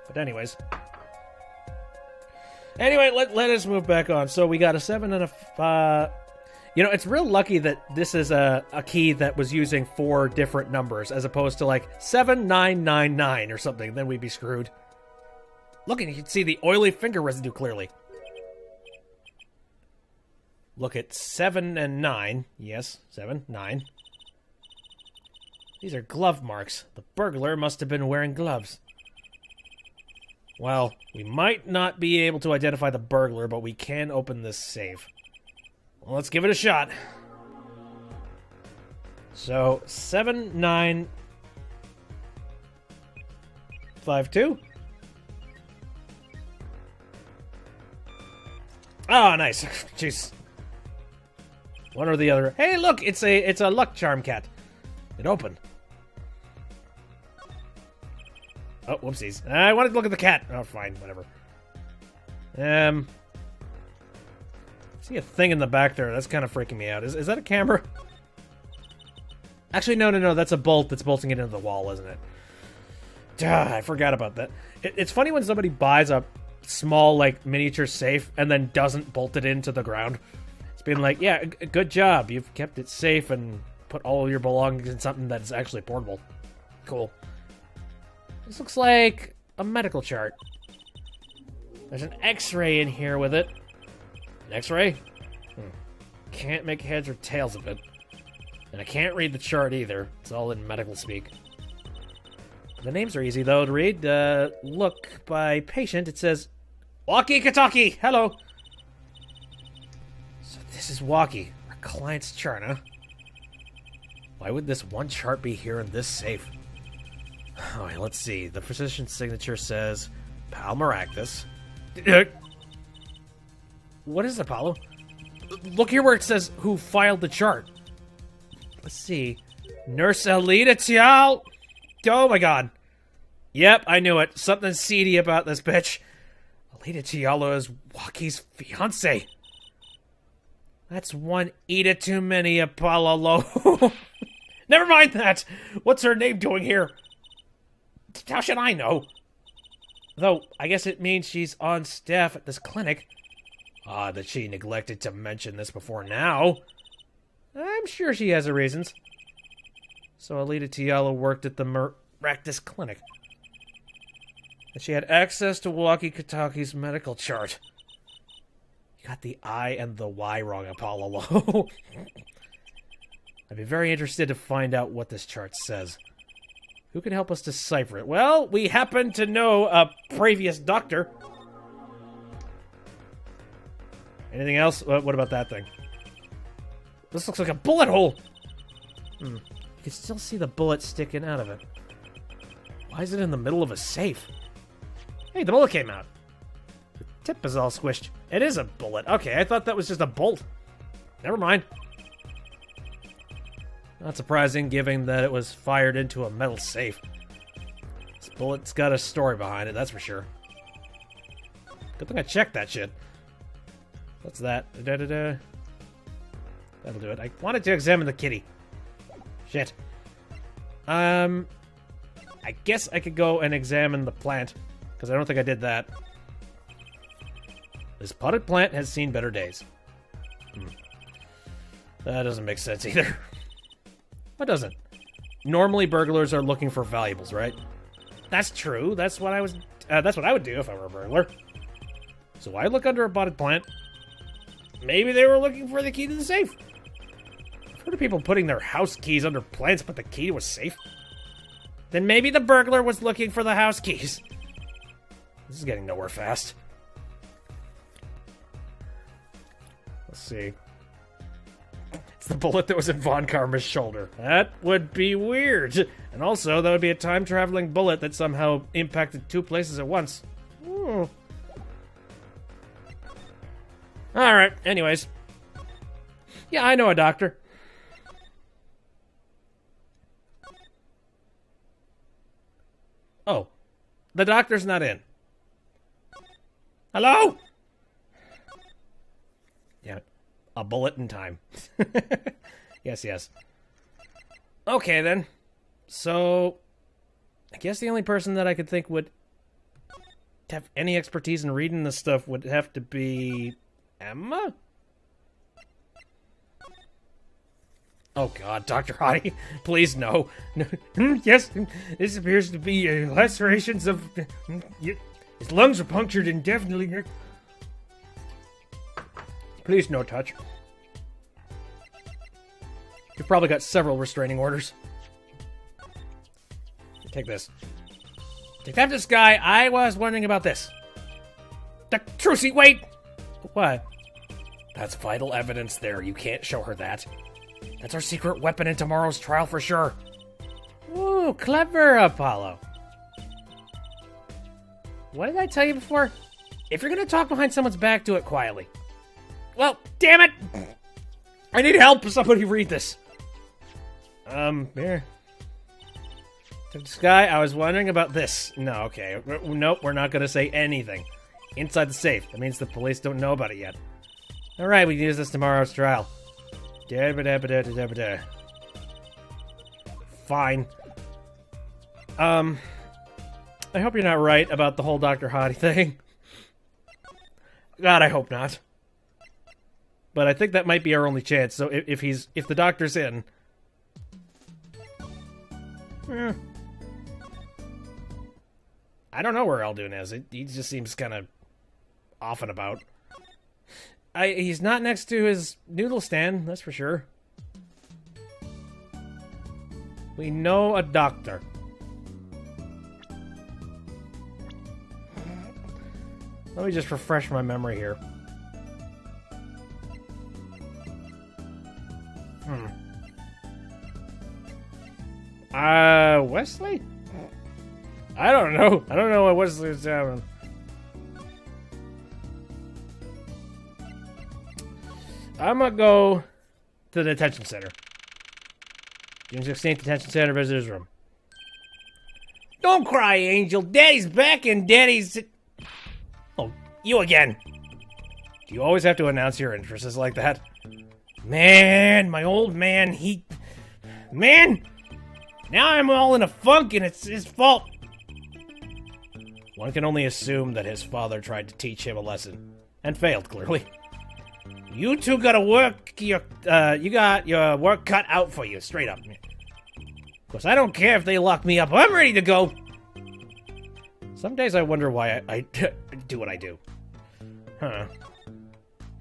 Speaker 1: But anyways. Anyway, let us move back on. So we got a 7 and a... you know, it's real lucky that this is a key that was using 4 different numbers, as opposed to like 7999 or something. Then we'd be screwed. Look, and you can see the oily finger residue clearly. Look at 7 and 9. Yes, 7, 9. These are glove marks. The burglar must have been wearing gloves. Well, we might not be able to identify the burglar, but we can open this safe. Well, let's give it a shot. So, 7952. Oh, nice. Jeez. One or the other. Hey, look, it's a luck charm cat. It opened. Oh, whoopsies. I wanted to look at the cat. Oh, fine, whatever. See a thing in the back there. That's kind of freaking me out. Is that a camera? Actually, no. That's a bolt that's bolting it into the wall, isn't it? Duh, I forgot about that. It's funny when somebody buys a small, like, miniature safe and then doesn't bolt it into the ground. It's being like, yeah, good job. You've kept it safe and put all your belongings in something that's actually portable. Cool. This looks like a medical chart. There's an x-ray in here with it. An x-ray? Can't make heads or tails of it. And I can't read the chart either. It's all in medical speak. The names are easy, though, to read. Look, by patient, it says, Walkie-Kataki! Hello! So this is Walkie, our client's chart, huh? Why would this one chart be here in this safe? Alright, let's see. The physician's signature says, Pal Maractus. What is it, Apollo? Look here where it says who filed the chart. Let's see. Nurse Alita Tial. Oh my god. Yep, I knew it. Something seedy about this bitch. Alita Tialo is Walkie's fiance. That's one Ida too many, Apollo. Never mind that. What's her name doing here? How should I know? Though, I guess it means she's on staff at this clinic. Odd that she neglected to mention this before now. I'm sure she has her reasons. So Alita Tialo worked at the Maractus clinic. And she had access to Walkie-Kataki's medical chart. You got the I and the Y wrong, Apollo. I'd be very interested to find out what this chart says. Who can help us decipher it? Well, we happen to know a previous doctor. Anything else? What about that thing? This looks like a bullet hole! You can still see the bullet sticking out of it. Why is it in the middle of a safe? Hey, the bullet came out. The tip is all squished. It is a bullet. Okay, I thought that was just a bolt. Never mind. Not surprising, given that it was fired into a metal safe. This bullet's got a story behind it, that's for sure. Good thing I checked that shit. What's that? That'll do it. I wanted to examine the kitty. Shit. I guess I could go and examine the plant, because I don't think I did that. This potted plant has seen better days. That doesn't make sense either. What doesn't? Normally burglars are looking for valuables, right? That's true. That's what I would do if I were a burglar. So why look under a potted plant? Maybe they were looking for the key to the safe. I've heard of people putting their house keys under plants, but the key to a safe? Then maybe the burglar was looking for the house keys. This is getting nowhere fast. Let's see. It's the bullet that was in Von Karma's shoulder. That would be weird. And also, that would be a time-traveling bullet that somehow impacted two places at once. Ooh. Alright, anyways. Yeah, I know a doctor. Oh. The doctor's not in. Hello? Yeah. A bullet in time. Yes. Okay, then. So, I guess the only person that I could think would have any expertise in reading this stuff would have to be Emma? Oh god, Dr. Hottie, please no. Yes, this appears to be lacerations of... His lungs are punctured indefinitely. Please no touch. You've probably got several restraining orders. Take this. Detective Skye, I was wondering about this. Trucy, wait! What? That's vital evidence there. You can't show her that. That's our secret weapon in tomorrow's trial for sure. Ooh, clever, Apollo. What did I tell you before? If you're gonna talk behind someone's back, do it quietly. Well, damn it! I need help. Somebody read this. Here. Skye, I was wondering about this. No, okay. Nope, we're not going to say anything. Inside the safe. That means the police don't know about it yet. Alright, we can use this tomorrow's trial. Fine. I hope you're not right about the whole Dr. Hottie thing. God, I hope not. But I think that might be our only chance, so if the doctor's in... I don't know where Eldoon is. He just seems kind of off and about. He's not next to his Noodle Stand, that's for sure. We know a doctor. Let me just refresh my memory here. Wesley? I don't know. I don't know what Wesley's having. I'm gonna go to the detention center. June 16th, detention center, visitor's room.
Speaker 3: Don't cry, Angel. Daddy's back and Daddy's... Oh, you again.
Speaker 1: Do you always have to announce your interests like that?
Speaker 3: Man, my old man, Man! Now I'm all in a funk and it's his fault.
Speaker 1: One can only assume that his father tried to teach him a lesson. And failed, clearly.
Speaker 3: You two gotta work you got your work cut out for you, straight up. Of course, I don't care if they lock me up. I'm ready to go.
Speaker 1: Some days I wonder why I do what I do. Huh.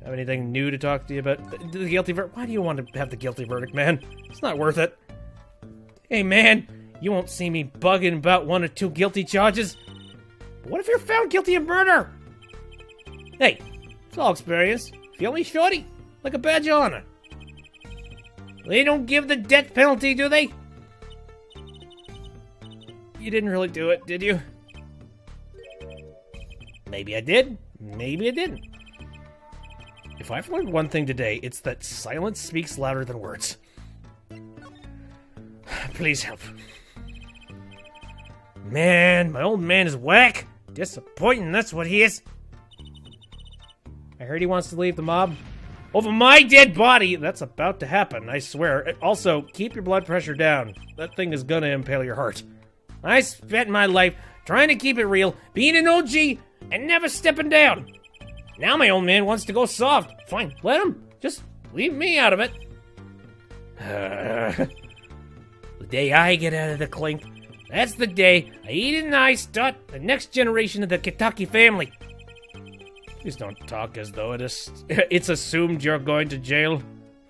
Speaker 1: Have anything new to talk to you about? The guilty verdict? Why do you want to have the guilty verdict, man? It's not worth it.
Speaker 3: Hey, man, you won't see me bugging about 1 or 2 guilty charges. But what if you're found guilty of murder? Hey, it's all experience. Feel me, shorty? Like a badge of honor. They don't give the death penalty, do they?
Speaker 1: You didn't really do it, did you?
Speaker 3: Maybe I did. Maybe I didn't.
Speaker 1: If I've learned one thing today, it's that silence speaks louder than words. Please help.
Speaker 3: Man, my old man is whack. Disappointing, that's what he is.
Speaker 1: I heard he wants to leave the mob.
Speaker 3: Over my dead body!
Speaker 1: That's about to happen, I swear. Also, keep your blood pressure down. That thing is gonna impale your heart.
Speaker 3: I spent my life trying to keep it real, being an OG, and never stepping down. Now my old man wants to go soft. Fine, let him. Just leave me out of it. The day I get out of the clink, that's the day Aiden and I start the next generation of the Kitaki family.
Speaker 1: Please don't talk as though it's assumed you're going to jail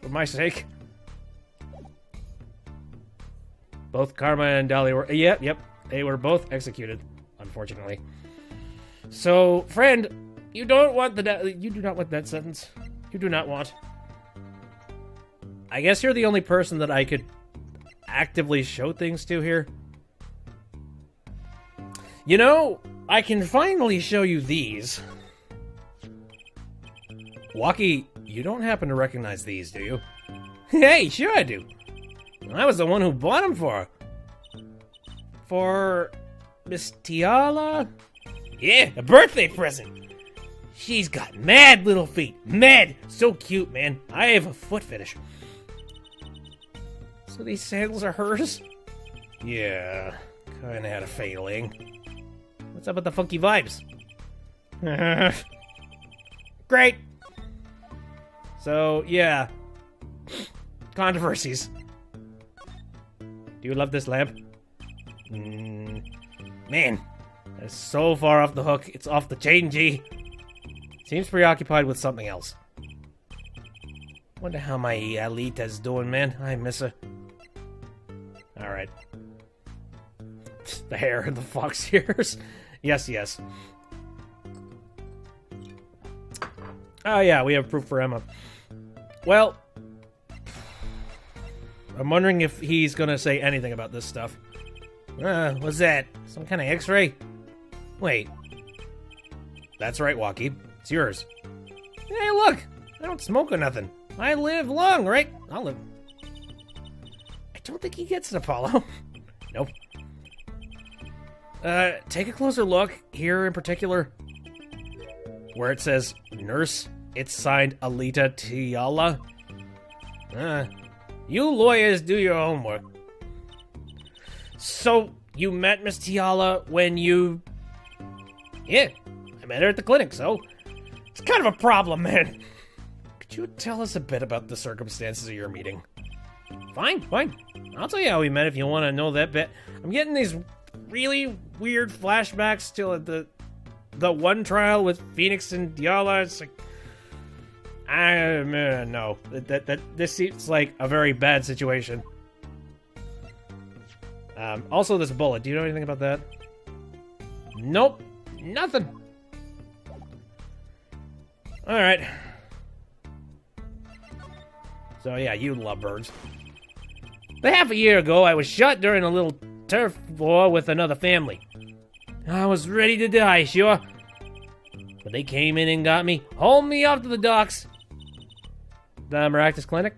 Speaker 1: for my sake. Both Karma and Dolly were... Yep. They were both executed, unfortunately. So, friend, you don't want you do not want that sentence. You do not want. I guess you're the only person that I could actively show things to here. You know, I can finally show you these. Walkie, you don't happen to recognize these, do you?
Speaker 3: Hey, sure I do. I was the one who bought them for her.
Speaker 1: For Miss Tiala?
Speaker 3: Yeah, a birthday present. She's got mad little feet. Mad. So cute, man. I have a foot fetish.
Speaker 1: So these sandals are hers? Yeah, kinda had a feeling.
Speaker 3: What's up with the funky vibes? Great.
Speaker 1: So, yeah. Controversies. Do you love this lamp?
Speaker 3: Man,
Speaker 1: it's so far off the hook, it's off the chain, G. Seems preoccupied with something else.
Speaker 3: Wonder how my Alita's doing, man. I miss her.
Speaker 1: Alright. The hair and the fox ears. Yes. Oh yeah, we have proof for Emma. Well, I'm wondering if he's gonna say anything about this stuff.
Speaker 3: What's that? Some kind of x-ray? Wait.
Speaker 1: That's right, Walkie. It's yours.
Speaker 3: Hey, look! I don't smoke or nothing. I live long, right? I'll live. I don't think he gets it, Apollo.
Speaker 1: Nope. Take a closer look here in particular. Where it says nurse, it's signed Alita Tiala.
Speaker 3: You lawyers do your homework.
Speaker 1: So, you met Miss Tiala when you...
Speaker 3: Yeah, I met her at the clinic, so it's kind of a problem, man.
Speaker 1: Could you tell us a bit about the circumstances of your meeting?
Speaker 3: Fine. I'll tell you how we met if you want to know that bit. I'm getting these really weird flashbacks to the one trial with Phoenix and Diala. It's like,
Speaker 1: no, this seems like a very bad situation. Also, this bullet. Do you know anything about that?
Speaker 3: Nope, nothing.
Speaker 1: All right. So yeah, you lovebirds.
Speaker 3: But half a year ago, I was shot during a little turf war with another family. I was ready to die, sure. But they came in and got me, hauled me off to the docks.
Speaker 1: The Maractus Clinic?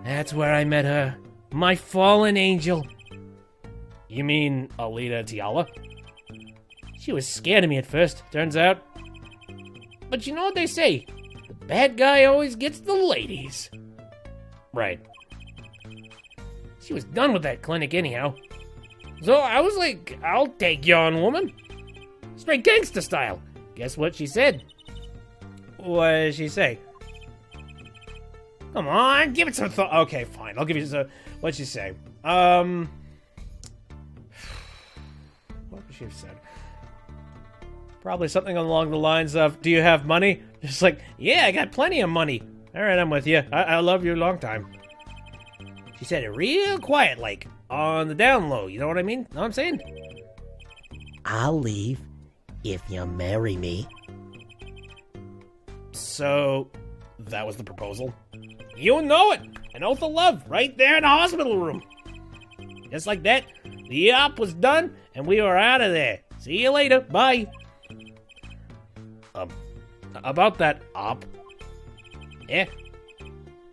Speaker 3: That's where I met her. My fallen angel.
Speaker 1: You mean Alita Tiala?
Speaker 3: She was scared of me at first, turns out. But you know what they say? The bad guy always gets the ladies.
Speaker 1: Right.
Speaker 3: She was done with that clinic anyhow. So I was like, I'll take you on, woman. Straight gangster style. Guess what she said?
Speaker 1: What did she say?
Speaker 3: Come on, give it some thought.
Speaker 1: Okay, fine. I'll give you some... What'd she say? What would she have said? Probably something along the lines of, do you have money? Just like, yeah, I got plenty of money. All right, I'm with you. I love you a long time.
Speaker 3: She said it real quiet, like, on the down low. You know what I mean? Know what I'm saying?
Speaker 4: I'll leave if you marry me.
Speaker 1: So, that was the proposal?
Speaker 3: You know it! An oath of love, right there in the hospital room. Just like that, the op was done, and we were out of there. See you later. Bye.
Speaker 1: About that op.
Speaker 3: Yeah.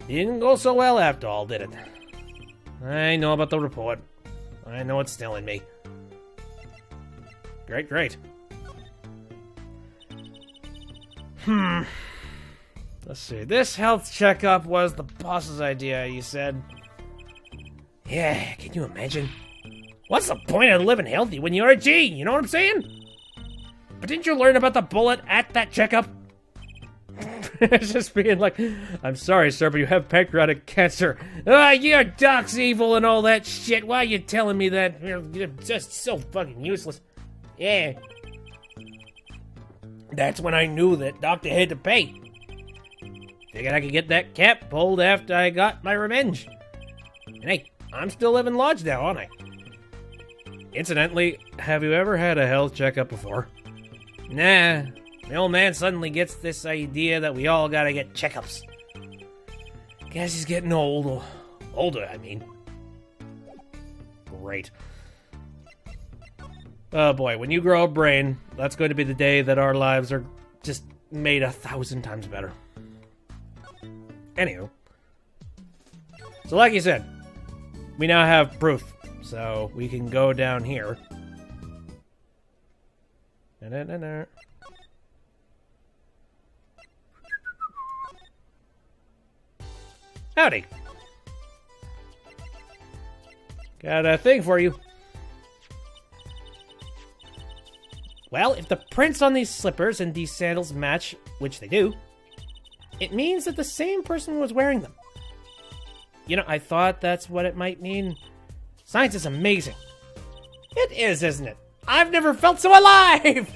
Speaker 3: Didn't go so well after all, did it?
Speaker 1: I know about the report. I know it's still in me. Great. Let's see. This health checkup was the boss's idea, you said.
Speaker 3: Yeah, can you imagine? What's the point of living healthy when you're a G? You know what I'm saying? But didn't you learn about the bullet at that checkup?
Speaker 1: It's just being like, I'm sorry, sir, but you have pancreatic cancer.
Speaker 3: Your doc's evil and all that shit. Why are you telling me that? You're just so fucking useless. Yeah. That's when I knew that doctor had to pay. Figured I could get that cap pulled after I got my revenge. And hey, I'm still living large now, aren't I?
Speaker 1: Incidentally, have you ever had a health checkup before?
Speaker 3: Nah. The old man suddenly gets this idea that we all gotta get checkups. Guess he's getting old. Older, I mean.
Speaker 1: Great. Oh boy, when you grow a brain, that's going to be the day that our lives are just made 1,000 times better. Anywho. So like you said, we now have proof. So we can go down here. Howdy. Got a thing for you.
Speaker 3: Well, if the prints on these slippers and these sandals match, which they do, it means that the same person was wearing them. You know, I thought that's what it might mean. Science is amazing. It is, isn't it? I've never felt so alive!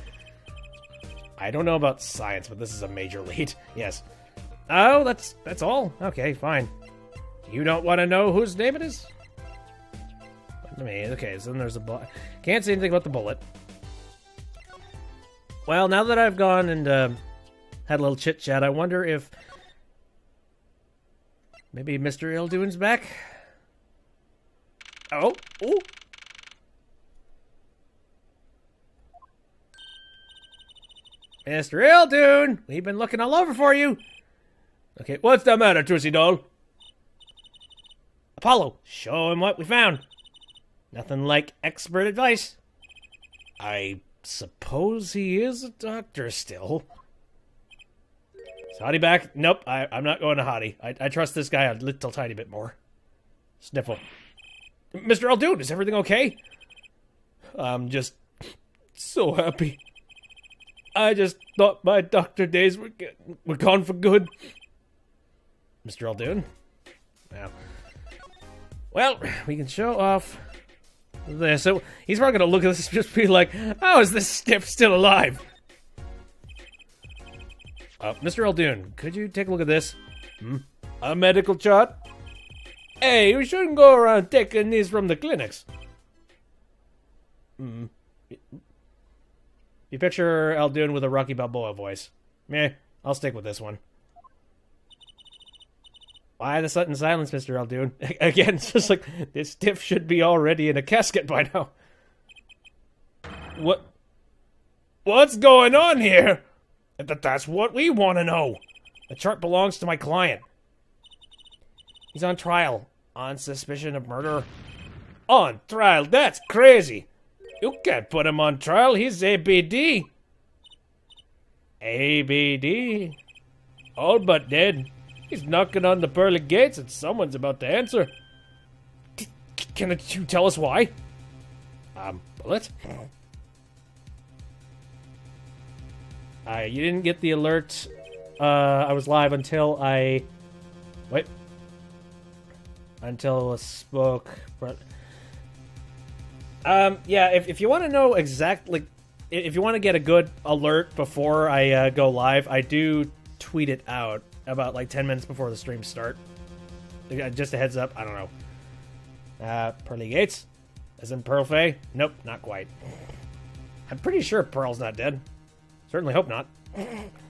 Speaker 1: I don't know about science, but this is a major lead. Yes.
Speaker 3: Oh, that's all?
Speaker 1: Okay, fine. You don't want to know whose name it is? Okay, so then there's a bullet. Can't say anything about the bullet. Well, now that I've gone and had a little chit-chat, I wonder if maybe Mr. Ilduin's back? Oh, ooh. Mr. Ilduin, we've been looking all over for you. Okay, what's the matter, Tootsie Doll?
Speaker 3: Apollo, show him what we found. Nothing like expert advice.
Speaker 1: I suppose he is a doctor still. Is Hottie back? Nope, I'm not going to Hottie. I trust this guy a little tiny bit more. Sniffle. Mr. Aldoon, is everything okay? I'm just so happy. I just thought my doctor days were gone for good. Mr. Aldoon? Yeah. Well, we can show off this. So he's probably going to look at this and just be like, how is this stiff still alive? Mr. Aldoon, could you take a look at this? A medical chart? Hey, you shouldn't go around taking these from the clinics. You picture Aldoon with a Rocky Balboa voice. Meh, I'll stick with this one. Why the sudden silence, Mr. Aldoon? Again, it's just like, this stiff should be already in a casket by now. What's going on here? That's what we want to know. The chart belongs to my client. He's on trial on suspicion of murder. On trial? That's crazy. You can't put him on trial. He's ABD. ABD? All but dead. He's knocking on the pearly gates and someone's about to answer. Can you tell us why? Bullet? You didn't get the alert. I was live until I... Wait. Until I spoke. But... yeah, if you want to know exactly... If you want to get a good alert before I go live, I do tweet it out about like 10 minutes before the streams start. Just a heads up, I don't know. Pearly Gates? As in Pearl Faye? Nope, not quite. I'm pretty sure Pearl's not dead. Certainly hope not.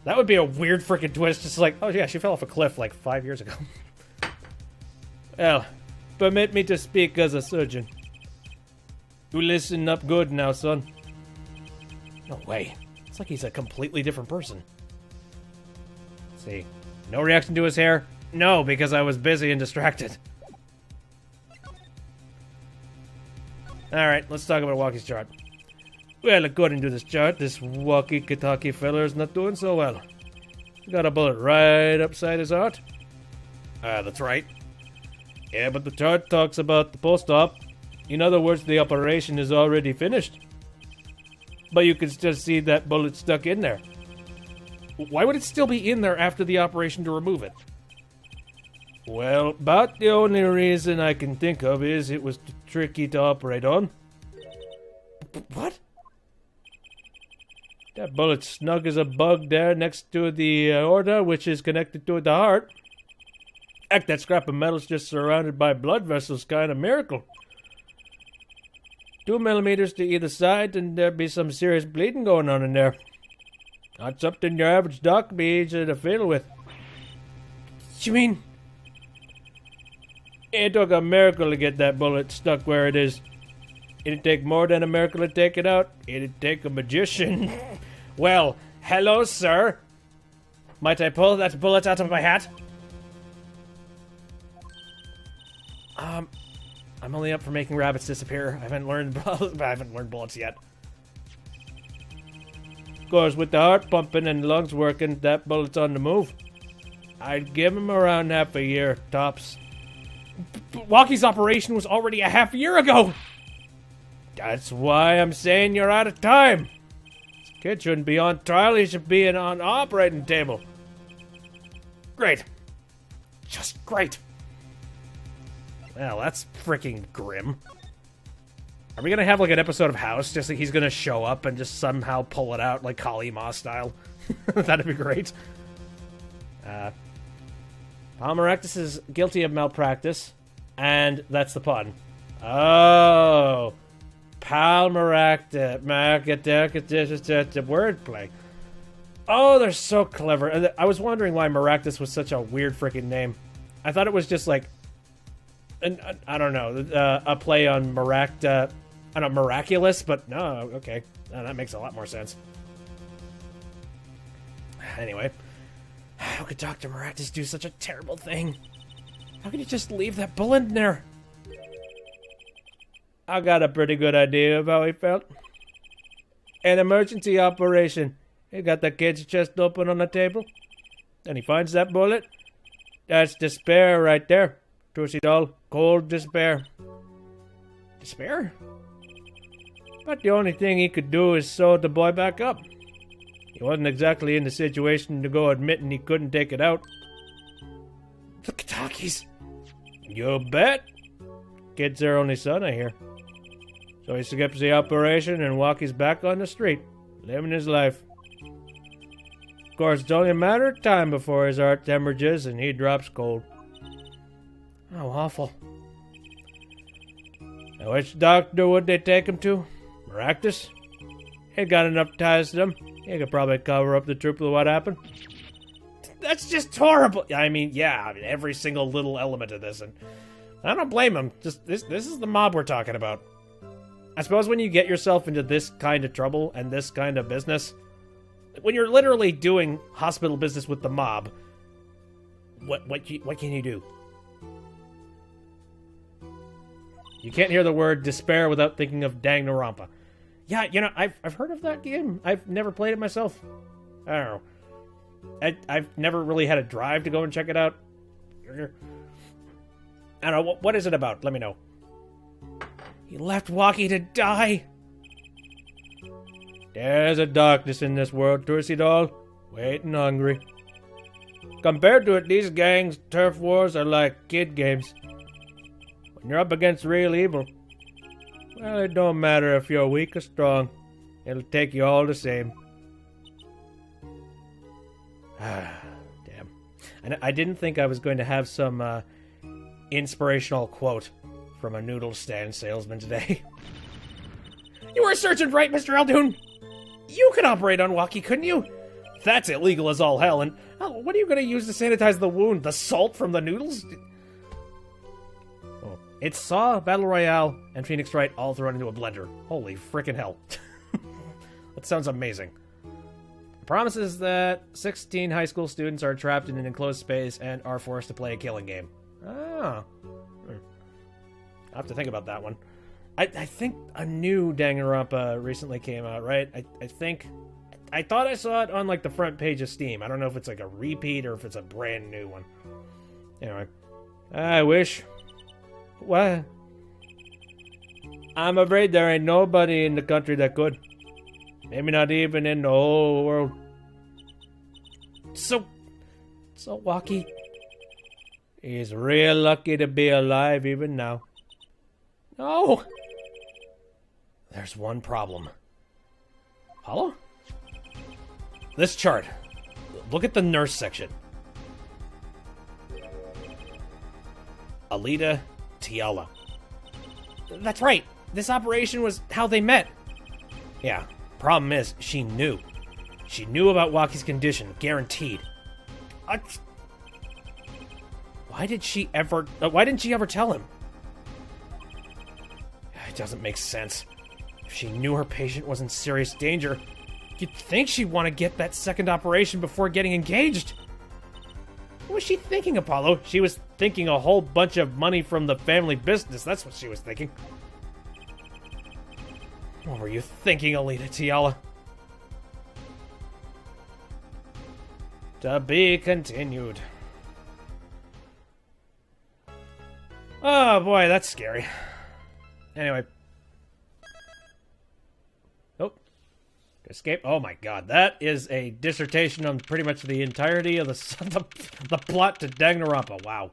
Speaker 1: That would be a weird freaking twist. Just like, oh yeah, she fell off a cliff like 5 years ago. Well, permit me to speak as a surgeon. You listen up good now, son. No way. It's like he's a completely different person. Let's see. No reaction to his hair? No, because I was busy and distracted. Alright, let's talk about Walkie's chart. Well, according to this chart, this walkie-talkie feller's not doing so well. Got a bullet right upside his heart. That's right. Yeah, but the chart talks about the post-op. In other words, the operation is already finished. But you can still see that bullet stuck in there. Why would it still be in there after the operation to remove it? Well, about the only reason I can think of is it was tricky to operate on. What? That bullet's snug as a bug there next to the aorta, which is connected to the heart. Heck, that scrap of metal's just surrounded by blood vessels, kind of miracle. 2 millimeters to either side, and there'd be some serious bleeding going on in there. Not something your average doc would be easy to fiddle with. You mean? It took a miracle to get that bullet stuck where it is. It'd take more than a miracle to take it out. It'd take a magician. Well, hello, sir. Might I pull that bullet out of my hat? I'm only up for making rabbits disappear. I haven't learned bullets yet. Of course, with the heart pumping and lungs working, that bullet's on the move. I'd give him around half a year, tops. Walkie's operation was already a half a year ago! That's why I'm saying you're out of time. This kid shouldn't be on trial, he should be on the operating table. Great. Just great. Well, that's freaking grim. Are we gonna have like an episode of House, just like he's gonna show up and just somehow pull it out like Kali Ma style? That'd be great. Palmeractus is guilty of malpractice, and that's the pun. Oh, Palmeractus, wordplay. Oh, they're so clever. And I was wondering why Maractus was such a weird freaking name. I thought it was just like, I don't know, a play on I don't know, miraculous, but no, okay. That makes a lot more sense. Anyway, how could Dr. Maractus do such a terrible thing? How could he just leave that bullet in there? I got a pretty good idea of how he felt. An emergency operation. He got the kid's chest open on the table. And he finds that bullet. That's despair right there. Tushy doll. Cold despair.
Speaker 2: Despair?
Speaker 1: But the only thing he could do is sew the boy back up. He wasn't exactly in the situation to go admitting he couldn't take it out.
Speaker 2: The Katakis.
Speaker 1: You bet. Kid's their only son, I hear. So he skips the operation and walks back on the street, living his life. Of course, it's only a matter of time before his heart hemorrhages and he drops cold.
Speaker 2: How awful.
Speaker 1: Now, which doctor would they take him to? Maractus? He got enough ties to them. He could probably cover up the truth of what happened.
Speaker 2: That's just horrible. I mean, yeah, every single little element of this, and I don't blame him. Just this is the mob we're talking about. I suppose when you get yourself into this kind of trouble and this kind of business, when you're literally doing hospital business with the mob, what can you do?
Speaker 1: You can't hear the word despair without thinking of Danganronpa.
Speaker 2: Yeah, you know, I've heard of that game. I've never played it myself. I don't know. I've never really had a drive to go and check it out. I don't know. What is it about? Let me know. He left Walkie to die.
Speaker 1: There's a darkness in this world, Tushy doll. Waiting hungry. Compared to it, these gangs' turf wars are like kid games. When you're up against real evil, well, it don't matter if you're weak or strong. It'll take you all the same.
Speaker 2: Damn. And I didn't think I was going to have some inspirational quote from a Noodle Stand salesman today. You were a surgeon, right, Mr. Aldoon? You could operate on Walkie, couldn't you? That's illegal as all hell, and what are you going to use to sanitize the wound? The salt from the noodles? Oh, it's Saw, Battle Royale, and Phoenix Wright all thrown into a blender. Holy frickin' hell. That sounds amazing. The promise is that 16 high school students are trapped in an enclosed space and are forced to play a killing game. Ah. I'll have to think about that one. I think a new Danganronpa recently came out, right? I thought I saw it on, like, the front page of Steam. I don't know if it's, like, a repeat or if it's a brand new one. Anyway.
Speaker 1: I wish. What? I'm afraid there ain't nobody in the country that could. Maybe not even in the whole world.
Speaker 2: So Walkie...
Speaker 1: He's real lucky to be alive even now.
Speaker 2: No! There's one problem. Apollo? This chart. Look at the nurse section. Alita Tiala. That's right. This operation was how they met. Yeah. Problem is, she knew. She knew about Walkie's condition, guaranteed. Why didn't she ever tell him? It doesn't make sense. If she knew her patient was in serious danger, you'd think she'd want to get that second operation before getting engaged. What was she thinking, Apollo? She was thinking a whole bunch of money from the family business. That's what she was thinking. What were you thinking, Alita Tiala? To be continued. Oh boy, that's scary. Anyway. Nope. Escape. Oh my god, that is a dissertation on pretty much the entirety of the plot to Danganronpa. Wow.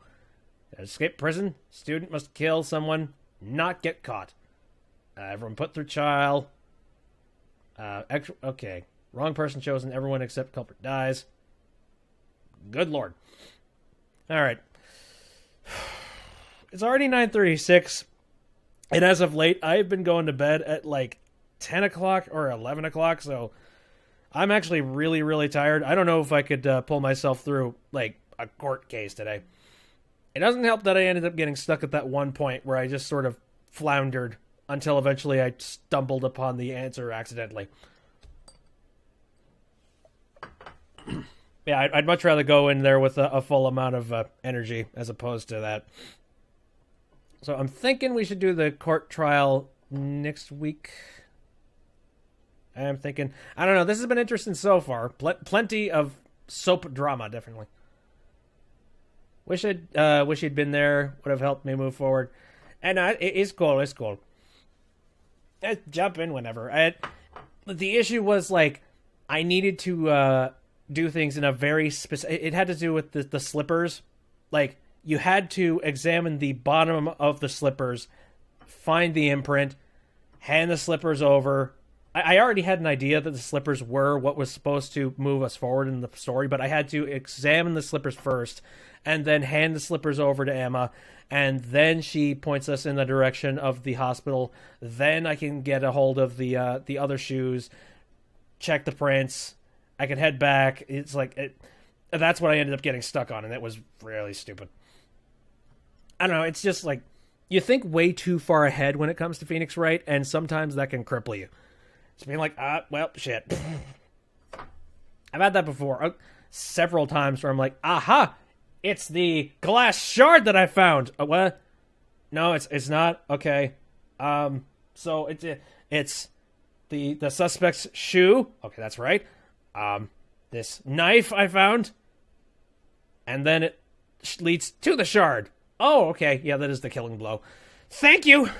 Speaker 2: Escape prison. Student must kill someone, not get caught. Everyone put through trial. Okay. Wrong person chosen. Everyone except culprit dies. Good lord. Alright. It's already 9:36. And as of late, I've been going to bed at like 10 o'clock or 11 o'clock, so I'm actually really, really tired. I don't know if I could pull myself through, like, a court case today. It doesn't help that I ended up getting stuck at that one point where I just sort of floundered until eventually I stumbled upon the answer accidentally. Yeah, I'd much rather go in there with a full amount of energy as opposed to that. So I'm thinking we should do the court trial next week.
Speaker 1: I'm thinking, I don't know, this has been interesting so far. Plenty of soap drama, definitely. Wish he'd been there, would have helped me move forward. And it's cool, it's cool. Jump in whenever. The issue was, like, I needed to do things in a very specific... It had to do with the slippers. Like, you had to examine the bottom of the slippers, find the imprint, hand the slippers over. I already had an idea that the slippers were what was supposed to move us forward in the story, but I had to examine the slippers first, and then hand the slippers over to Emma, and then she points us in the direction of the hospital. Then I can get a hold of the other shoes, check the prints. I can head back. It's like that's what I ended up getting stuck on, and that was really stupid. I don't know. It's just like you think way too far ahead when it comes to Phoenix Wright, and sometimes that can cripple you. It's being like, well, shit. I've had that before several times where I'm like, aha, it's the glass shard that I found. What? No, it's not. Okay. So it's the suspect's shoe. Okay, that's right. This knife I found, and then it leads to the shard. Oh, okay. Yeah, that is the killing blow. Thank you.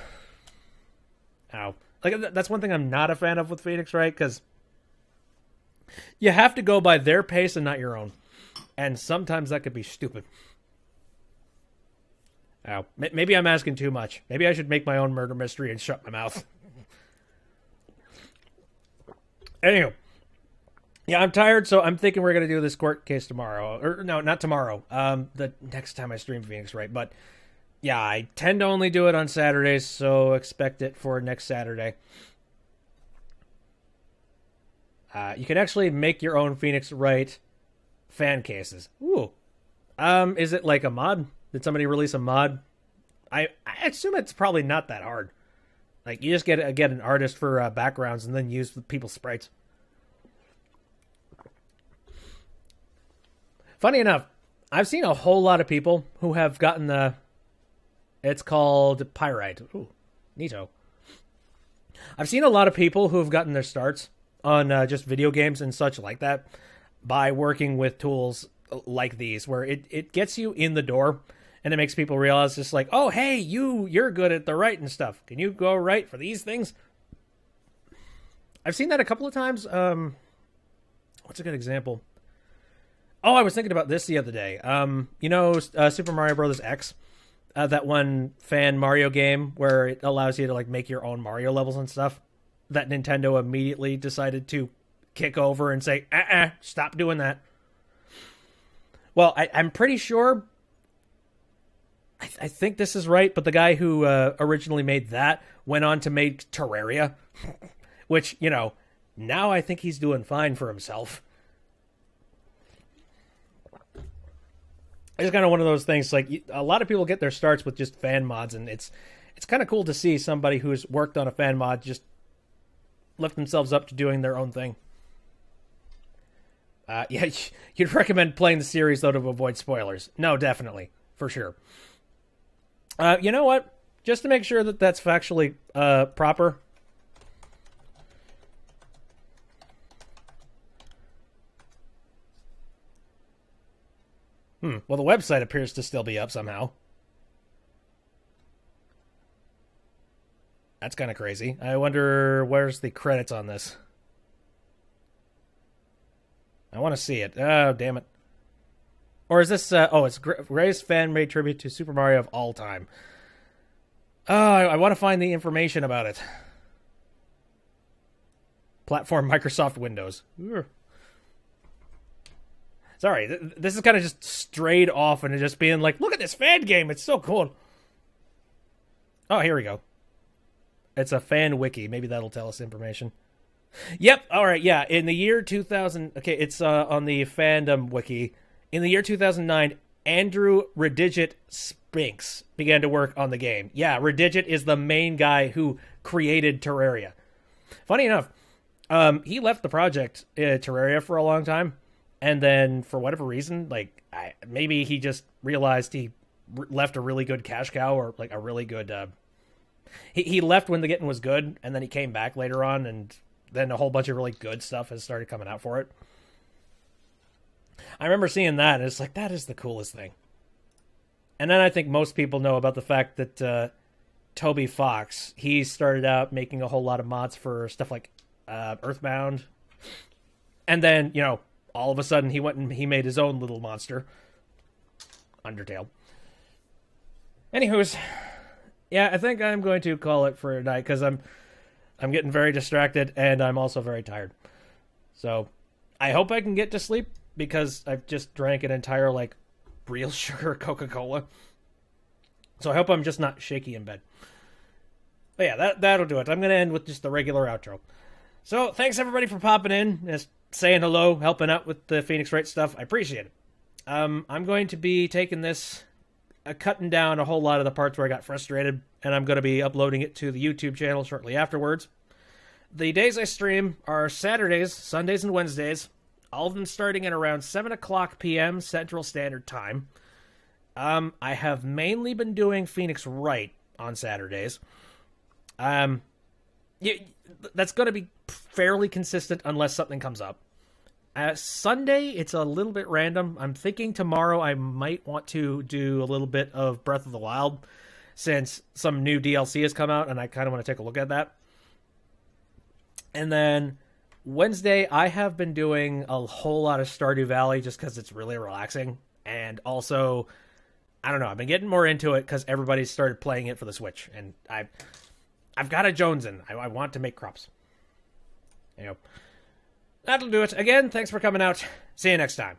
Speaker 1: Ow. Like, that's one thing I'm not a fan of with Phoenix, right? Because you have to go by their pace and not your own. And sometimes that could be stupid. Ow. Maybe I'm asking too much. Maybe I should make my own murder mystery and shut my mouth. Anywho. Yeah, I'm tired, so I'm thinking we're going to do this court case tomorrow. Or, no, not tomorrow. The next time I stream Phoenix, right? But yeah, I tend to only do it on Saturdays, so expect it for next Saturday. You can actually make your own Phoenix Wright fan cases. Ooh. Is it like a mod? Did somebody release a mod? I assume it's probably not that hard. Like, you just get an artist for backgrounds and then use people's sprites. Funny enough, I've seen a whole lot of people who have gotten the... It's called Pyrite. Ooh, neato. I've seen a lot of people who have gotten their starts on just video games and such like that by working with tools like these, where it gets you in the door and it makes people realize just like, oh, hey, you're good at the writing stuff. Can you go write for these things? I've seen that a couple of times. What's a good example? Oh, I was thinking about this the other day. Super Mario Bros. X? That one fan Mario game where it allows you to like make your own Mario levels and stuff, that Nintendo immediately decided to kick over and say, stop doing that. Well, I'm pretty sure, I think this is right, but the guy who originally made that went on to make Terraria, which, now I think he's doing fine for himself. It's kind of one of those things, like, a lot of people get their starts with just fan mods, and it's kind of cool to see somebody who's worked on a fan mod just lift themselves up to doing their own thing. Yeah, you'd recommend playing the series, though, to avoid spoilers. No, definitely. For sure. You know what? Just to make sure that that's factually proper... Well, the website appears to still be up somehow. That's kind of crazy. I wonder where's the credits on this. I want to see it. Oh, damn it. Or is this... it's greatest fan-made tribute to Super Mario of all time. Oh, I want to find the information about it. Platform Microsoft Windows. Ugh. Sorry, this is kind of just strayed off and just being like, look at this fan game, it's so cool. Oh, here we go. It's a fan wiki. Maybe that'll tell us information. Yep, alright, yeah. In the year 2000... Okay, it's on the fandom wiki. In the year 2009, Andrew Redigit Spinks began to work on the game. Yeah, Redigit is the main guy who created Terraria. Funny enough, he left the project Terraria for a long time. And then, for whatever reason, like, maybe he just realized he left a really good cash cow, or, like, a really good... He left when the getting was good, and then he came back later on, and then a whole bunch of really good stuff has started coming out for it. I remember seeing that, and it's like, that is the coolest thing. And then I think most people know about the fact that Toby Fox, he started out making a whole lot of mods for stuff like Earthbound. And then, you know, all of a sudden he went and he made his own little monster. Undertale. Anywho's, yeah, I think I'm going to call it for a night because I'm getting very distracted and I'm also very tired. So I hope I can get to sleep because I've just drank an entire, like, real sugar Coca-Cola. So I hope I'm just not shaky in bed. But yeah, that'll do it. I'm going to end with just the regular outro. So thanks everybody for popping in, just saying hello, helping out with the Phoenix Wright stuff. I appreciate it. I'm going to be taking this, cutting down a whole lot of the parts where I got frustrated, and I'm going to be uploading it to the YouTube channel shortly afterwards. The days I stream are Saturdays, Sundays, and Wednesdays, all of them starting at around 7 o'clock p.m. Central Standard Time. I have mainly been doing Phoenix Wright on Saturdays. That's going to be fairly consistent unless something comes up. Sunday, it's a little bit random. I'm thinking tomorrow I might want to do a little bit of Breath of the Wild since some new DLC has come out and I kind of want to take a look at that. And then Wednesday, I have been doing a whole lot of Stardew Valley just because it's really relaxing. And also, I don't know, I've been getting more into it because everybody's started playing it for the Switch. And I've got a Jonesin. I want to make crops. You know, that'll do it. Again, thanks for coming out. See you next time.